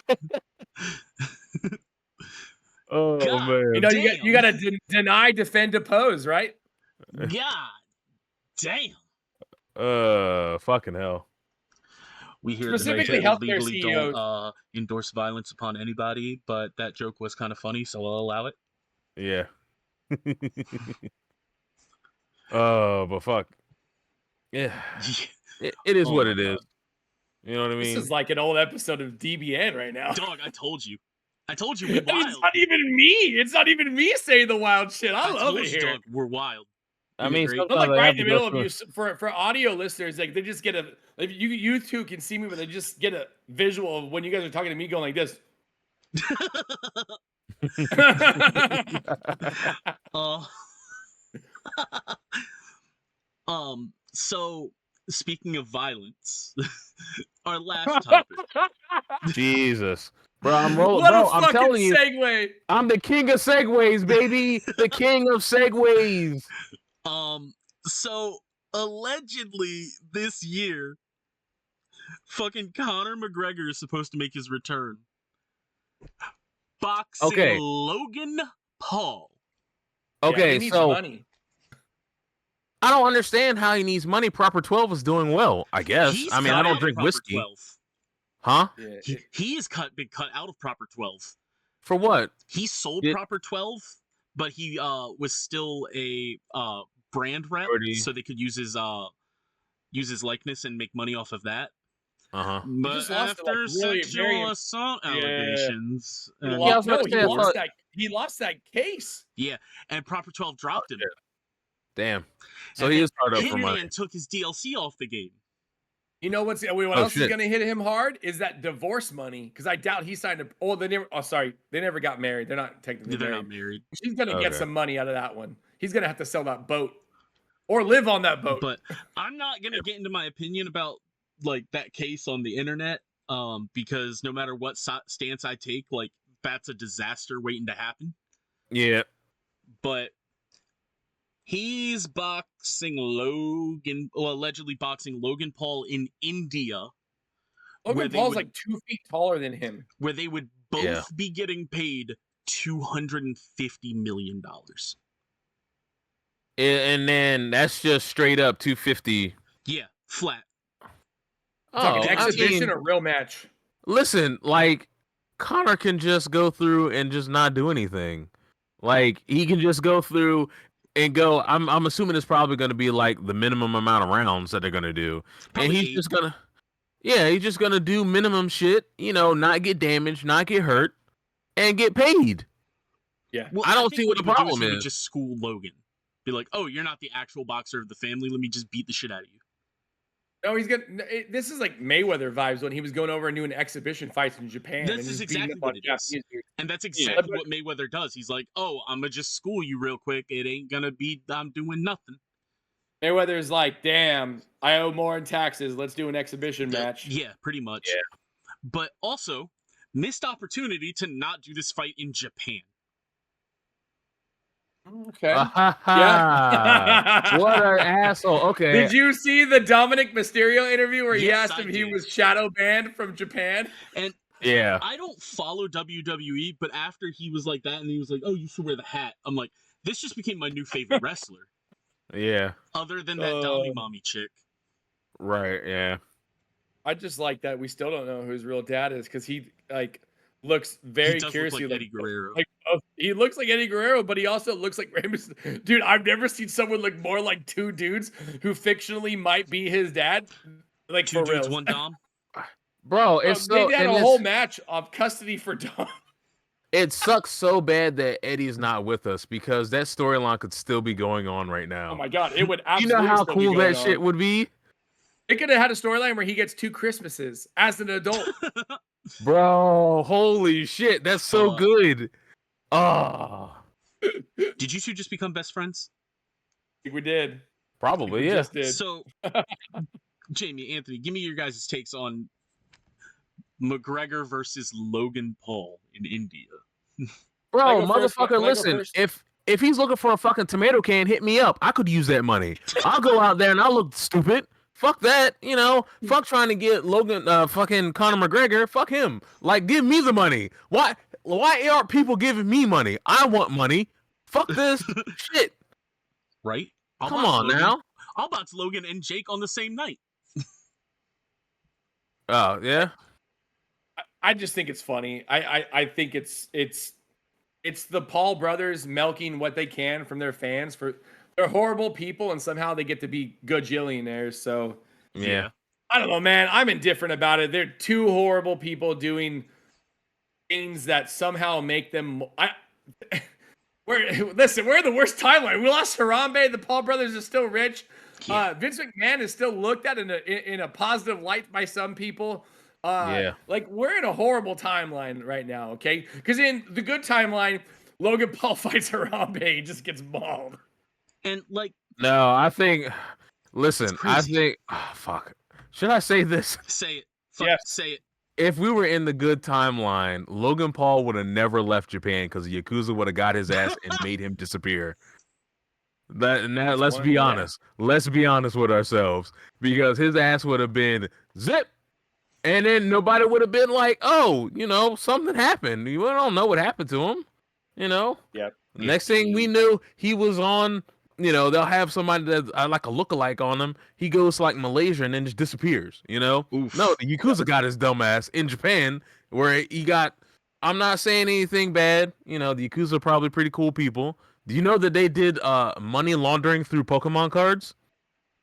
Speaker 3: Oh, God, man.
Speaker 2: You know, you gotta deny, defend, oppose, right?
Speaker 1: God damn.
Speaker 3: Fucking hell.
Speaker 1: We here at the
Speaker 2: Specifically
Speaker 1: Nerd Table
Speaker 2: healthcare
Speaker 1: legally
Speaker 2: CEOs.
Speaker 1: don't endorse violence upon anybody, but that joke was kind of funny, so I'll allow it.
Speaker 3: Yeah. Oh, but fuck. Yeah. It is what it is. You know what I mean?
Speaker 2: This is like an old episode of DBN right now.
Speaker 1: Dog, I told you. I told you we're
Speaker 2: And
Speaker 1: wild.
Speaker 2: it's not even me. It's not even me saying the wild shit. I love
Speaker 1: told
Speaker 2: it
Speaker 1: you,
Speaker 2: here.
Speaker 1: dog, we're wild.
Speaker 3: I mean,
Speaker 1: great.
Speaker 2: I'm like
Speaker 3: sometimes I
Speaker 2: right
Speaker 3: have
Speaker 2: in the
Speaker 3: to
Speaker 2: middle
Speaker 3: go
Speaker 2: of you.
Speaker 3: through-
Speaker 2: For audio listeners, like they just get a like you two can see me, but they just get a visual of when you guys are talking to me going like this.
Speaker 1: So speaking of violence, our last topic.
Speaker 3: Jesus. Bro, I'm rolling.
Speaker 2: What
Speaker 3: Bro,
Speaker 2: a
Speaker 3: I'm
Speaker 2: fucking
Speaker 3: telling you,
Speaker 2: segue.
Speaker 3: I'm the king of segways, baby. The king of segways.
Speaker 1: So allegedly this year, fucking Conor McGregor is supposed to make his return. Boxing Logan Paul.
Speaker 3: Okay,
Speaker 2: he needs
Speaker 3: so
Speaker 2: money.
Speaker 3: I don't understand how he needs money. Proper 12 is doing well, I guess. I mean, I don't drink whiskey.
Speaker 1: 12.
Speaker 3: Huh?
Speaker 2: Yeah,
Speaker 1: He is been cut out of Proper 12.
Speaker 3: For what?
Speaker 1: He sold Proper 12, but he was still a brand rep, so they could use his likeness and make money off of that. But after sexual assault allegations,
Speaker 2: he lost that case.
Speaker 1: Yeah, and Proper 12 dropped him.
Speaker 3: Damn. So he is hard up for money.
Speaker 1: Hitman took his DLC off the game.
Speaker 2: You know what else is going to hit him hard is that divorce money, because I doubt he signed a. Oh, they never got married. They're not technically married.
Speaker 1: Not married.
Speaker 2: She's going to get some money out of that one. He's going to have to sell that boat or live on that boat.
Speaker 1: But I'm not going to get into my opinion about like that case on the internet, because no matter what stance I take, like that's a disaster waiting to happen.
Speaker 3: Yeah.
Speaker 1: But he's allegedly boxing Logan Paul in India.
Speaker 2: Logan Paul's like 2 feet taller than him.
Speaker 1: Where they would both be getting paid $250 million.
Speaker 3: And then that's just straight up 250.
Speaker 1: Yeah, flat.
Speaker 2: Talking exhibition or real match?
Speaker 3: Listen, like Conor can just go through and just not do anything. Like he can just go through and go. I'm assuming it's probably going to be like the minimum amount of rounds that they're going to do, probably and he's just gonna do minimum shit. You know, not get damaged, not get hurt, and get paid.
Speaker 2: Yeah,
Speaker 3: well, I don't see what the problem is.
Speaker 1: He would just school Logan, be like, "Oh, you're not the actual boxer of the family. Let me just beat the shit out of you."
Speaker 2: No, he's this is like Mayweather vibes when he was going over and doing exhibition fights in Japan.
Speaker 1: This is exactly what it is. And that's exactly what Mayweather does. He's like, oh, I'm going to just school you real quick. It ain't going to be, I'm doing nothing.
Speaker 2: Mayweather's like, damn, I owe more in taxes. Let's do an exhibition match.
Speaker 1: Yeah, pretty much. Yeah. But also, missed opportunity to not do this fight in Japan.
Speaker 2: Okay.
Speaker 3: Yeah. What an asshole. Okay.
Speaker 2: Did you see the Dominic Mysterio interview where he asked him he was shadow banned from Japan?
Speaker 1: And
Speaker 3: yeah,
Speaker 1: I don't follow WWE, but after he was like that and he was like, oh, you should wear the hat. I'm like, this just became my new favorite wrestler.
Speaker 3: Yeah.
Speaker 1: Other than that Dommy Mommy chick.
Speaker 3: Right, yeah.
Speaker 2: I just like that we still don't know who his real dad is because he like looks very curiously
Speaker 1: look like Eddie Guerrero.
Speaker 2: He looks like Eddie Guerrero, but he also looks like Ramus. Dude, I've never seen someone look more like two dudes who fictionally might be his dad. Like
Speaker 1: two
Speaker 2: for
Speaker 1: dudes,
Speaker 2: real.
Speaker 1: one Dom.
Speaker 3: Bro, it's
Speaker 2: they had a whole match of custody for Dom.
Speaker 3: It sucks so bad that Eddie's not with us because that storyline could still be going on right now.
Speaker 2: Oh my god, it would absolutely.
Speaker 3: You know how cool that shit would be?
Speaker 2: It could have had a storyline where he gets 2 Christmases as an adult.
Speaker 3: Bro, holy shit, that's so good. Oh.
Speaker 1: Did you two just become best friends?
Speaker 2: I think we did.
Speaker 3: Probably, yeah.
Speaker 2: Just did.
Speaker 1: So, Jamie, Anthony, give me your guys' takes on McGregor versus Logan Paul in India.
Speaker 3: Bro, motherfucker, listen, if he's looking for a fucking tomato can, hit me up. I could use that money. I'll go out there and I'll look stupid. Fuck that, you know. Fuck trying to get fucking Conor McGregor. Fuck him. Like, give me the money. Why aren't people giving me money? I want money. Fuck this shit.
Speaker 1: Right?
Speaker 3: Come on now.
Speaker 1: I'll box Logan and Jake on the same night.
Speaker 3: Oh yeah.
Speaker 2: I just think it's funny. I think it's the Paul brothers milking what they can from their fans. They're horrible people, and somehow they get to be gajillionaires. So
Speaker 3: Yeah.
Speaker 2: I don't know, man. I'm indifferent about it. They're two horrible people doing things that somehow make them. We're the worst timeline. We lost Harambe. The Paul brothers are still rich.
Speaker 1: Yeah.
Speaker 2: Vince McMahon is still looked at in a positive light by some people. Like we're in a horrible timeline right now. Okay, because in the good timeline, Logan Paul fights Harambe, he just gets mauled.
Speaker 1: And like,
Speaker 3: no, I think. Listen, I
Speaker 1: crazy.
Speaker 3: think. Oh, fuck. Should I say this?
Speaker 1: Say it.
Speaker 2: Yes.
Speaker 1: Say it.
Speaker 3: If we were in the good timeline, Logan Paul would have never left Japan because the Yakuza would have got his ass and made him disappear. Let's be honest. Let's be honest with ourselves, because his ass would have been zip, and then nobody would have been like, "Oh, something happened." We don't know what happened to him.
Speaker 2: Yep.
Speaker 3: Next thing we knew, he was on. They'll have somebody that's like a lookalike on him. He goes to like Malaysia and then just disappears.
Speaker 1: Oof.
Speaker 3: No, the Yakuza got his dumb ass in Japan, where he got. I'm not saying anything bad. The Yakuza are probably pretty cool people. Do you know that they did money laundering through Pokemon cards?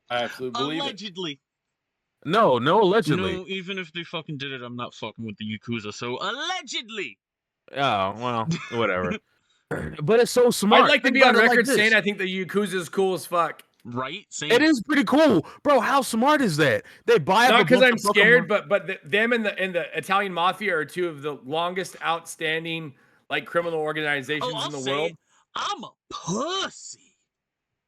Speaker 2: I absolutely believe
Speaker 1: Allegedly.
Speaker 3: No, allegedly.
Speaker 1: No, even if they fucking did it, I'm not fucking with the Yakuza. So allegedly.
Speaker 3: Oh well, whatever. But it's so smart.
Speaker 2: I'd like to be on record saying I think the Yakuza is cool as fuck.
Speaker 1: Right? Same.
Speaker 3: It is pretty cool, bro. How smart is that? They buy up
Speaker 2: not because I'm
Speaker 3: of
Speaker 2: scared, but them and the Italian mafia are two of the longest outstanding like criminal organizations in the world.
Speaker 1: I'm a pussy.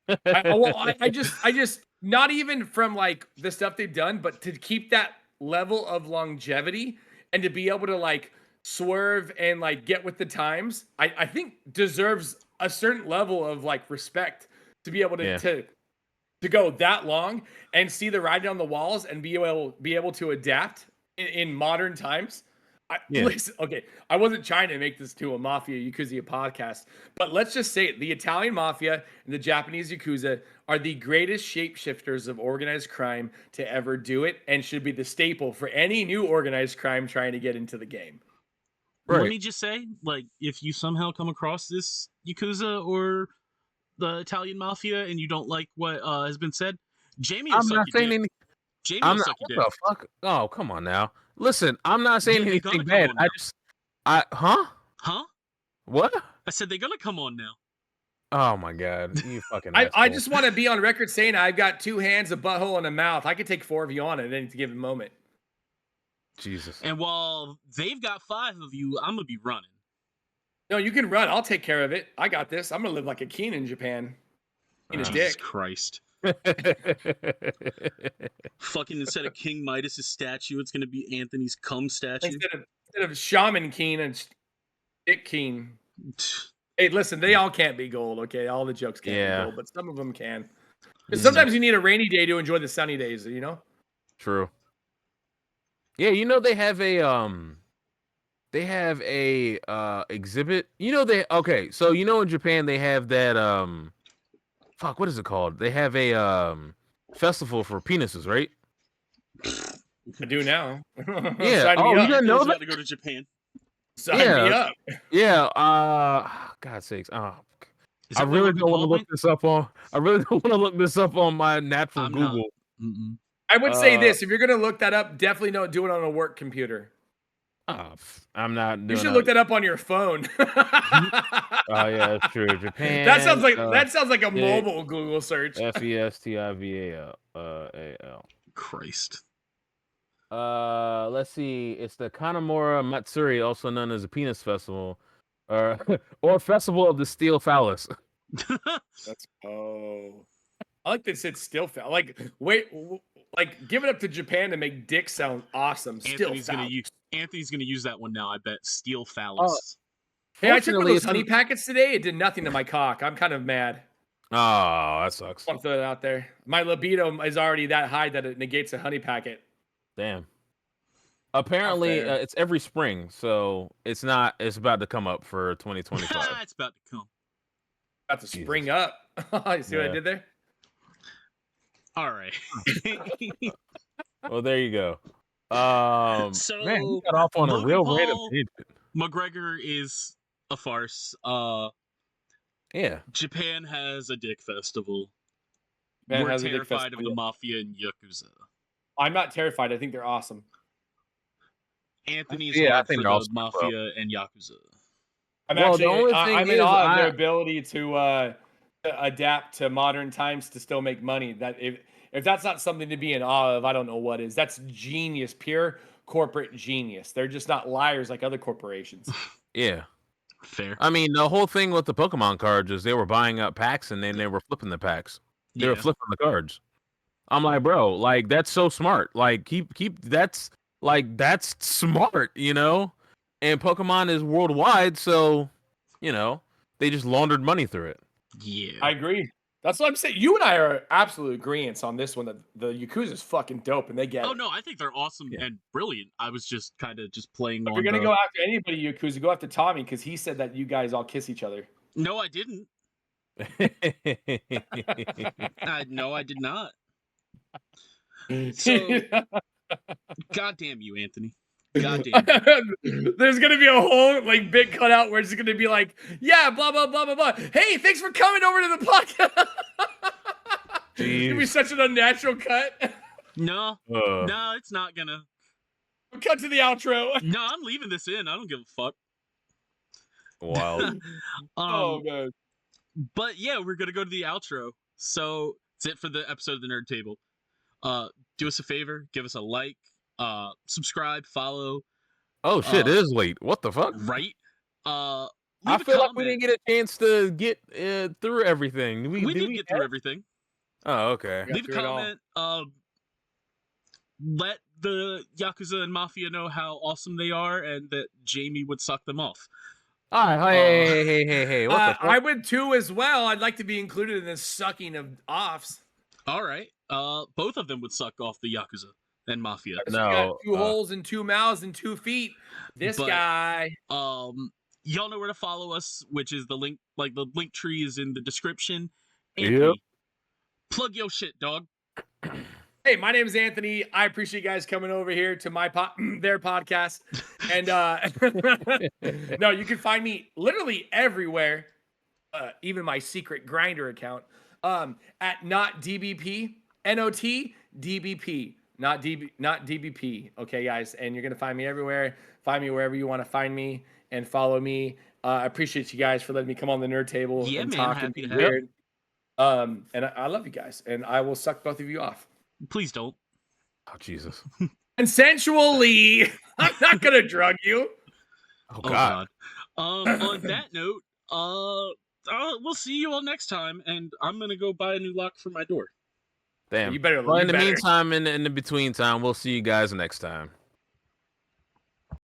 Speaker 2: I just not even from like the stuff they've done, but to keep that level of longevity and to be able to like swerve and like get with the times, I think deserves a certain level of like respect to be able to go that long and see the writing on the walls and be able to adapt in modern times. Listen, okay, I wasn't trying to make this to a Mafia Yakuza podcast, but let's just say it. The Italian Mafia and the Japanese Yakuza are the greatest shapeshifters of organized crime to ever do it and should be the staple for any new organized crime trying to get into the game.
Speaker 3: Right.
Speaker 1: Let me just say, like, if you somehow come across this Yakuza or the Italian Mafia and you don't like what has been said, Jamie will suck your dick. Jamie will suck your dick.
Speaker 3: What the fuck? Oh, come on now. Listen, I'm not saying anything bad.
Speaker 1: Huh?
Speaker 3: What?
Speaker 1: I said they're gonna come on now.
Speaker 3: Oh my god, you fucking.
Speaker 2: I just want to be on record saying I've got 2 hands, a butthole, and a mouth. I could take 4 of you on at any given moment.
Speaker 3: Jesus.
Speaker 1: And while they've got 5 of you, I'm gonna be running.
Speaker 2: No, you can run. I'll take care of it. I got this. I'm gonna live like a king in Japan. In his
Speaker 1: Jesus
Speaker 2: dick.
Speaker 1: Christ. Fucking instead of King Midas's statue, it's gonna be Anthony's cum statue.
Speaker 2: Instead of Shaman Keen and Dick Keen. Hey, listen, they all can't be gold, okay? All the jokes can't be gold, but some of them can. Because sometimes you need a rainy day to enjoy the sunny days,
Speaker 3: True. Yeah, they have a exhibit. So in Japan they have that fuck, what is it called? They have a festival for penises, right?
Speaker 2: I do now.
Speaker 3: Yeah. Oh, you didn't know that?
Speaker 1: About to go to Japan.
Speaker 2: Sign me up.
Speaker 3: Yeah. God's sakes. Oh, I really don't want to look this up on. I really don't want to look this up on my natural Google.
Speaker 2: I would say this: if you're gonna look that up, definitely don't do it on a work computer.
Speaker 3: I'm not doing.
Speaker 2: You should look that up on your phone.
Speaker 3: Oh yeah, that's true. Japan.
Speaker 2: That sounds like a mobile Google search.
Speaker 3: Festival.
Speaker 1: Christ.
Speaker 3: Let's see. It's the Kanamura Matsuri, also known as a penis festival, or festival of the steel phallus.
Speaker 2: I like they said steel phallus. Like give it up to Japan to make dick sound awesome.
Speaker 1: Anthony's gonna use that one now. I bet steel phallus.
Speaker 2: Hey, I took one of those honey packets today. It did nothing to my cock. I'm kind of mad.
Speaker 3: Oh, that sucks.
Speaker 2: I'll throw it out there. My libido is already that high that it negates a honey packet.
Speaker 3: Damn. Apparently, it's every spring, so it's not. It's about to come up for 2025.
Speaker 1: It's about to come.
Speaker 2: About to spring up. You see what I did there?
Speaker 1: All right.
Speaker 3: Well, there you go. Man, we
Speaker 1: So
Speaker 3: got off on a
Speaker 1: Logan
Speaker 3: real random
Speaker 1: Paul
Speaker 3: tangent.
Speaker 1: McGregor is a farce.
Speaker 3: Yeah.
Speaker 1: Japan has a dick festival.
Speaker 2: Man
Speaker 1: We're
Speaker 2: has a dick
Speaker 1: terrified of
Speaker 2: festival.
Speaker 1: the mafia and yakuza.
Speaker 2: I'm not terrified. I think they're awesome.
Speaker 1: Anthony is
Speaker 3: Yeah, I
Speaker 1: hard
Speaker 3: think
Speaker 1: for
Speaker 3: they're
Speaker 1: the
Speaker 3: also good, bro.
Speaker 1: mafia and yakuza.
Speaker 3: Well, the only thing
Speaker 2: I'm in
Speaker 3: is,
Speaker 2: awe of their ability to adapt to modern times to still make money. That if that's not something to be in awe of, I don't know what is. That's genius, pure corporate genius. They're just not liars like other corporations.
Speaker 3: Yeah.
Speaker 1: Fair.
Speaker 3: I mean, the whole thing with the Pokemon cards is they were buying up packs and then they were flipping the packs. They were flipping the cards. I'm like, bro, like that's so smart. Like keep that's smart, you know? And Pokemon is worldwide, so you know, they just laundered money through it.
Speaker 1: Yeah.
Speaker 2: I agree. That's what I'm saying. You and I are absolute agreeants on this one. That the Yakuza is fucking dope, and they get.
Speaker 1: Oh
Speaker 2: it.
Speaker 1: no, I think they're awesome and brilliant. I was just kind of playing
Speaker 2: If
Speaker 1: on.
Speaker 2: you're gonna go after anybody Yakuza, go after Tommy because he said that you guys all kiss each other.
Speaker 1: No, I didn't. No, I did not. So, goddamn you, Anthony. Goddamn.
Speaker 2: There's gonna be a whole like big cutout where it's gonna be like, yeah, blah blah blah blah blah. Hey, thanks for coming over to the podcast. It's gonna be such an unnatural cut.
Speaker 1: No, no, it's not gonna.
Speaker 2: Cut to the outro.
Speaker 1: No, I'm leaving this in. I don't give a fuck.
Speaker 3: Wow.
Speaker 2: Oh man.
Speaker 1: But yeah, we're gonna go to the outro. So that's it for the episode of the Nerd Table. Do us a favor, give us a like, subscribe, follow.
Speaker 3: Oh shit, it is late. What the fuck?
Speaker 1: Right?
Speaker 3: I feel like we didn't get a chance to get through everything.
Speaker 1: We did get through everything.
Speaker 3: Oh, okay.
Speaker 1: Leave a comment. Let the Yakuza and Mafia know how awesome they are and that Jamie would suck them off.
Speaker 3: Hey. What the fuck?
Speaker 2: I would too as well. I'd like to be included in this sucking of offs.
Speaker 1: All right. Both of them would suck off the Yakuza and Mafia.
Speaker 2: No. Got 2 holes and 2 mouths and 2 feet. This guy.
Speaker 1: Y'all know where to follow us, which is the link. Like the link tree is in the description.
Speaker 3: Yep.
Speaker 1: Plug your shit, dog.
Speaker 2: Hey, my name is Anthony. I appreciate you guys coming over here to my their podcast. And no, you can find me literally everywhere, even my secret Grinder account, at notdbp, NOTDBP, not DBP. Okay, guys, and you're gonna find me everywhere. Find me wherever you want to find me, and follow me. I appreciate you guys for letting me come on the Nerd Table and talk and be weird. And I love you guys, and I will suck both of you off.
Speaker 1: Please don't.
Speaker 3: Oh, Jesus.
Speaker 2: Consensually. I'm not going to drug you.
Speaker 3: Oh, God.
Speaker 1: On that note, we'll see you all next time, and I'm going to go buy a new lock for my door.
Speaker 3: Damn.
Speaker 2: You better.
Speaker 3: Well, in the meantime, in the between time, we'll see you guys next time.